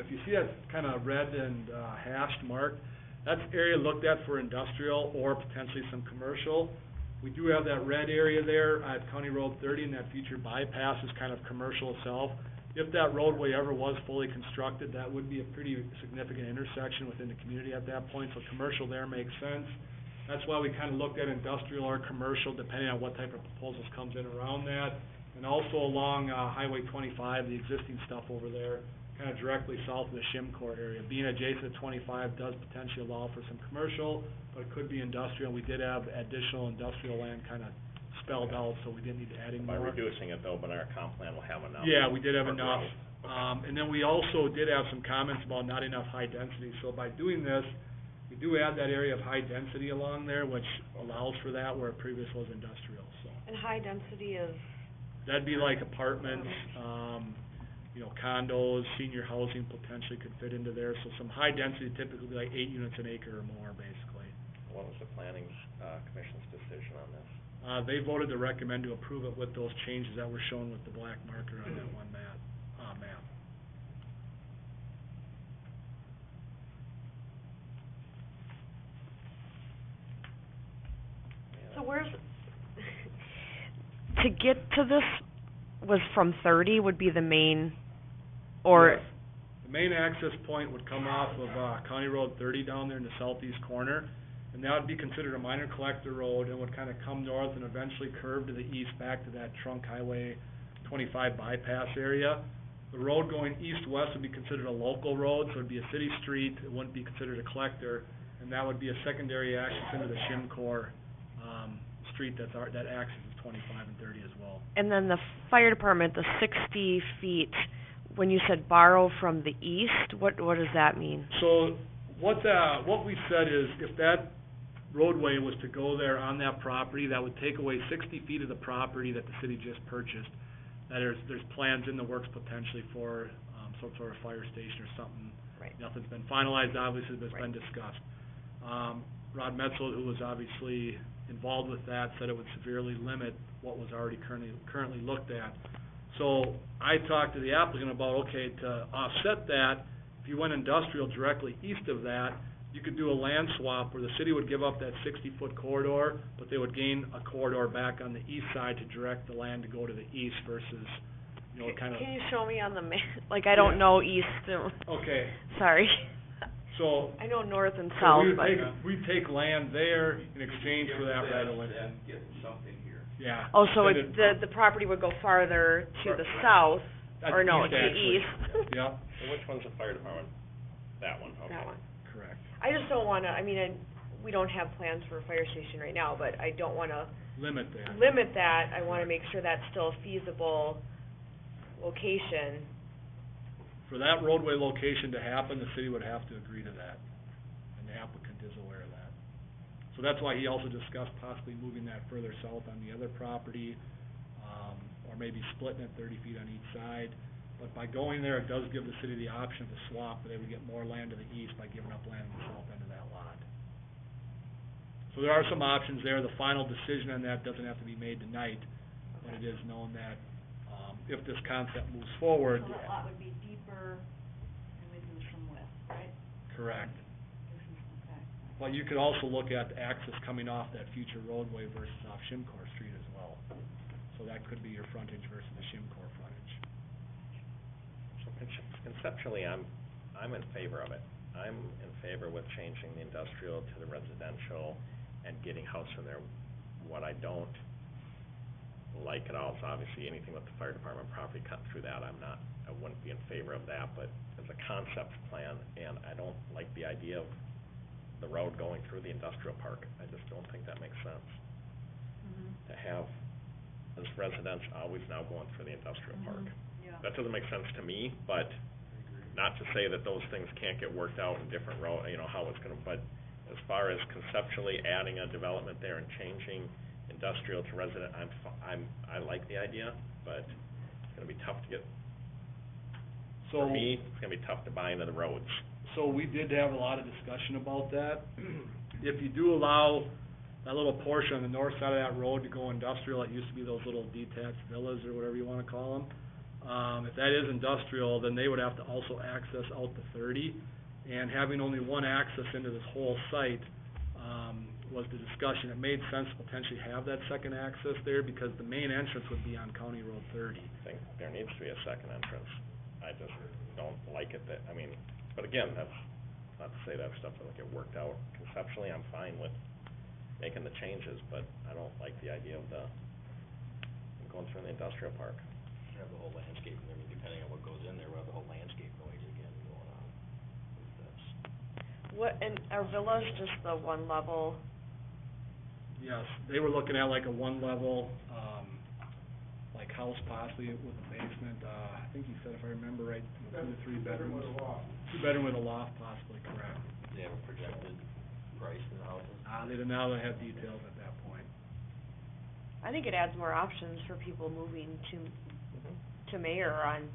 If you see that kind of red and, hashed mark, that's area looked at for industrial or potentially some commercial. We do have that red area there at County Road 30, and that future bypass is kind of commercial itself. If that roadway ever was fully constructed, that would be a pretty significant intersection within the community at that point, so commercial there makes sense. That's why we kind of looked at industrial or commercial, depending on what type of proposals comes in around that. And also along, Highway 25, the existing stuff over there, kind of directly south of the Shimcor area. Being adjacent to 25 does potentially allow for some commercial, but it could be industrial. We did have additional industrial land kind of spelled out, so we didn't need to add any more. By reducing it though, but our comp plan will have enough. Yeah, we did have for enough. growth. And then we also did have some comments about not enough high density. So by doing this, we do add that area of high density along there, which allows for that where previous was industrial, so. And high density is? That'd be like apartments, you know, condos, senior housing potentially could fit into there. So some high density, typically like 8 units an acre or more, basically. What was the planning, commission's decision on this? They voted to recommend to approve it with those changes that were shown with the black marker on that one map. So where's, to get to this was from 30 would be the main, or? Yes. The main access point would come off of, County Road 30 down there in the southeast corner, and that would be considered a minor collector road and would kind of come north and eventually curve to the east back to that trunk Highway 25 bypass area. The road going east-west would be considered a local road, so it'd be a city street, it wouldn't be considered a collector, and that would be a secondary access into the Shimcor, street that accesses 25 and 30 as well. And then the fire department, the 60 feet, when you said borrow from the east, what does that mean? So, what we said is, if that roadway was to go there on that property, that would take away 60 feet of the property that the city just purchased. That there's plans in the works potentially for, some sort of fire station or something. Right. Nothing's been finalized, obviously, but it's been discussed. Rod Metzel, who was obviously involved with that, said it would severely limit what was already currently looked at. So I talked to the applicant about, okay, to offset that, if you went industrial directly east of that, you could do a land swap where the city would give up that 60-foot corridor, but they would gain a corridor back on the east side to direct the land to go to the east versus, you know, kind of. Can you show me on the map? Like, I don't know east. Okay. Sorry. So. I know north and south, but. We'd take land there in exchange for that right away. And get something here. Yeah. Oh, so the property would go farther to the south, or no, to the east? Yep. So which one's the fire department? That one, okay. That one. Correct. I just don't wanna, we don't have plans for a fire station right now, but I don't wanna Limit that. limit that. I wanna make sure that's still a feasible location. For that roadway location to happen, the city would have to agree to that, and the applicant is aware of that. So that's why he also discussed possibly moving that further south on the other property, or maybe splitting it 30 feet on each side. But by going there, it does give the city the option to swap, but they would get more land to the east by giving up land on the south end of that lot. So there are some options there. The final decision on that doesn't have to be made tonight, but it is known that, if this concept moves forward. So that lot would be deeper and we'd lose some width, right? Correct. Okay. But you could also look at the access coming off that future roadway versus off Shimcor Street as well. So that could be your frontage versus the Shimcor frontage. So conceptually, I'm in favor of it. I'm in favor with changing the industrial to the residential and getting house in there. What I don't like at all is obviously anything with the fire department property cut through that, I wouldn't be in favor of that, but as a concept plan, and I don't like the idea of the road going through the industrial park. I just don't think that makes sense. To have this residence always now going through the industrial park. Yeah. That doesn't make sense to me, but not to say that those things can't get worked out in different how it's gonna, but as far as conceptually adding a development there and changing industrial to resident, I like the idea, but it's gonna be tough to get, for me, it's gonna be tough to buy into the roads. So we did have a lot of discussion about that. If you do allow that little portion on the north side of that road to go industrial, it used to be those little detached villas or whatever you wanna call them. If that is industrial, then they would have to also access out to 30. And having only one access into this whole site, was the discussion. It made sense to potentially have that second access there because the main entrance would be on County Road 30. I think there needs to be a second entrance. I just don't like it that, but again, that's not to say that stuff doesn't get worked out. Conceptually, I'm fine with making the changes, but I don't like the idea of going through the industrial park. You have the whole landscape, depending on what goes in there, we'll have the whole landscape noise again going on. And are villas just the one level? Yes, they were looking at like a one-level, like house possibly with a basement, I think he said, if I remember right, 2 to 3 bedrooms. 2-bedroom with a loft possibly, correct. Do they have a projected price in the houses? They did not have details at that point. I think it adds more options for people moving to Mayor on,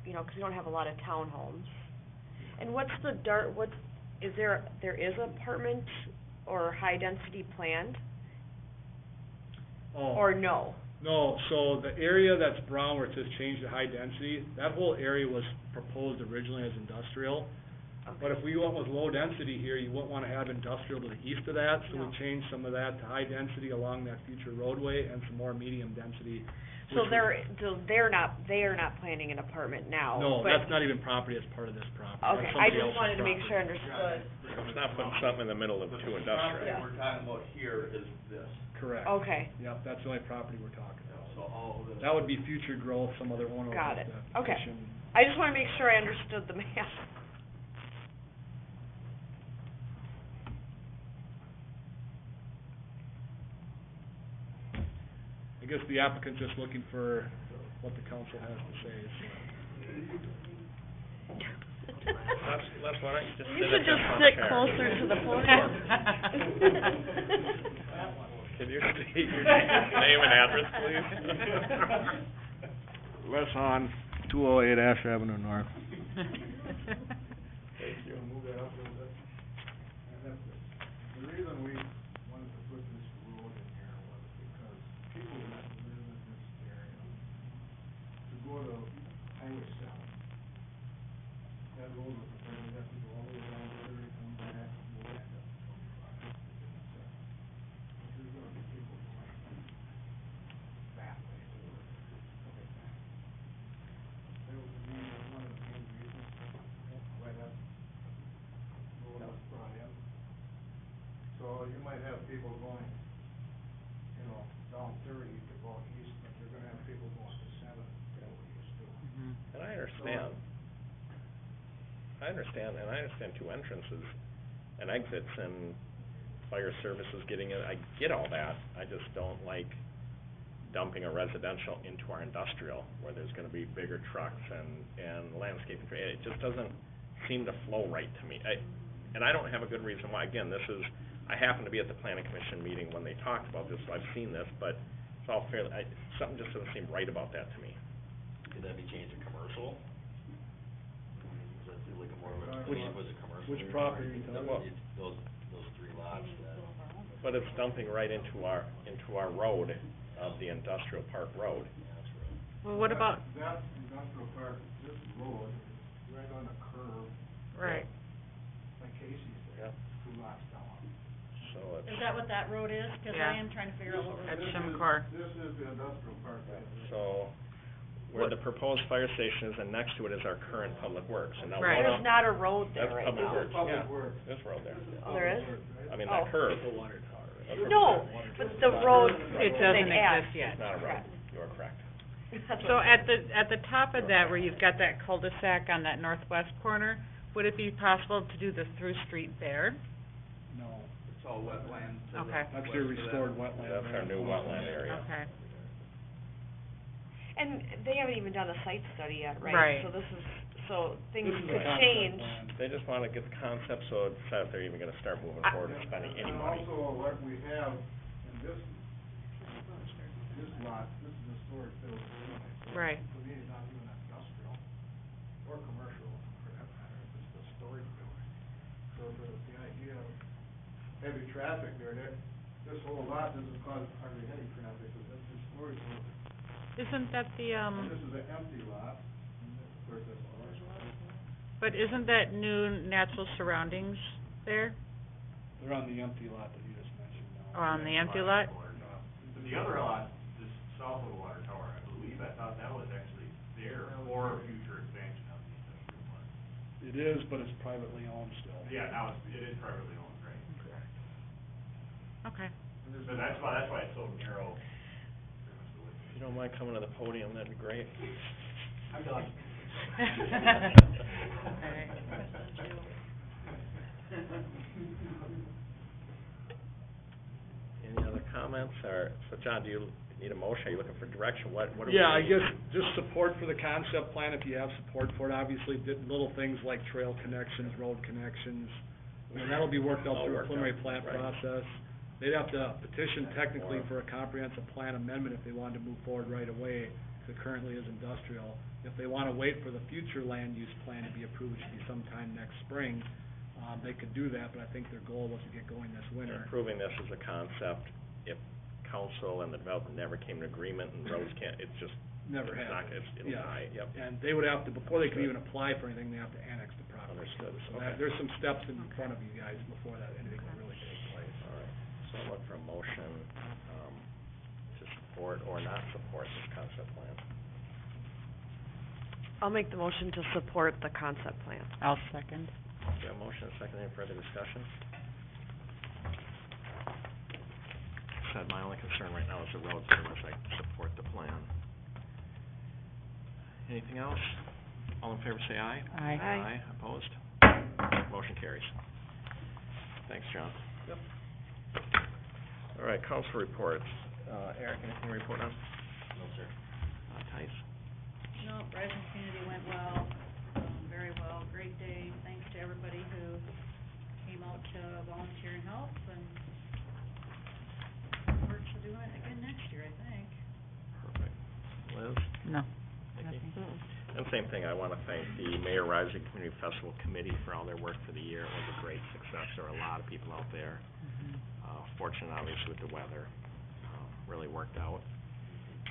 'cause we don't have a lot of townhomes. And what's the there is apartment or high density planned? Oh. Or no? No, so the area that's brown where it says change to high density, that whole area was proposed originally as industrial. But if we went with low density here, you wouldn't wanna have industrial to the east of that, so No. we changed some of that to high density along that future roadway and some more medium density. So which they are not planning an apartment now? No, but- that's not even property as part of this property. Okay, That's I somebody just else's wanted to make property. sure I understood. It's not putting something in the middle of two industrial. Yeah. we're talking about here is this. Correct. Okay, Yep, that's the only property we're talking about. So all of this. That would be future growth, some other owner would Got have it. to Okay. petition. I just wanna make sure I understood the math. I guess the applicant's just looking for what the council has to say, so. Les, why don't you just You sit should at just this sit chair? closer to the podium. Can you state your name and address, please? Les Hahn, 208 Ash Avenue North. Thank you. Move that up a little bit. And that's the reason we wanted to put this road in here was because people that live in this area, to go to Highway 7, that road was, they have to go all the way down there, come back, go back up 25, to get to 7. But there's gonna be people going that way to work, coming back. That was the main, one of the main reasons why that road was brought in. So you might have people going, down 30 to go east, but you're gonna have people going to 7 to go east too. And I understand, and I understand two entrances and exits and fire services getting in, I get all that. I just don't like dumping a residential into our industrial where there's gonna be bigger trucks and landscaping. It just doesn't seem to flow right to me. And I don't have a good reason why. Again, I happened to be at the planning commission meeting when they talked about this, so I've seen this, but it's all fairly, something just doesn't seem right about that to me. Could that be changed to commercial? Does that feel like a more of a, Which- was it commercial? which property are you talking about? Those 3 lots that. But it's dumping right into our road of the industrial park road. Well, what about, That industrial park, this road is right on the curve, right, like Casey's there, 2 lots down. So Is that what that road is? 'Cause Yeah. I am trying to figure out what road. At This is- Shimcor. This is the industrial park. So, where the proposed fire station is, and next to it is our current public works, and now Right. one There's not a road there that's right public now. works, yeah, there's road there. Oh, there is? I mean, Oh. that curve, No, but the road It that doesn't they add. exist yet. it's not a road, you are correct. That's So what- at the top of that, where you've got that cul-de-sac on that northwest corner, would it be possible to do the through street there? No, It's all wetland. Okay. that's your restored wetland. That's our new wetland area. Okay. And they haven't even done a site study yet, right? Right. So things This is a could concept change. plan. They just wanna get the concept, so it's not that they're even gonna start moving forward and spending any money. And also what we have in this lot, this is historic building. Right. To me, not even industrial or commercial for that matter, it's just a storage building. So the idea of heavy traffic there, this whole lot doesn't cause hardly any traffic, because that's a storage building. Isn't that the, And this is an empty lot, and this, of course, that's storage. but isn't that new natural surroundings there? They're on the empty lot that you just mentioned now. Or on the empty lot? The other lot is south of the water tower, I believe. I thought that was actually there for future expansion of the industrial park. It is, but it's privately owned still. Yeah, now it is privately owned, right? Correct. Okay. So that's why it's so narrow. If you don't mind coming to the podium, that'd be great. I'm done. Any other comments, or, so John, do you need a motion, are you looking for direction, what are we? Yeah, I doing? guess just support for the concept plan, if you have support for it, obviously, little things like trail connections, road connections, and that'll be worked out All through a worked preliminary out, plat right. process. They'd have to petition technically for a comprehensive plan amendment if they wanted to move forward right away, because it currently is industrial. If they wanna wait for the future land use plan to be approved, which should be sometime next spring, they could do that, but I think their goal was to get going this winter. Improving this as a concept, if council and the developer never came to agreement and roads can't, it's just, Never it's not, happened. it'll Yeah. die, yep. And they would have to, before they can even apply for anything, they have to annex the property. Understood. So Okay. there's some steps in front of you guys before that anything will really take place. All right, so I'll look for a motion, to support or not support this concept plan. I'll make the motion to support the concept plan. I'll second. Do you have a motion, and a second, any further discussion? Said my only concern right now is the road service, I support the plan. Anything else? All in favor say aye. Aye. Aye. Opposed? Motion carries. Thanks, John. Yep. All right, council reports. Eric, anything to report on? No, sir. Tice? No, Rising Community went well, very well, great day, thanks to everybody who came out to volunteer and help, and look forward to doing it again next year, I think. Perfect. Liz? No, Nikki? nothing. And same thing, I wanna thank the Mayor Rising Community Festival Committee for all their work for the year. It was a great success. There were a lot of people out there. Fortunate obviously with the weather, really worked out.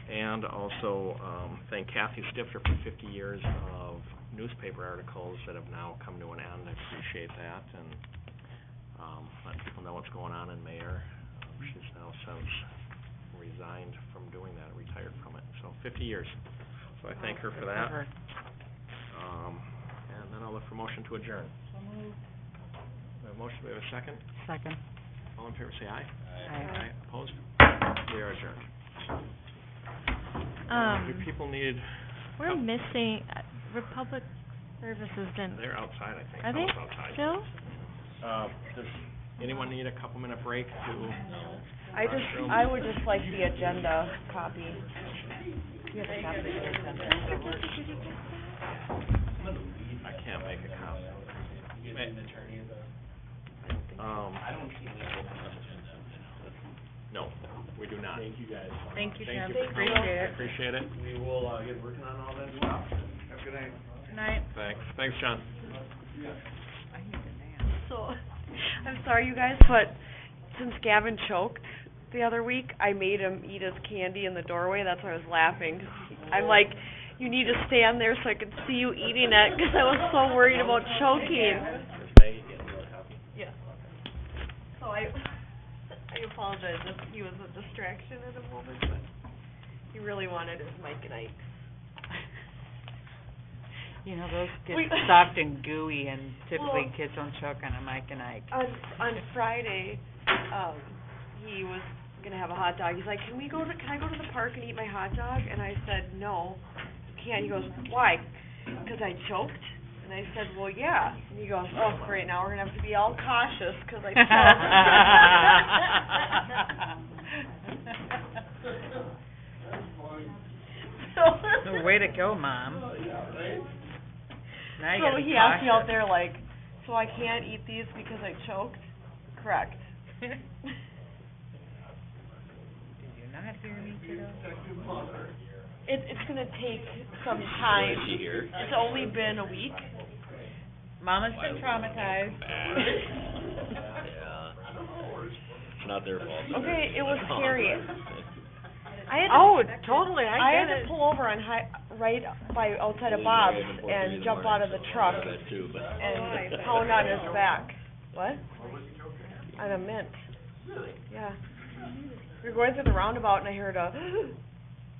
And also, thank Kathy Stifter for 50 years of newspaper articles that have now come to an end. I appreciate that, and, letting people know what's going on in Mayor. She's now since resigned from doing that, retired from it, so 50 years. So I thank her for that. And then I'll look for motion to adjourn. So moved. We have a motion, we have a second? Second. All in favor say aye. Aye. Opposed? We are adjourned. Do people need, We're missing, Republic Services didn't, they're outside, I think. are they Someone's outside. still? Does anyone need a couple minute break to? I would just like the agenda copy. You have a copy of the agenda. I can't make a copy. You get an attorney of the, I don't see any agenda. No, we do not. Thank you guys. Thank you, Thank Tim, you for coming. appreciate it. Appreciate it. We will, get working on all that stuff. Have a good night. Good night. Thanks, John. I need a nap. So, I'm sorry, you guys, but since Gavin choked the other week, I made him eat his candy in the doorway. That's why I was laughing. I'm like, you need to stand there so I can see you eating it, because I was so worried about choking. Is Maggie getting you a copy? Yeah. So I apologize if he was a distraction at a moment, but he really wanted his Mike and Ike. You know, those get We- soft and gooey, and typically Well- kids don't choke on a Mike and Ike. On Friday, he was gonna have a hot dog. He's like, can I go to the park and eat my hot dog? And I said, no, you can't. He goes, why? 'Cause I choked? And I said, well, yeah. And he goes, oh, great, now we're gonna have to be all cautious 'cause I choked. Way to go, Mom. Now you So gotta be he asked me out cautious. there like, so I can't eat these because I choked? Correct. Did you not hear me, kiddo? It's gonna take some time. Is she here? It's only been a week. Mama's been traumatized. Yeah. It's not their fault. Okay, it was scary. I had to, Oh, totally, I I had get to it. pull over on right by outside of Bob's and jump out of the truck That too, but. and pound on his back. What? On a mint. Yeah. We were going through the roundabout and I heard a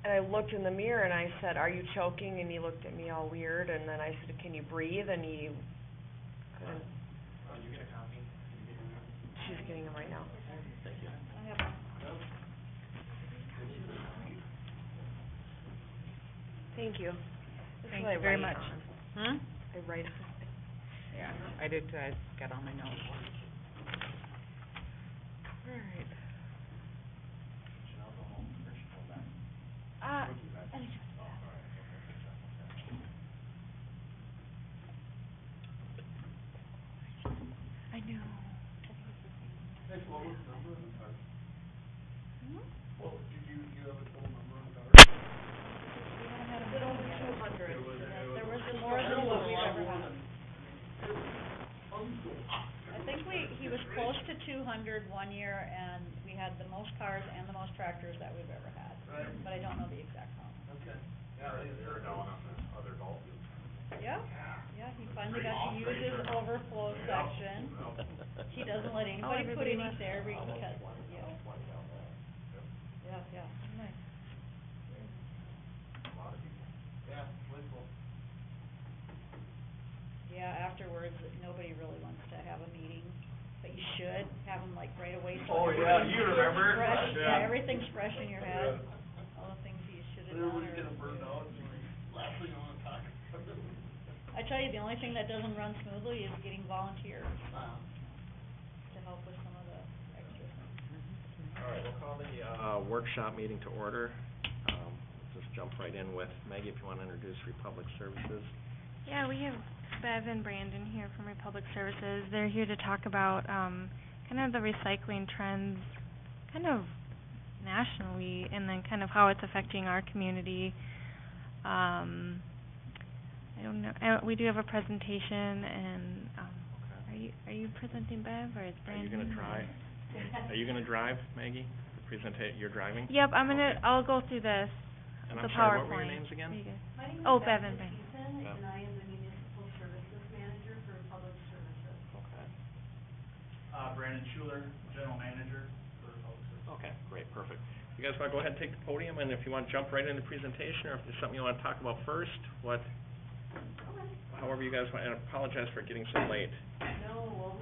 and I looked in the mirror and I said, are you choking? And he looked at me all weird and then I said, can you breathe? And he couldn't. She's getting him right now. Thank you. This is Thank what I you very write much. on. I write on. Yeah, I did too, I got all my notes. Alright. I know. A bit over 200. There was more than what we've ever had. I think he was close to 200 one year, and we had the most cars and the most tractors that we've ever had. But I don't know the exact count. They're down on the other golf fields. Yeah, yeah, he finally got to use his overflow section. He doesn't let anybody put any there because, yeah. Yeah, nice. Yeah, afterwards, nobody really wants to have a meeting, but you should have them like right away. So Oh, yeah, everything's you remember? fresh. Yeah. Yeah, everything's fresh in your head, all the things you should have done. I tell you, the only thing that doesn't run smoothly is getting volunteers to help with some of the extra things. All right, we'll call the, workshop meeting to order. Just jump right in with Maggie, if you wanna introduce Republic Services. Yeah, we have Bev and Brandon here from Republic Services. They're here to talk about, kind of the recycling trends, kind of nationally, and then kind of how it's affecting our community. I don't know, we do have a presentation, and, are you presenting, Bev, or is Brandon? Are you gonna drive, Maggie? You're driving? Yep, I'll go through this, And the I'm PowerPoint. sorry, what were your names again? There you go. My name is Oh, Beth Bev and Brandon. Hutchinson, and I am the Municipal Services Manager for Public Services. Okay. Brandon Schuler, General Manager for Public Services. Okay, great, perfect. You guys wanna go ahead and take the podium, and if you wanna jump right into the presentation, or if there's something you wanna talk about first, however you guys want, and I apologize for getting so late. No, well,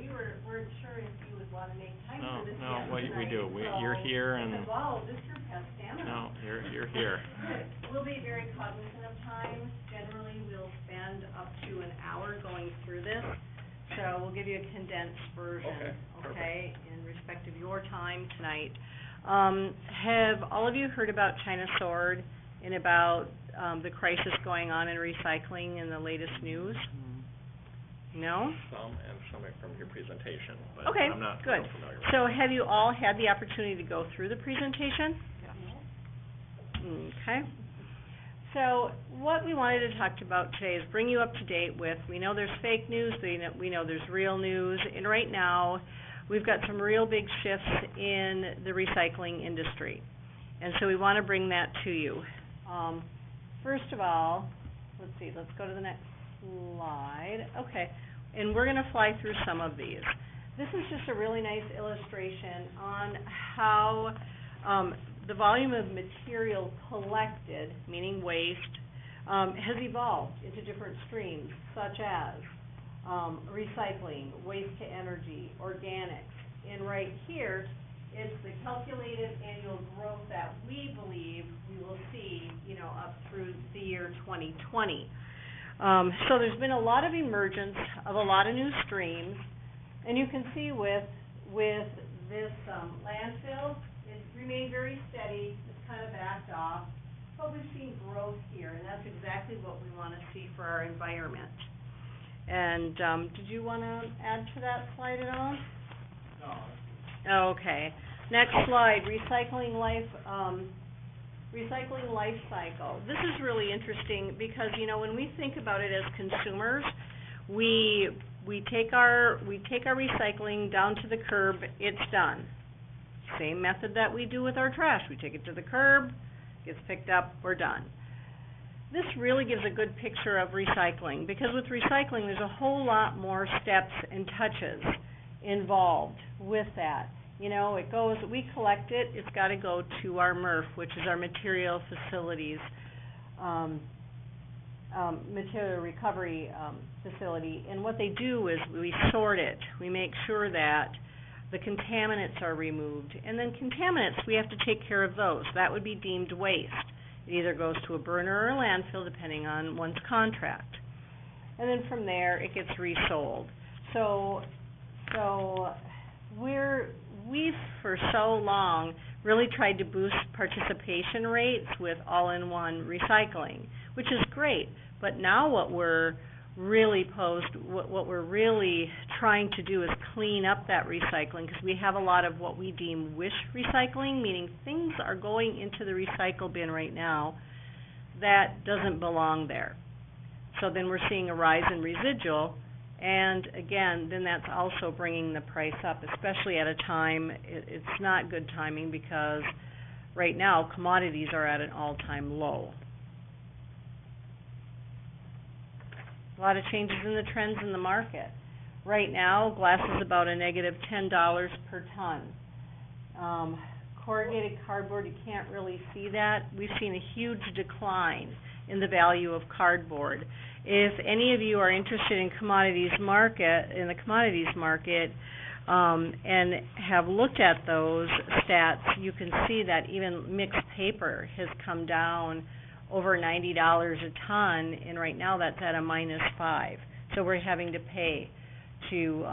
weren't sure if you would wanna make time No, for this no, yet we tonight, do. You're so- here and- Wow, this your pet stamina. No, you're here. Good. We'll be very cognizant of time. Generally, we'll spend up to an hour going through this, so we'll give you a condensed version. Okay, perfect. Okay, in respect of your time tonight. Have all of you heard about China Sword and about, the crisis going on in recycling in the latest news? No? Some, and some from your presentation, but Okay, I'm not good. real familiar with So have you all had the opportunity to go through the presentation? Okay. So what we wanted to talk about today is bring you up to date with, we know there's fake news, we know there's real news, and right now, we've got some real big shifts in the recycling industry. And so we wanna bring that to you. First of all, let's see, let's go to the next slide. Okay, and we're gonna fly through some of these. This is just a really nice illustration on how, the volume of material collected, meaning waste, has evolved into different streams, such as, recycling, waste to energy, organics. And right here, it's the calculated annual growth that we believe we will see, up through the year 2020. So there's been a lot of emergence of a lot of new streams, and you can see with this, landfill, it's remained very steady, it's kind of backed off, but we've seen growth here, and that's exactly what we wanna see for our environment. And, did you wanna add to that slide at all? No. Okay, next slide, recycling life cycle. This is really interesting because, when we think about it as consumers, we take our recycling down to the curb, it's done. Same method that we do with our trash. We take it to the curb, gets picked up, we're done. This really gives a good picture of recycling, because with recycling, there's a whole lot more steps and touches involved with that. It goes, we collect it, it's gotta go to our MRF, which is our material facilities, material recovery, facility. And what they do is we sort it. We make sure that the contaminants are removed. And then contaminants, we have to take care of those. That would be deemed waste. It either goes to a burner or a landfill, depending on one's contract. And then from there, it gets resold. So we've for so long really tried to boost participation rates with all-in-one recycling, which is great. But now what we're really trying to do is clean up that recycling, because we have a lot of what we deem wish recycling, meaning things are going into the recycle bin right now that doesn't belong there. So then we're seeing a rise in residual, and again, then that's also bringing the price up, especially at a time, it's not good timing, because right now commodities are at an all-time low. A lot of changes in the trends in the market. Right now, glass is about a negative $10 per ton. Corrugated cardboard, you can't really see that. We've seen a huge decline in the value of cardboard. If any of you are interested in the commodities market, and have looked at those stats, you can see that even mixed paper has come down over $90 a ton, and right now that's at a -5. So we're having to pay to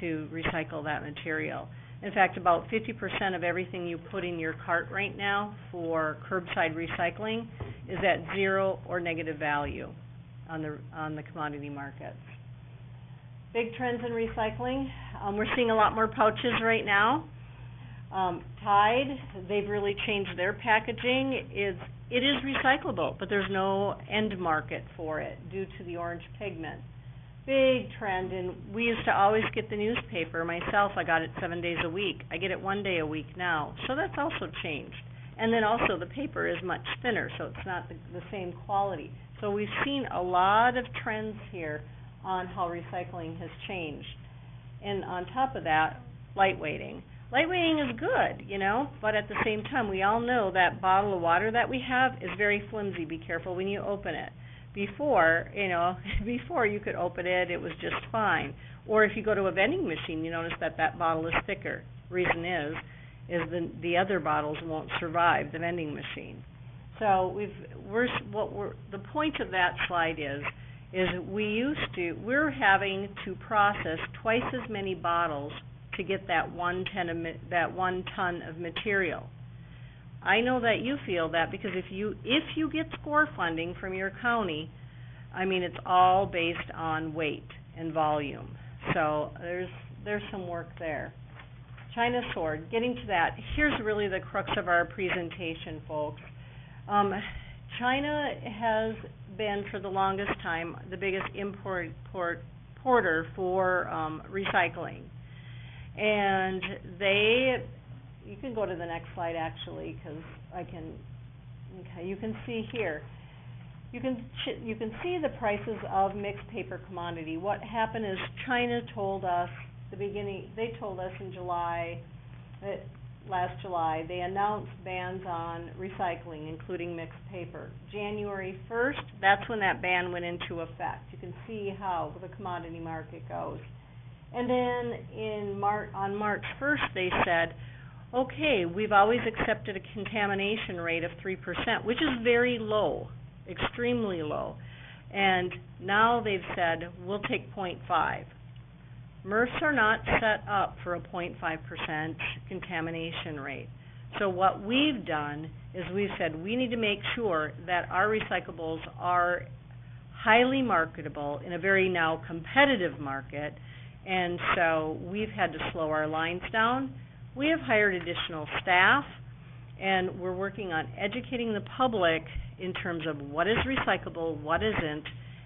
recycle that material. In fact, about 50% of everything you put in your cart right now for curbside recycling is at zero or negative value on the commodity markets. Big trends in recycling. We're seeing a lot more pouches right now. Tide, they've really changed their packaging. It is recyclable, but there's no end market for it due to the orange pigment. Big trend, and we used to always get the newspaper. Myself, I got it 7 days a week. I get it 1 day a week now, so that's also changed. And then also the paper is much thinner, so it's not the same quality. So we've seen a lot of trends here on how recycling has changed. And on top of that, lightweighting. Lightweighting is good, but at the same time, we all know that bottle of water that we have is very flimsy. Be careful when you open it. Before you could open it, it was just fine. Or if you go to a vending machine, you notice that bottle is thicker. Reason is the other bottles won't survive the vending machine. So the point of that slide is we're having to process twice as many bottles to get that 1 ton of material. I know that you feel that, because if you get SCORE funding from your county, it's all based on weight and volume. So there's some work there. China sword, getting to that, here's really the crux of our presentation, folks. China has been, for the longest time, the biggest importer for recycling. And you can go to the next slide actually, because you can see here. You can see the prices of mixed paper commodity. What happened is China told us they told us in July that last July, they announced bans on recycling, including mixed paper. January 1st, that's when that ban went into effect. You can see how the commodity market goes. And then on March 1st, they said, okay, we've always accepted a contamination rate of 3%, which is very low, extremely low. And now they've said, we'll take 0.5. MRFs are not set up for a 0.5% contamination rate. So what we've done is we've said we need to make sure that our recyclables are highly marketable in a very now competitive market, and so we've had to slow our lines down. We have hired additional staff, and we're working on educating the public in terms of what is recyclable, what isn't,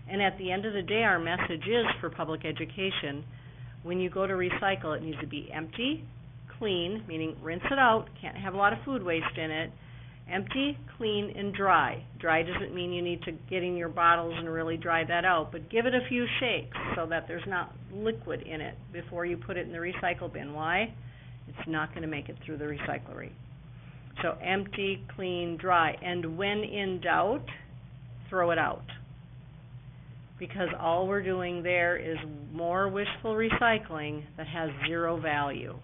and at the end of the day, our message is for public education. When you go to recycle, it needs to be empty, clean, meaning rinse it out, can't have a lot of food waste in it, empty, clean, and dry. Dry doesn't mean you need to get in your bottles and really dry that out, but give it a few shakes so that there's not liquid in it before you put it in the recycle bin. Why? It's not going to make it through the recyclery. So empty, clean, dry, and when in doubt, throw it out. Because all we're doing there is more wishful recycling that has zero value.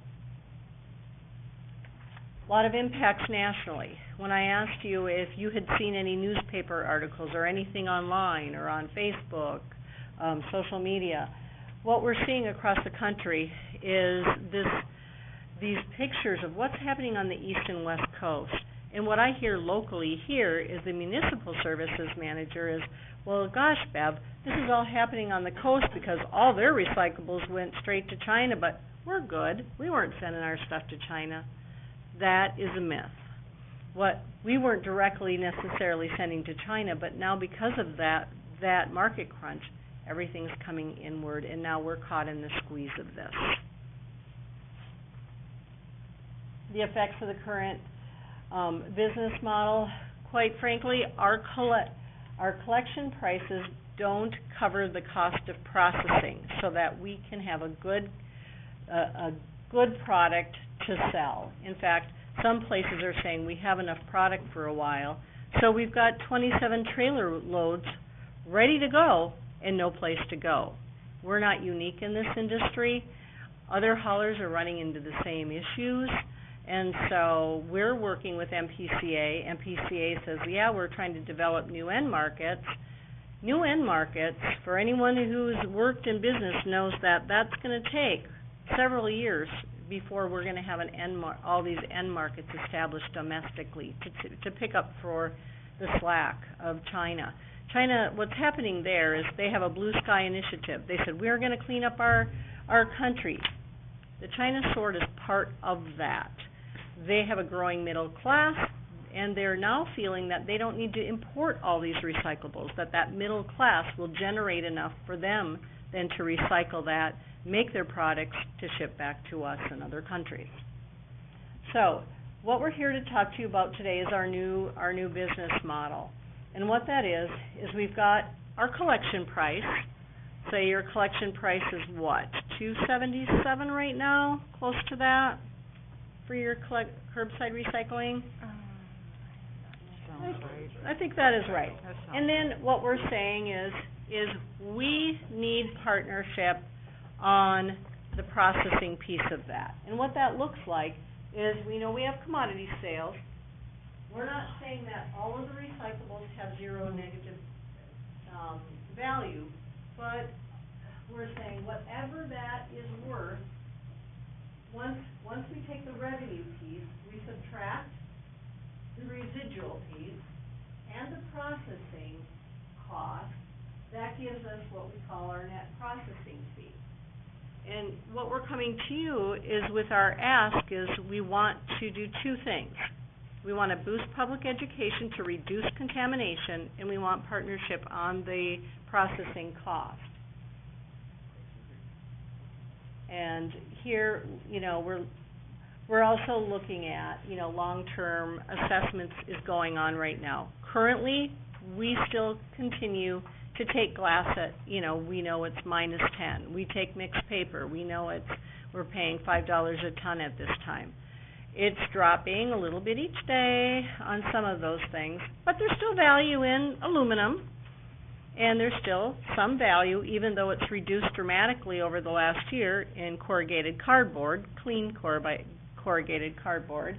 A lot of impacts nationally. When I asked you if you had seen any newspaper articles or anything online or on Facebook, social media, what we're seeing across the country is these pictures of what's happening on the east and west coast. And what I hear locally here is the municipal services manager is, well, gosh, Bev, this is all happening on the coast because all their recyclables went straight to China, but we're good. We weren't sending our stuff to China. That is a myth. What we weren't directly necessarily sending to China, but now because of that market crunch, everything's coming inward, and now we're caught in the squeeze of this. The effects of the current business model, quite frankly, our collection prices don't cover the cost of processing so that we can have a good product to sell. In fact, some places are saying we have enough product for a while, so we've got 27 trailer loads ready to go and no place to go. We're not unique in this industry. Other haulers are running into the same issues. And so we're working with MPCA. MPCA says, yeah, we're trying to develop new end markets. New end markets, for anyone who's worked in business knows that that's going to take several years before we're going to have all these end markets established domestically to pick up for the slack of China. China, what's happening there is they have a blue sky initiative. They said, we're going to clean up our country. The China sword is part of that. They have a growing middle class, and they're now feeling that they don't need to import all these recyclables, that middle class will generate enough for them then to recycle that, make their products to ship back to us and other countries. So, what we're here to talk to you about today is our new business model. And what that is we've got our collection price. Say your collection price is what, $2.77 right now, close to that, for your curbside recycling? Sounds right. I think that is right. That sounds And then what we're saying is we need partnership on the processing piece of that. And what that looks like is we know we have commodity sales. We're not saying that all of the recyclables have zero negative value, but we're saying whatever that is worth, once we take the revenue piece, we subtract the residual piece and the processing cost, that gives us what we call our net processing fee. And what we're coming to you is with our ask is we want to do two things. We want to boost public education to reduce contamination, and we want partnership on the processing cost. And here, we're also looking at, long-term assessments is going on right now. Currently, we still continue to take glass at, we know it's -10. We take mixed paper. We know we're paying $5 a ton at this time. It's dropping a little bit each day on some of those things, but there's still value in aluminum, and there's still some value, even though it's reduced dramatically over the last year, in corrugated cardboard, clean corrugated cardboard.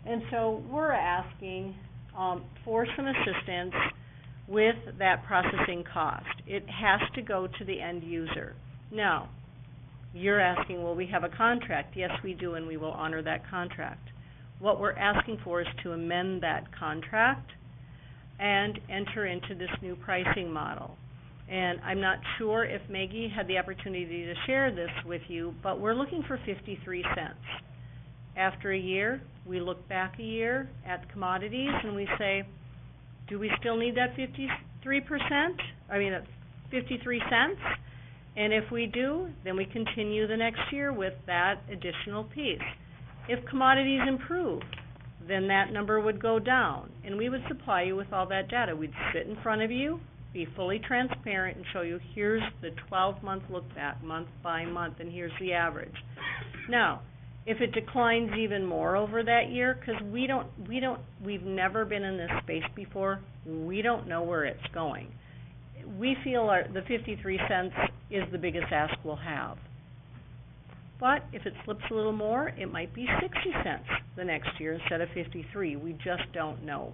And so we're asking for some assistance with that processing cost. It has to go to the end user. Now, you're asking, will we have a contract? Yes, we do, and we will honor that contract. What we're asking for is to amend that contract and enter into this new pricing model. And I'm not sure if Maggie had the opportunity to share this with you, but we're looking for 53 cents. After a year, we look back a year at commodities and we say, do we still need that 53 cents? And if we do, then we continue the next year with that additional piece. If commodities improve, then that number would go down, and we would supply you with all that data. We'd sit in front of you, be fully transparent, and show you, here's the 12-month look back, month by month, and here's the average. Now, if it declines even more over that year, because we've never been in this space before, we don't know where it's going. We feel the 53 cents is the biggest ask we'll have. But if it slips a little more, it might be 60 cents the next year instead of 53. We just don't know.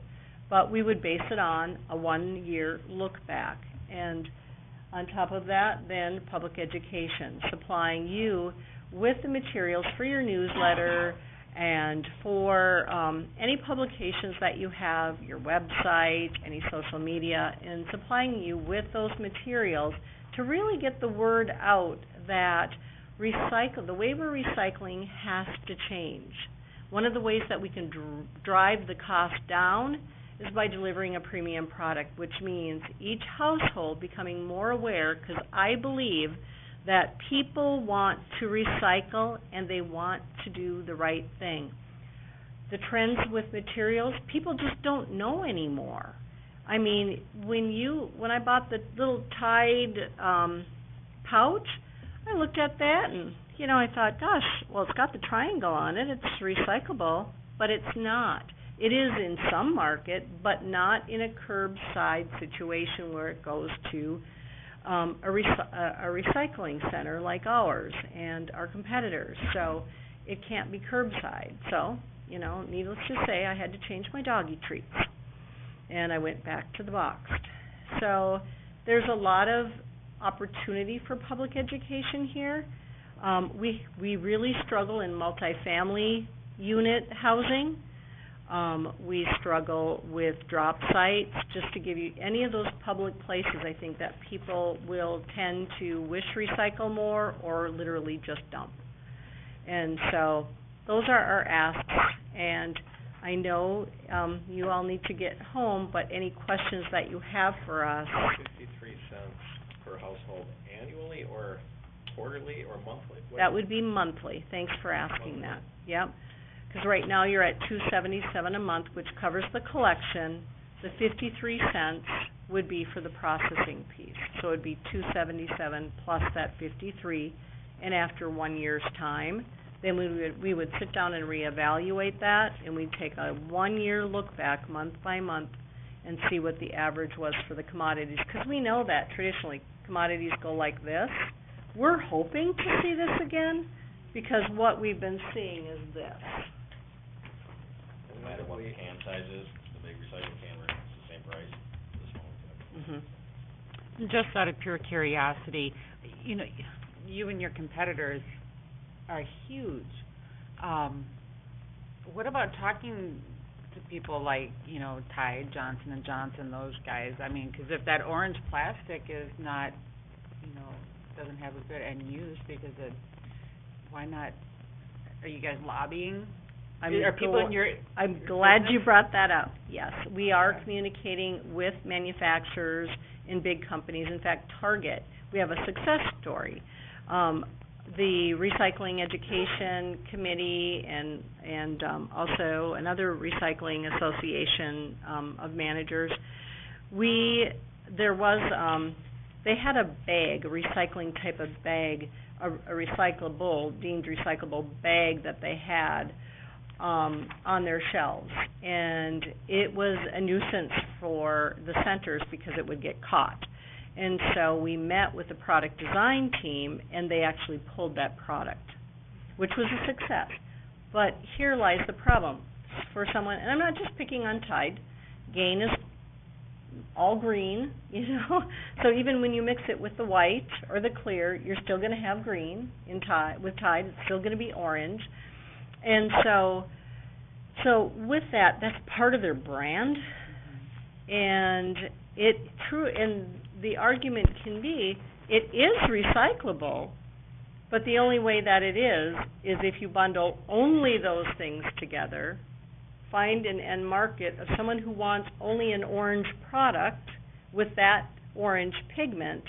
But we would base it on a 1-year look back. And on top of that, then public education, supplying you with the materials for your newsletter and for any publications that you have, your website, any social media, and supplying you with those materials to really get the word out that the way we're recycling has to change. One of the ways that we can drive the cost down is by delivering a premium product, which means each household becoming more aware, because I believe that people want to recycle and they want to do the right thing. The trends with materials, people just don't know anymore. I mean, when I bought the little Tide pouch, I looked at that and, I thought, gosh, well, it's got the triangle on it, it's recyclable, but it's not. It is in some market, but not in a curbside situation where it goes to a recycling center like ours and our competitors. So it can't be curbside. So, needless to say, I had to change my doggy treats. And I went back to the boxed. So there's a lot of opportunity for public education here. We really struggle in multifamily unit housing. We struggle with drop sites. Just to give you any of those public places, I think that people will tend to wish recycle more or literally just dump. And so those are our asks. And I know you all need to get home, but any questions that you have for us. 53 cents per household annually or quarterly or monthly? That would be monthly. Thanks for asking that. Yep. Because right now you're at $277 a month, which covers the collection. The 53 cents would be for the processing piece. So it would be $277 plus that 53, and after 1 year's time, then we would sit down and reevaluate that, and we'd take a 1-year look back month by month and see what the average was for the commodities. Because we know that traditionally commodities go like this. We're hoping to see this again, because what we've been seeing is this. No matter what the can size is, the big recycling can, it's the same price, the small can. Just out of pure curiosity, you and your competitors are huge. What about talking to people like, Tide, Johnson & Johnson, those guys? I mean, because if that orange plastic is not, doesn't have a good end use, why not, are you guys lobbying? I'm glad you brought that up. Yes, we are communicating with manufacturers and big companies. In fact, Target, we have a success story. The Recycling Education Committee and also another recycling association of managers, they had a bag, a recycling type of bag, a deemed recyclable bag that they had on their shelves. And it was a nuisance for the centers because it would get caught. And so we met with the product design team, and they actually pulled that product, which was a success. But here lies the problem for someone, and I'm not just picking on Tide. Gain is all green, you know, so even when you mix it with the white or the clear, you're still gonna have green in Tide. With Tide, it's still gonna be orange. And so with that, that's part of their brand. And and the argument can be, it is recyclable, but the only way that it is if you bundle only those things together, find an end market of someone who wants only an orange product with that orange pigment,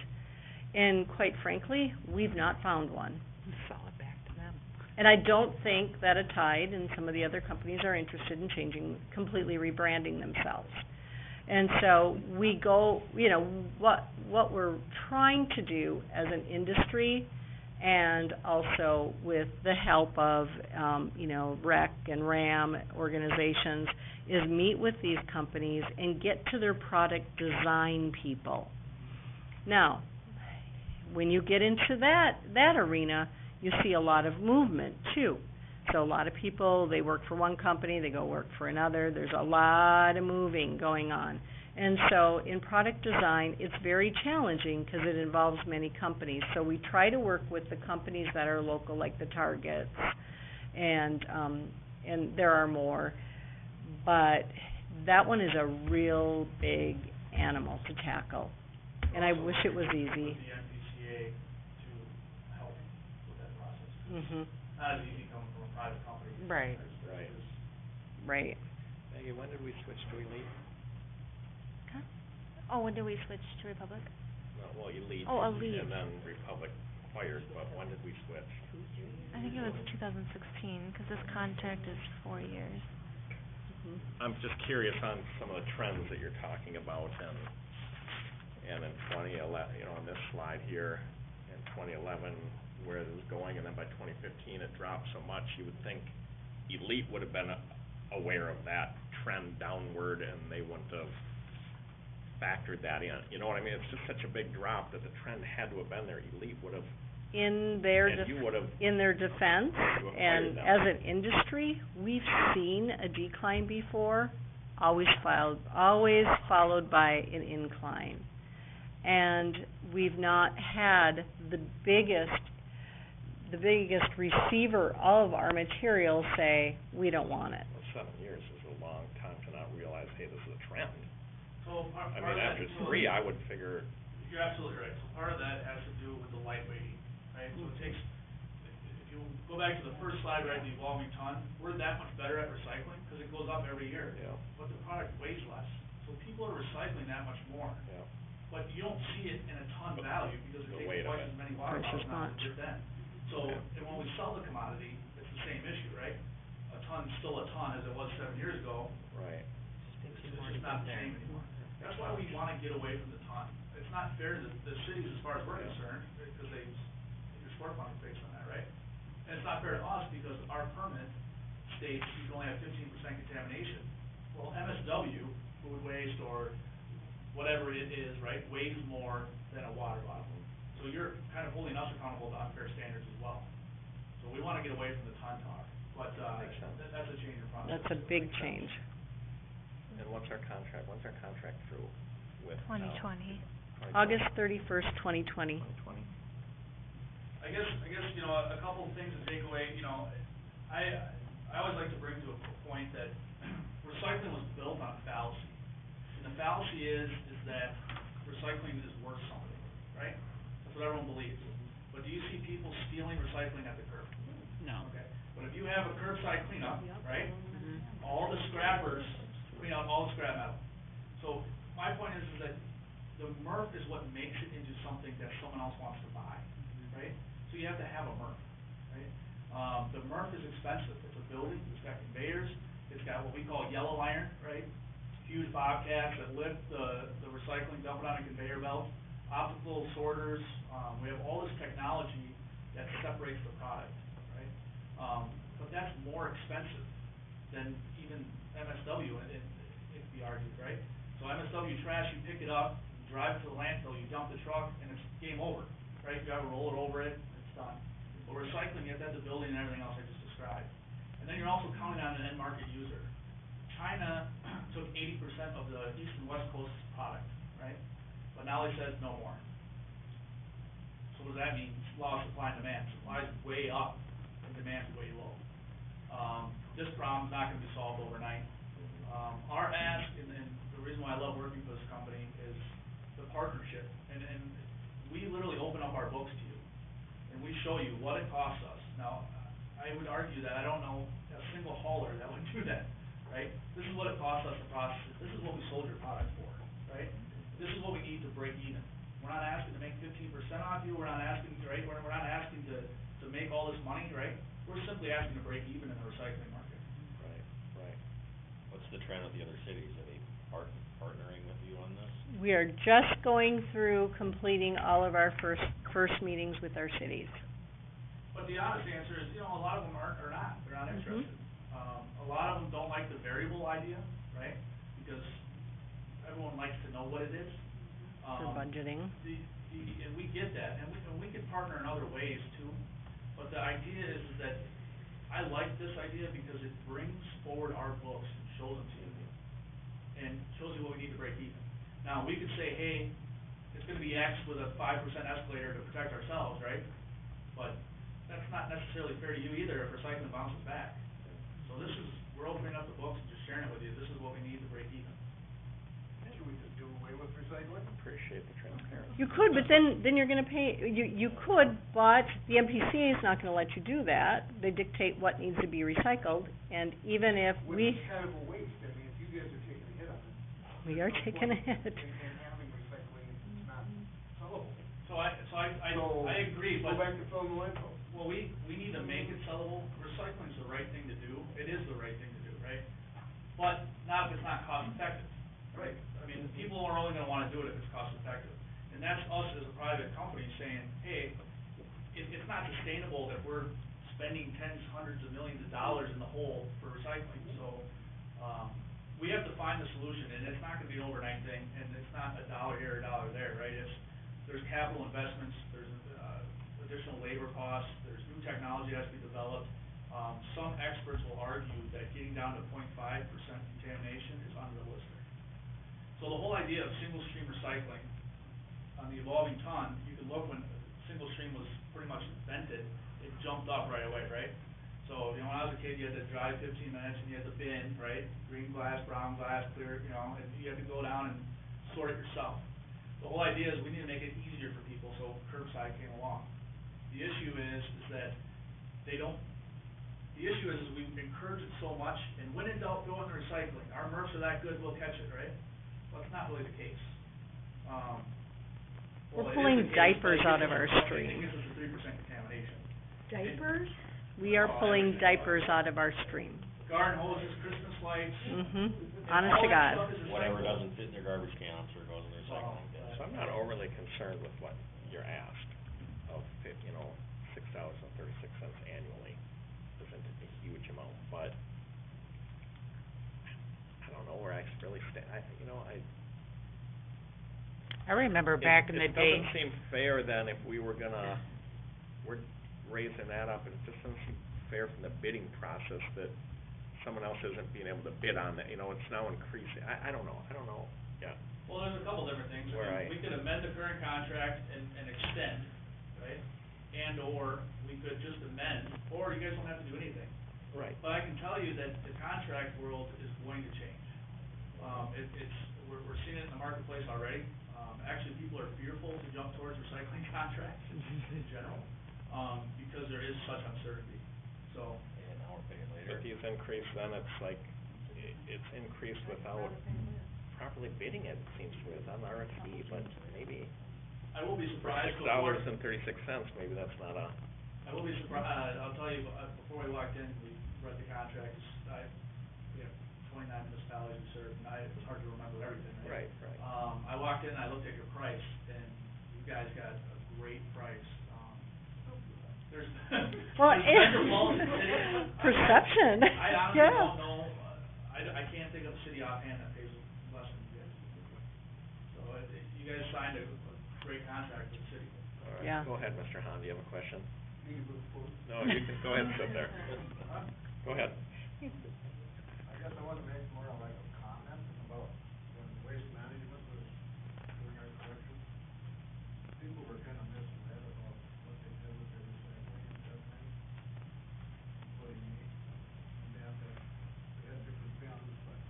and quite frankly, we've not found one. Sell it back to them. And I don't think that a Tide and some of the other companies are interested in completely rebranding themselves. And so we go, you know, what we're trying to do as an industry, and also with the help of, you know, REC and RAM organizations, is meet with these companies and get to their product design people. Now, when you get into that arena, you see a lot of movement too. So a lot of people, they work for one company, they go work for another. There's a lot of moving going on. And so in product design, it's very challenging because it involves many companies. So we try to work with the companies that are local, like the Targets, and there are more. But that one is a real big animal to tackle. And I wish it was easy. The NPCA to help with that process. Mhm. Not as easy coming from a private company. Right. Right. Right. Maggie, when did we switch to Elite? Oh, when did we switch to Republic? Well, Elite. Oh, Elite. And then Republic acquired, but when did we switch? I think it was 2016, because this contract is 4 years. I'm just curious on some of the trends that you're talking about, and in 2011, you know, on this slide here, in 2011, where it was going, and then by 2015, it dropped so much, you would think Elite would have been aware of that trend downward, and they wouldn't have factored that in. You know what I mean? It's just such a big drop that the trend had to have been there. Elite would have, In their and you would have, defense, you acquired and them. as an industry, we've seen a decline before, always followed by an incline. And we've not had the biggest receiver of our material say, we don't want it. Well, 7 years is a long time to not realize, hey, this is a trend. So part I of mean, that, after so 3, I would figure, you're absolutely right. So part of that has to do with the lightweighting, right? So it takes, if you go back to the first slide, right, the evolving ton, we're that much better at recycling because it goes up every year. yeah, But the product weighs less. So people are recycling that much more. yeah. But you don't see it in a ton value because it The weight takes of twice it. as many water Twice as bottles now to much. get then. So, Yeah. and when we sell the commodity, it's the same issue, right? A ton's still a ton as it was 7 years ago. Right. It's just not the same anymore. That's why we wanna get away from the ton. It's not fair to the cities as far as we're concerned, because your sport fund is based on that, right? And it's not fair to us because our permit states you can only have 15% contamination. Well, MSW, food waste or whatever it is, right, weighs more than a water bottle. So you're kind of holding us accountable to unfair standards as well. So we wanna get away from the ton talk, but, Makes sense. that's a change in process. That's a big change. And when's our contract through with, 2020. August 31st, 2020. 2020? I guess, you know, a couple of things to take away, you know, I always like to bring to a point that recycling was built on a fallacy. And the fallacy is that recycling is worth something, right? That's what everyone believes. But do you see people stealing recycling at the curb? No. Okay, but if you have a curbside cleanup, right, Mhm. all the scrappers clean out all the scrap metal. So my point is that the MRF is what makes it into something that someone else wants to buy, right? So you have to have a MRF, right? The MRF is expensive. It's a building, it's got conveyors, it's got what we call yellow iron, right? Huge bobcats that lift the recycling, dump it on a conveyor belt, optical sorters, we have all this technology that separates the product, right? But that's more expensive than even MSW, it could be argued, right? So MSW trash, you pick it up, you drive it to the landfill, you dump the truck, and it's game over, right? You gotta roll it over it, it's done. But recycling, you have to have the building and everything else I just described. And then you're also counting on an end market user. China took 80% of the east and west coast product, right? But now they said no more. So what does that mean? Law of supply and demand. Supply's way up and demand's way low. This problem's not gonna be solved overnight. Our ask, and the reason why I love working for this company is the partnership. And we literally open up our books to you, and we show you what it costs us. Now, I would argue that I don't know a single hauler that would do that, right? This is what it costs us to process it. This is what we sold your product for, right? This is what we need to break even. We're not asking to make 15% off you, we're not asking, right, we're not asking to make all this money, right? We're simply asking to break even in the recycling market. Right. What's the trend with the other cities? Are they partnering with you on this? We are just going through completing all of our first meetings with our cities. But the honest answer is, a lot of them are not, they're not interested. A lot of them don't like the variable idea, right? Because everyone likes to know what it is. For budgeting. And we get that, and we can partner in other ways too. But the idea is that I like this idea because it brings forward our books and shows them to you. And shows you what we need to break even. Now, we could say, hey, it's gonna be X with a 5% escalator to protect ourselves, right? But that's not necessarily fair to you either if recycling bounces back. So we're opening up the books and just sharing it with you, this is what we need to break even. Should we just do away with recycling? Appreciate the transparency. You could, but then you're gonna pay, you could, but the MPCA is not gonna let you do that. They dictate what needs to be recycled, and even if Which is kind of a waste, I mean, if you guys are taking a hit on it. we are taking a hit. And having recycling is not sellable. So I agree, but. Go back to filling the landfill. Well, we need to make it sellable. Recycling's the right thing to do. It is the right thing to do, right? But not if it's not cost effective, right? I mean, people are only gonna wanna do it if it's cost effective. And that's us as a private company saying, hey, it's not sustainable that we're spending tens, hundreds of millions of dollars in the hole for recycling. So, we have to find the solution, and it's not gonna be an overnight thing, and it's not $1 here, $1 there, right? There's capital investments, there's additional labor costs, there's new technology that has to be developed. Some experts will argue that getting down to 0.5% contamination is unrealistic. So the whole idea of single stream recycling on the evolving ton, you can look when single stream was pretty much invented, it jumped up right away, right? So, when I was a kid, you had to drive 15 minutes and you had to bin, right? Green glass, brown glass, clear, and you had to go down and sort it yourself. The whole idea is we need to make it easier for people, so curbside came along. The issue is that the issue is we encourage it so much, and when in doubt, go in the recycling. Our MRFs are that good, we'll catch it, right? Well, that's not really the case. We're pulling diapers out of our stream. It gives us a 3% contamination. Diapers? We are pulling diapers out of our stream. Garden hoses, Christmas lights. Honest to God. Whatever doesn't fit in their garbage can, I'm sure goes in their recycling bin. So I'm not overly concerned with what you're asked of, $6.36 annually. Isn't a huge amount, but I don't know where I really stand. I remember back in the day. It doesn't seem fair then if we're raising that up, and it just doesn't seem fair from the bidding process that someone else isn't being able to bid on that, it's now increasing. I don't know, yeah. Well, there's a couple different things. We could amend the current contract and extend, right? And/or we could just amend, or you guys don't have to do anything. Right. But I can tell you that the contract world is going to change. We're seeing it in the marketplace already. Actually, people are fearful to jump towards recycling contracts in general, because there is such uncertainty. So. And now we're paying later. If you've increased, then it's like, it's increased without properly bidding it, seems to me, it's on the RFP, but maybe. I will be surprised. $6.36, maybe that's not a. I will be surprised, I'll tell you, before we walked in, we read the contract, we have 29 municipalities we serve, and it was hard to remember everything, right? Right. I walked in, I looked at your price, and you guys got a great price. There's, Well, there's metropolitan cities. perception, I honestly don't know think of a city offhand that pays less than you guys. So, you guys signed a great contract with the city. All right, Yeah. go ahead, Mr. Hahn, do you have a question? No, you can, go ahead and sit there. Go ahead. I guess I wanna make more like a comment about when Waste Management was doing our collection. People were kinda misled about what they did with their recycling at that time, including me. And they had different bins, but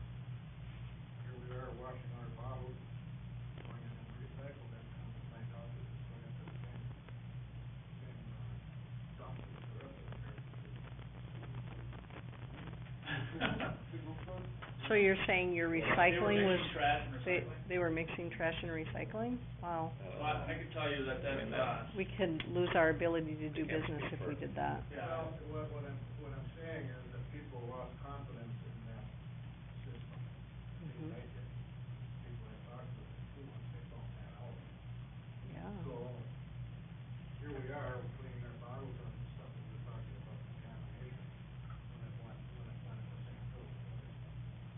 here we are washing our bottles, going in and recycle them, come to find out that it's going into the same dump as the rest of the So you're saying your recycling was, They were mixing trash and recycling. they were mixing trash and recycling? Wow. So I can tell you that We could lose our ability to do business if we did that. yeah. Well, what I'm saying is that people lost confidence in that system. Mhm. They like it. People have talked to them too, once they found that out. Yeah. So, here we are, we're cleaning our bottles up and stuff, and we're talking about contamination when it went in the same filter.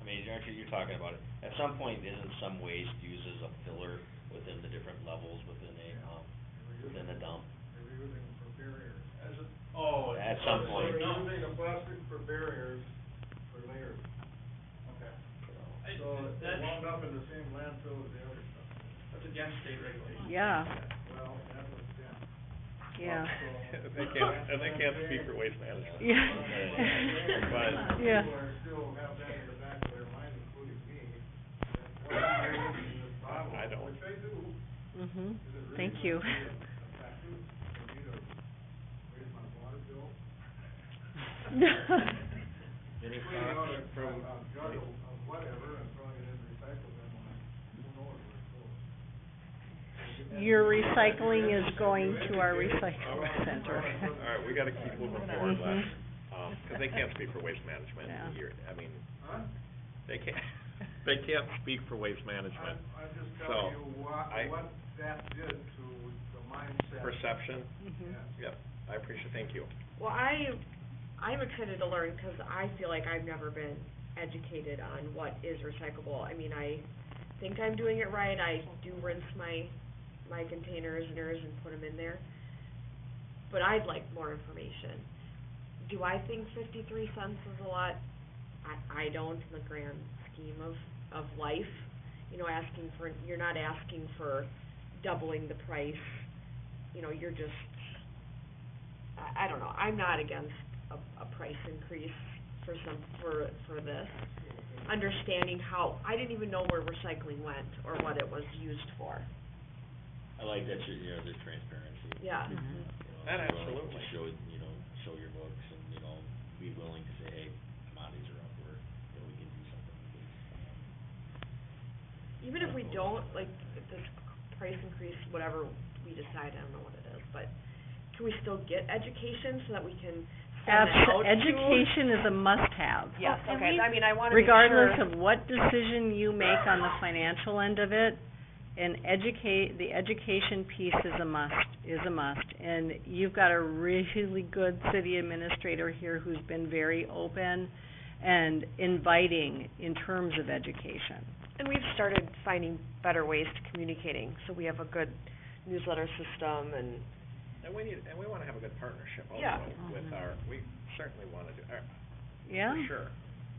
I mean, actually, you're talking about it, at some point, isn't some waste used as a filler within the different levels within within the dump? They were using them for barriers. At some point. They were using the plastic for barriers, for layers. Okay. So it wound up in the same landfill as the other stuff. That's against state regulation. Yeah, Well, that was them. yeah. They can't speak for Waste Management. Yeah. But- Yeah. People are still have that in the back of their mind, including me, that what am I using this bottle? I don't. Which I do. Mhm. Is it really Thank gonna you. be effective for me to raise my water bill? Any Cleaning out thoughts from? a jug of whatever and throwing it in the recycle bin when who knows where it goes. Your recycling is going to our recycling center. All right, we gotta keep moving forward, Les, Mhm. 'cause they can't speak for Waste Management Yeah. here, I mean, Huh? they can't, they can't speak for Waste Management. I'm just So, telling you I- what that did to the mindset. Perception, Mhm. Yes. yep, I appreciate, thank you. Well, I'm excited to learn, 'cause I feel like I've never been educated on what is recyclable. I mean, I think I'm doing it right, I do rinse my containers and put them in there. But I'd like more information. Do I think 53 cents is a lot? I don't, in the grand scheme of life. You know, you're not asking for doubling the price. You know, you're just, I don't know, I'm not against a price increase for this. Understanding how, I didn't even know where recycling went or what it was used for. I like that the transparency. Yeah. Mhm. You know, That if you're willing absolutely. to show your books and, be willing to say, hey, commodities are up, or, we can do something with this. Even if we don't, like, if this price increase, whatever we decide, I don't know what it is, but can we still get education so that we can send that out to? Education is a must-have. Yes, Well, and okay, we- I mean, I wanna make sure. Regardless of what decision you make on the financial end of it, the education piece is a must, and you've got a really good city administrator here who's been very open and inviting in terms of education. And we've started finding better ways to communicating, so we have a good newsletter system and. And we wanna have a good partnership Yeah. also with Mhm. we certainly wanna do, Yeah? for sure.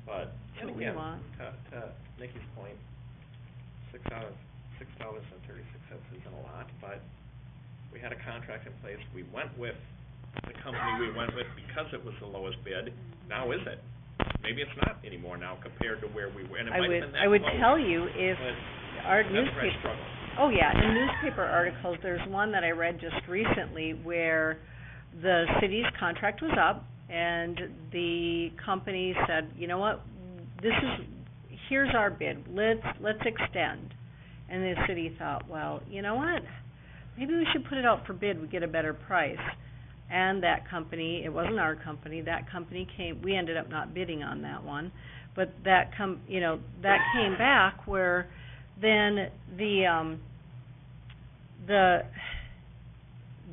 But, That's and what we again, want. to Nikki's point, $6.36 isn't a lot, but we had a contract in place, we went with the company we went with because it was the lowest bid. Now is it? Maybe it's not anymore now compared to where we were, and it might have been that I would close, tell you if but our that's where I newspaper, struggle. oh yeah, in newspaper articles, there's one that I read just recently where the city's contract was up and the company said, you know what, here's our bid, let's extend. And the city thought, well, you know what, maybe we should put it out for bid, we get a better price. And that company, it wasn't our company, that company we ended up not bidding on that one, but that came back where then the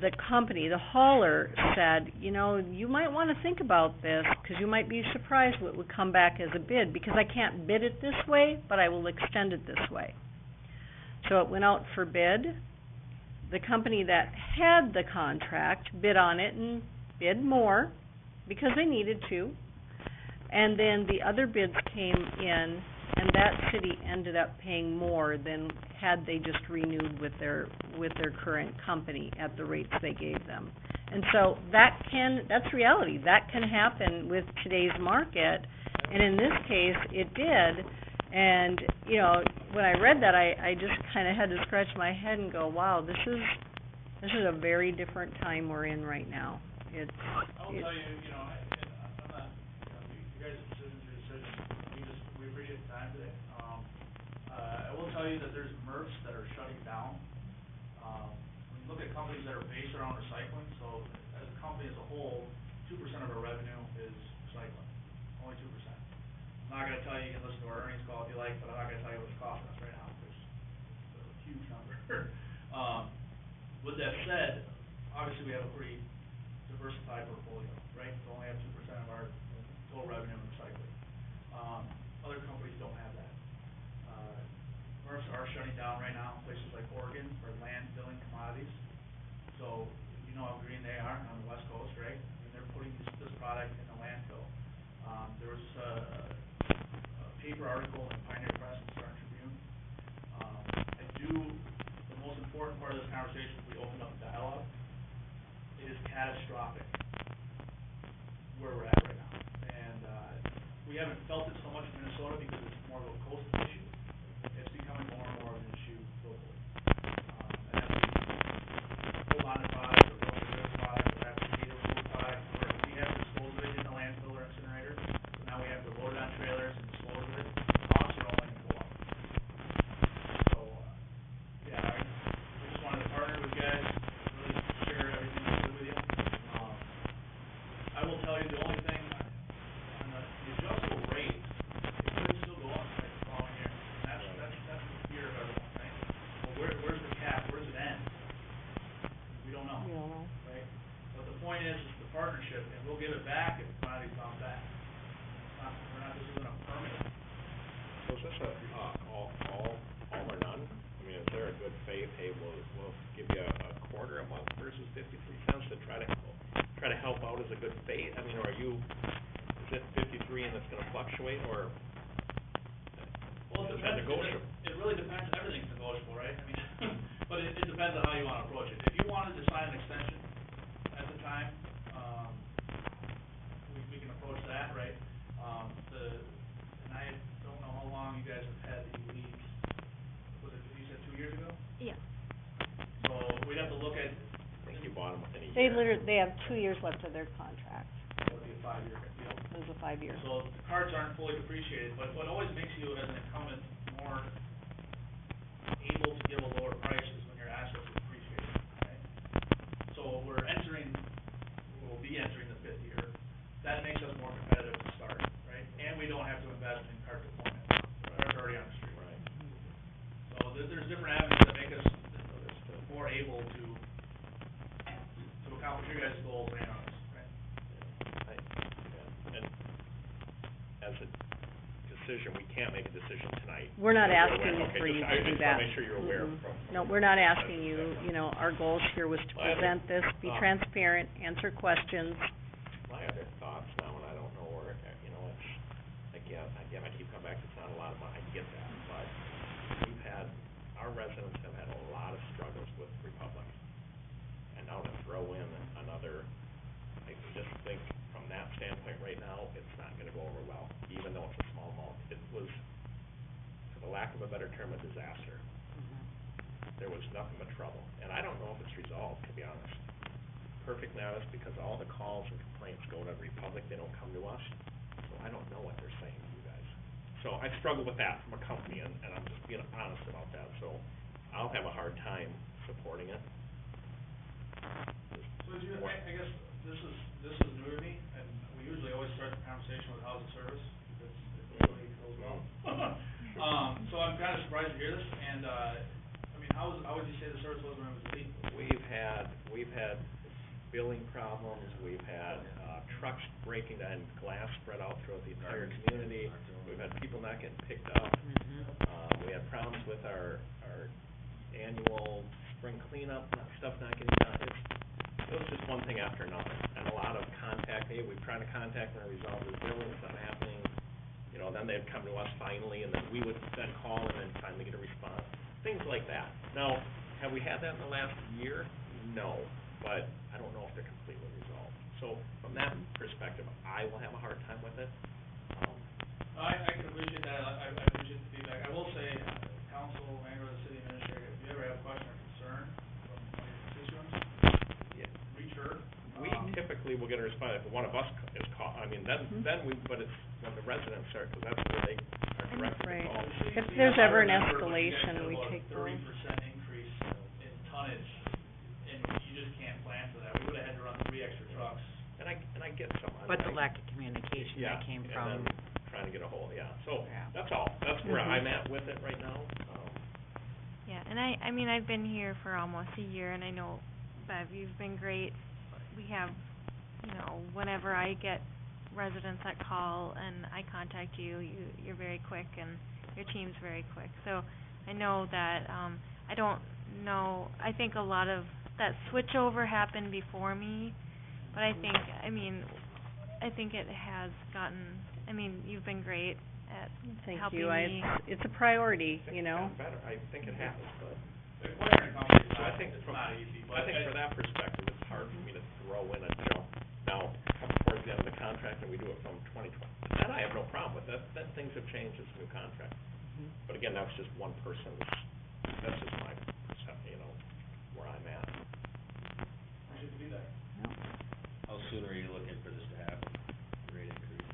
the company, the hauler, said, you know, you might wanna think about this, 'cause you might be surprised what would come back as a bid, because I can't bid it this way, but I will extend it this way. So it went out for bid. The company that had the contract bid on it and bid more, because they needed to. And then the other bids came in, and that city ended up paying more than had they just renewed with their current company at the rates they gave them. And so that's reality, that can happen with today's market, and in this case, it did. And, you know, when I read that, I just kinda had to scratch my head and go, wow, this is a very different time we're in right now. I'll tell you, you know, I'm not, you guys' decision's your decision. We appreciate the time today. I will tell you that there's MRFs that are shutting down. When you look at companies that are based around recycling, so as a company as a whole, 2% of our revenue is recycling, only 2%. I'm not gonna tell you, you can listen to our earnings call if you like, but I'm not gonna tell you what it's costing us right now, which is a huge number. With that said, obviously we have a pretty diversified portfolio, right? We only have 2% of our total revenue in recycling. Other companies don't have that. MRFs are shutting down right now in places like Oregon for landfilling commodities. So, you know how green they are on the west coast, right? I mean, they're putting this product in the landfill. There was a paper article in Pioneer Press and Star Tribune. The most important part of this conversation, if we open up the dialogue, it is catastrophic where we're at right now. And, we haven't felt it so much in Minnesota because it's more of a coastal issue. It's becoming more and more of an issue locally. And as we hold on to product, or don't remove product, or have to either remove product, or we have to dispose of it in the landfill or incinerator, so now we have to load it on trailers and dispose of it, costs are only gonna go up. So, yeah, we just wanted to partner with you guys, really share everything we do with you. I will tell you, the only thing, on the adjustable rate, it could still go up like the following year. And that's the fear of everyone, right? Well, where's the cap, where does it end? We don't know. Right? But the point is the partnership, and we'll give it back if commodities bounce back. This isn't a permanent. So is this all or none? I mean, is there a good faith, hey, we'll give you a quarter a month versus 53 cents to try to help out as a good faith? I mean, is it 53 and it's gonna fluctuate, or Well, it depends. It really depends. Everything's negotiable, right? I mean, but it depends on how you wanna approach it. If you wanted to sign an extension at the time, we can approach that, right? And I don't know how long you guys have had these leads. Was it, you said 2 years ago? Yeah. So we'd have to look at. I think you bought them within a year. They have 2 years left of their contract. It would be a 5-year deal. It was a 5-year. So the cards aren't fully depreciated, but what always makes you as an incumbent more able to give a lower price is when your assets are depreciated, right? So we'll be entering the 5th year. That makes us more competitive to start, right? And we don't have to invest in cart deployment. They're already on the street. Right. So there's different avenues that make us more able to accomplish your guys' goals and ours, right? And as a decision, we can't make a decision tonight. We're not You're asking aware. for you I to do just that. wanna make sure you're aware from. No, we're not asking you, our goals here was to present this, be transparent, answer questions. My other thoughts now, and I don't know where, it's, again, I keep coming back, it's not a lot of money, I get that, but our residents have had a lot of struggles with Republic. And now to throw in another, I just think from that standpoint right now, it's not gonna go over well, even though it's a small amount. It was, for the lack of a better term, a disaster. There was nothing but trouble, and I don't know if it's resolved, to be honest. Perfectly honest, because all the calls and complaints go to Republic, they don't come to us, so I don't know what they're saying to you guys. So I struggle with that from a company, and I'm just being honest about that, so I'll have a hard time supporting it. So I guess this is new to me, and we usually always start the conversation with how's the service, because it usually goes well. So I'm kinda surprised to hear this, and, I mean, how would you say the service was when it was leaked? We've had billing problems, we've had, trucks breaking down, glass spread out throughout the entire community, we've had people not getting picked up. We had problems with our annual spring cleanup, stuff not getting done. It was just one thing after another, and a lot of contact, hey, we're trying to contact and resolve this billing, it's not happening. You know, then they'd come to us finally, and then we would then call and then finally get a response, things like that. Now, have we had that in the last year? No, but I don't know if they're completely resolved. So, from that perspective, I will have a hard time with it. I can appreciate that, I appreciate the feedback. I will say, council, and or the city administrator, if you ever have a question or concern from one of your constituents, reach her. We typically will get a response if one of us is called, I mean, then we, but it's when the residents start, because that's where they are directed to call. If there's ever an escalation, we take those. 30% increase in tonnage, and you just can't plan for that. We would've had to run 3 extra trucks. And I get some. But the lack of communication that came from. And then trying to get a hold, so, that's all, that's where I'm at with it right now. Yeah, and I mean, I've been here for almost a year, and I know, Bev, you've been great. We have, you know, whenever I get residents that call and I contact you, you're very quick, and your team's very quick. So, I know that, I don't know, I think a lot of that switchover happened before me, but I think it has gotten, I mean, you've been great at helping me. It's a priority, you know? Better, I think it happens, but. Acquiring companies, So I think it's from, not easy, I think for that perspective, it's hard for me to throw in a jump. Now, come towards the end of the contract and we do it from 2020, that I have no problem with, that things have changed, it's a new contract. But again, that's just one person's, that's just my perception, you know, where I'm at. Appreciate the feedback. How soon are you looking for this to happen, rate increase,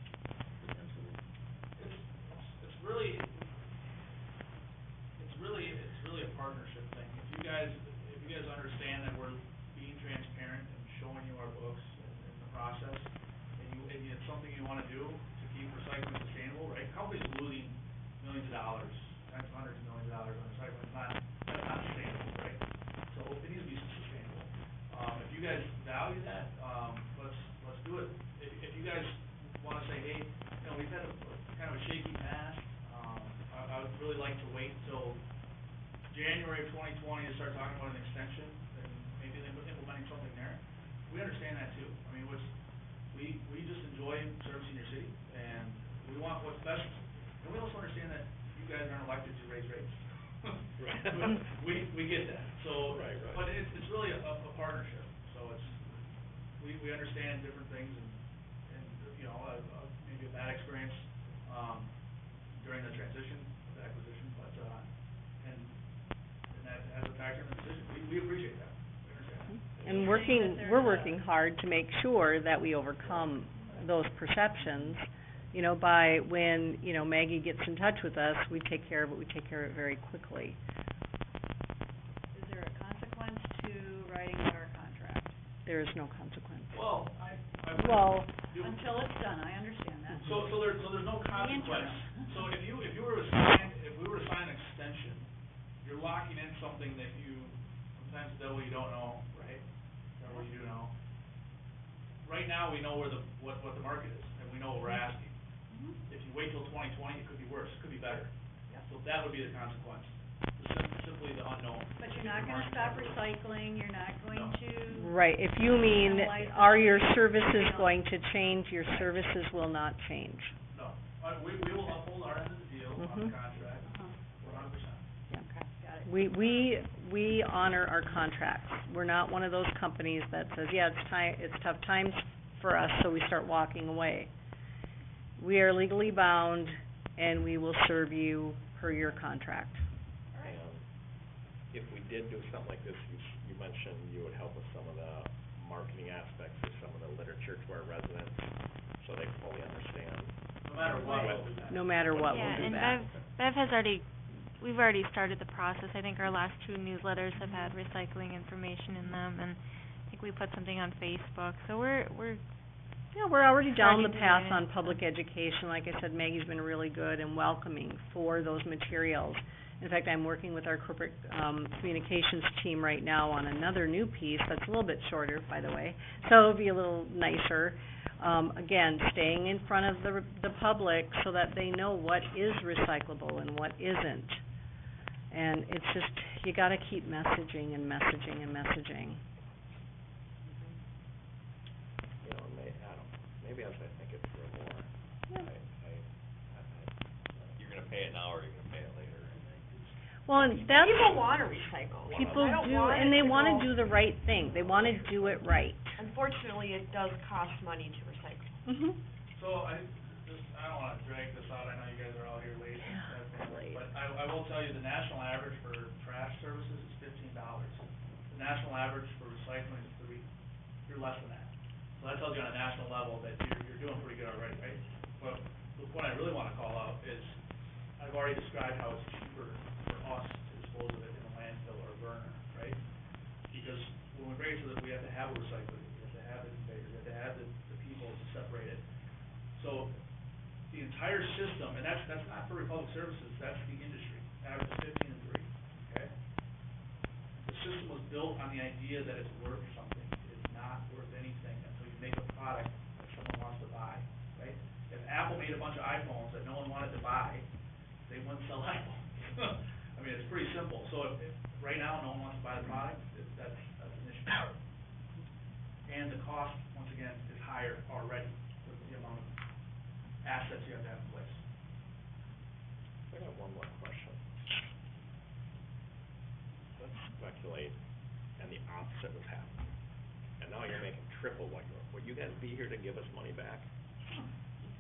potentially? It's really a partnership thing. If you guys understand that we're being transparent and showing you our books and the process, and it's something you wanna do to keep recycling sustainable, right? Companies are losing millions of dollars, sometimes hundreds of millions of dollars on recycling, that's not sustainable, right? So it needs to be sustainable. If you guys value that, let's do it. If you guys wanna say, hey, you know, we've had kind of a shaky past, I would really like to wait till January of 2020 to start talking about an extension, and maybe implementing something there. We understand that too. I mean, we just enjoy servicing your city, and we want what's best. And we also understand that you guys aren't elected to raise rates. Right. We get that. So, Right. but it's really a partnership. So we understand different things, and you know, maybe a bad experience during the transition of the acquisition, but and that has a factor in the decision. We appreciate that. We understand that. And we're working hard to make sure that we overcome those perceptions, you know, by when, you know, Maggie gets in touch with us, we take care of it very quickly. Is there a consequence to writing out our contract? There is no consequence. Well, Well, Until it's done, I understand that. So there's no consequence. interim. So if we were to sign an extension, you're locking in something that sometimes the devil you don't know, right? Devil you do know. Right now, we know what the market is, and we know what we're asking. If you wait till 2020, it could be worse, it could be better. So that would be the consequence, simply the unknown. But you're not gonna stop recycling, you're not going to. right, if you mean, Analyze the are your services situation. going to change, your services will not change. No, we will uphold our end of the deal on the contract, 100%. Got it. We honor our contracts. We're not one of those companies that says, yeah, it's tough times for us, so we start walking away. We are legally bound, and we will serve you per your contract. And if we did do something like this, you mentioned you would help with some of the marketing aspects of some of the literature to our residents, so they fully understand. No matter what, we'll do that. No matter what, we'll do that. Yeah, and Bev has we've already started the process. I think our last 2 newsletters have had recycling information in them, and I think we put something on Facebook. So we're Yeah, we're already down the starting to path do it. on public education. Like I said, Maggie's been really good and welcoming for those materials. In fact, I'm working with our corporate, communications team right now on another new piece that's a little bit shorter, by the way, so it'll be a little nicer. Again, staying in front of the public so that they know what is recyclable and what isn't. And it's just, you gotta keep messaging and messaging and messaging. You know, maybe as I think it through more, You're gonna pay it now or you're gonna pay it later, Well, and that's, People wanna recycle. people They don't do, want and it they to wanna go- do the right thing, they wanna do it right. Unfortunately, it does cost money to recycle. Mhm. So I don't wanna drag this out, I know you guys are all here late, but I will tell you, the national average for trash services is $15. The national average for recycling is $3. You're less than that. So that tells you on a national level that you're doing pretty good already, right? But the point I really wanna call out is, I've already described how it's cheaper for us to dispose of it in a landfill or a burner, right? Because when we bring it to we have to have a recycler, we have to have the conveyors, we have to have the people to separate it. So, the entire system, and that's not for Republic Services, that's the industry, average is 15 and 3, okay? The system was built on the idea that it's worth something. It is not worth anything until you make a product that someone wants to buy, right? If Apple made a bunch of iPhones that no one wanted to buy, they wouldn't sell iPhones. I mean, it's pretty simple. So if right now, no one wants to buy the product, that's an issue. And the cost, once again, is higher already with the amount of assets you have to have in place. I got one more question. Let's speculate, and the opposite was happening, and now you're making triple what you're, would you guys be here to give us money back?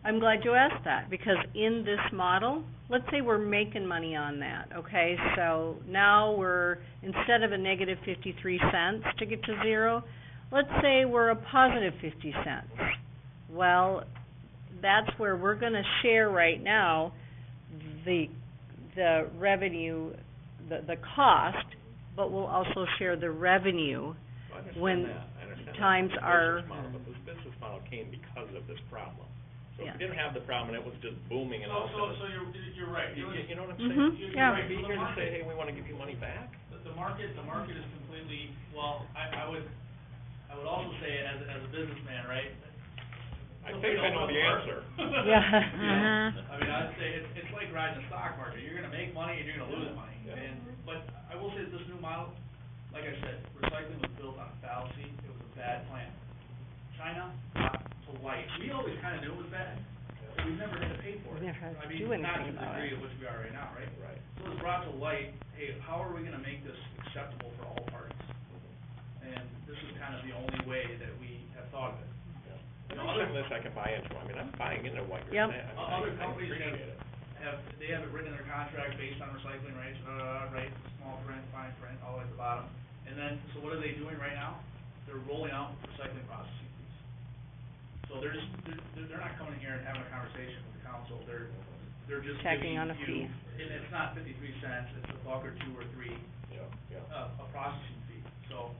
I'm glad you asked that, because in this model, let's say we're making money on that, okay? So now we're, instead of a negative 53 cents to get to zero, let's say we're a positive 50 cents. Well, that's where we're gonna share right now the revenue, the cost, but we'll also share the revenue when times are. But this business model came because of this problem. So Yeah. if we didn't have the problem, it was just booming and all of a sudden. So you're right. You know what I'm Mhm, saying? yeah. You're right. Be So here the to say, market- hey, we wanna give you money back? The market is completely, well, I would also say as a businessman, right? I think I know the answer. Yeah. I mean, I'd say it's like riding the stock market, you're gonna make money and you're gonna lose money. But I will say that this new model, like I said, recycling was built on a fallacy, it was a bad plan. China brought to light, we always kinda knew it was bad, but we never had to pay for it. We never had to I mean, do not to anything the about degree it. at which we are right now, right? Right. So it was brought to light, hey, how are we gonna make this acceptable for all parties? And this is kind of the only way that we have thought of it. You know, Some of this I can buy into, I mean, I'm buying into what you're Yep. saying. I mean, Other I companies appreciate it. they have it written in their contract based on recycling rates, right, small print, fine print, all the way at the bottom. And then, so what are they doing right now? They're rolling out recycling processing fees. So they're not coming here and having a conversation with the council, they're just Tacking giving on a you, fee. and it's not 53 cents, it's $1 or $2 or $3, a processing fee. So,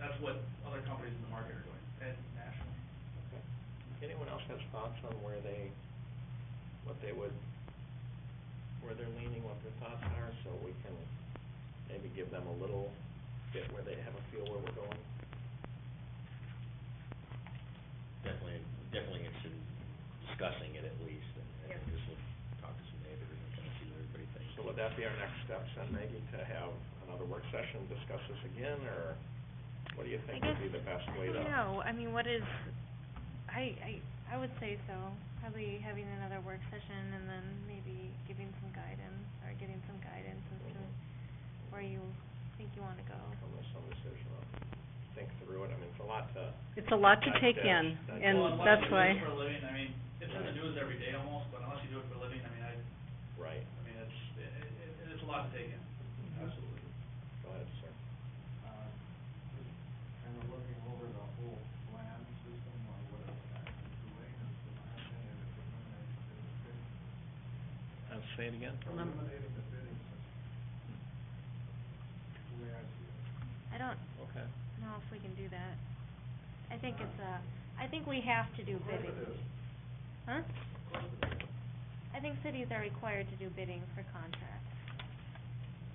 that's what other companies in the market are doing, and nationally. Anyone else has thoughts on where they're leaning, what their thoughts are, so we can maybe give them a little bit where they have a feel where we're going? Definitely interested in discussing it at least, and just talk to some neighbors and kind of see what everybody thinks. So would that be our next steps then, Maggie, to have another work session, discuss this again, or what do you think would be the best way to? No, I mean, what is, I would say so, probably having another work session and then maybe giving some guidance, or getting some guidance as to where you think you wanna go. Come with some decision, think through it, I mean, it's a lot to. It's a lot to take in, and that's why. Unless you do it for a living, I mean, it's in the news every day almost, but unless you do it for a living, I mean, Right. I mean, it's a lot to take in, absolutely. Go ahead, sir. Kind of looking over the whole plan system or what it's actually doing is the last thing is eliminating the bidding. Say it again? Eliminating the bidding system. The way I see it. I don't Okay. know if we can do that. I think I think we have to do bidding. Of course it is. Huh? I think cities are required to do bidding for contracts.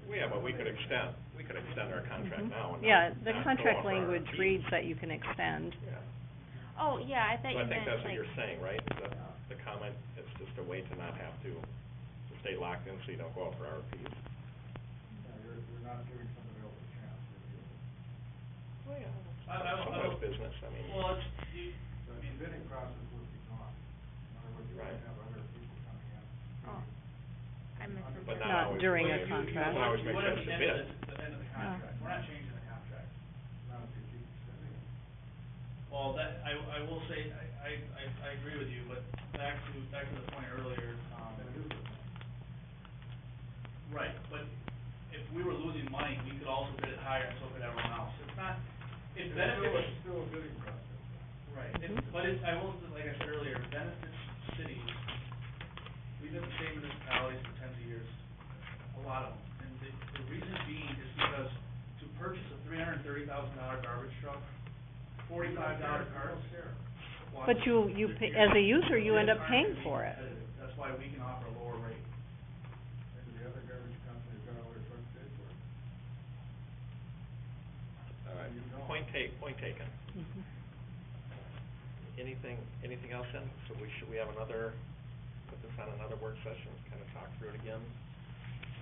Yeah, but we could extend our contract now and Yeah, not the go contract for language RFPs. reads that you can extend. Yeah. Oh, yeah, I thought So you I think meant that's what like, you're saying, right? That the comment, it's just a way to not have to stay locked in so you don't go out for RFPs. You're not giving somebody else a chance to do it. Well, yeah. I Somebody's business, I mean. Well, it's, The bidding process would be gone. In other words, you Right. would have other people coming in. oh, I misunderstood. But Not not always. during a Well, you- contract. Not always You makes would sense to at bid. the end of the contract, we're not changing the contract. Not if you keep extending it. Well, that, I will say, I agree with you, but back to the point earlier, right, but if we were losing money, we could also bid it higher and so could everyone else. It's not, it benefits. It's still a bidding process. Right, but I will, like I said earlier, it benefits cities. We've been the same municipalities for tens of years, a lot of them. And the reason being is because to purchase a $330,000 garbage truck, $45 carts. well, But you pay, as a user, you end up paying for it. That's why we can offer a lower rate. Maybe the other garbage company's got all their trucks paid for. All right, You don't. point taken. Mhm. Anything else then? So should we have put this on another work session, kind of talk through it again,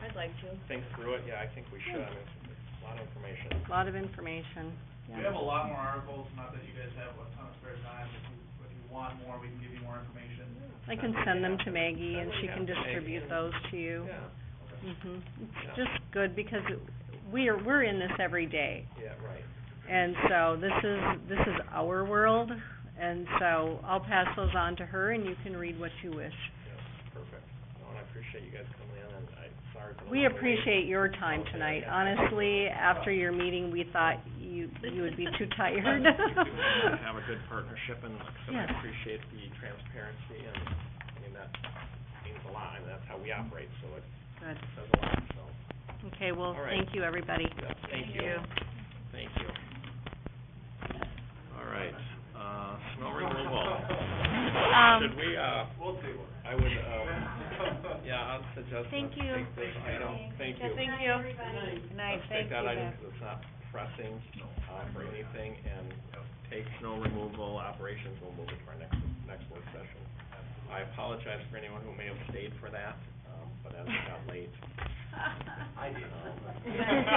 I'd like to. think through it? Yeah, I think we should. I mean, it's a lot of information. A lot of information, yeah. We have a lot more articles, not that you guys have a ton of spare time. If you want more, we can give you more information. I can send them to Maggie and she Yeah, can Maggie distribute and- those to you. Yeah, Mhm. Yeah. It's just good because we're in this every day. yeah, right. And so this is our world, and so I'll pass those on to her and you can read what you wish. Yeah, perfect. No, and I appreciate you guys coming in, and I'm sorry for the We long wait. appreciate your time tonight. Honestly, after your meeting, we thought you would be too tired. We do have a good partnership, and like I said, Yes. I appreciate the transparency, and, I mean, that means a lot, and that's how we operate, so it Good. says a lot, so. Okay, well, All right. thank you, everybody. Yeah, thank you. Thank you. All right, snow removal. Should we, We'll see one. I would, yeah, I'll suggest Thank let's you. take this item, thank you. Thank you. Good night, Let's thank take that you, item Ben. because it's not pressing, for anything, and take snow removal operations, we'll move it to our next work session. I apologize for anyone who may have stayed for that, but as it got late. I did.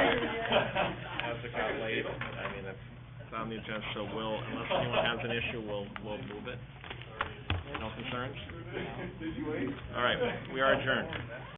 As it got late, I mean, it's on the agenda, so unless anyone has an issue, we'll move it. No concerns? All right, we are adjourned.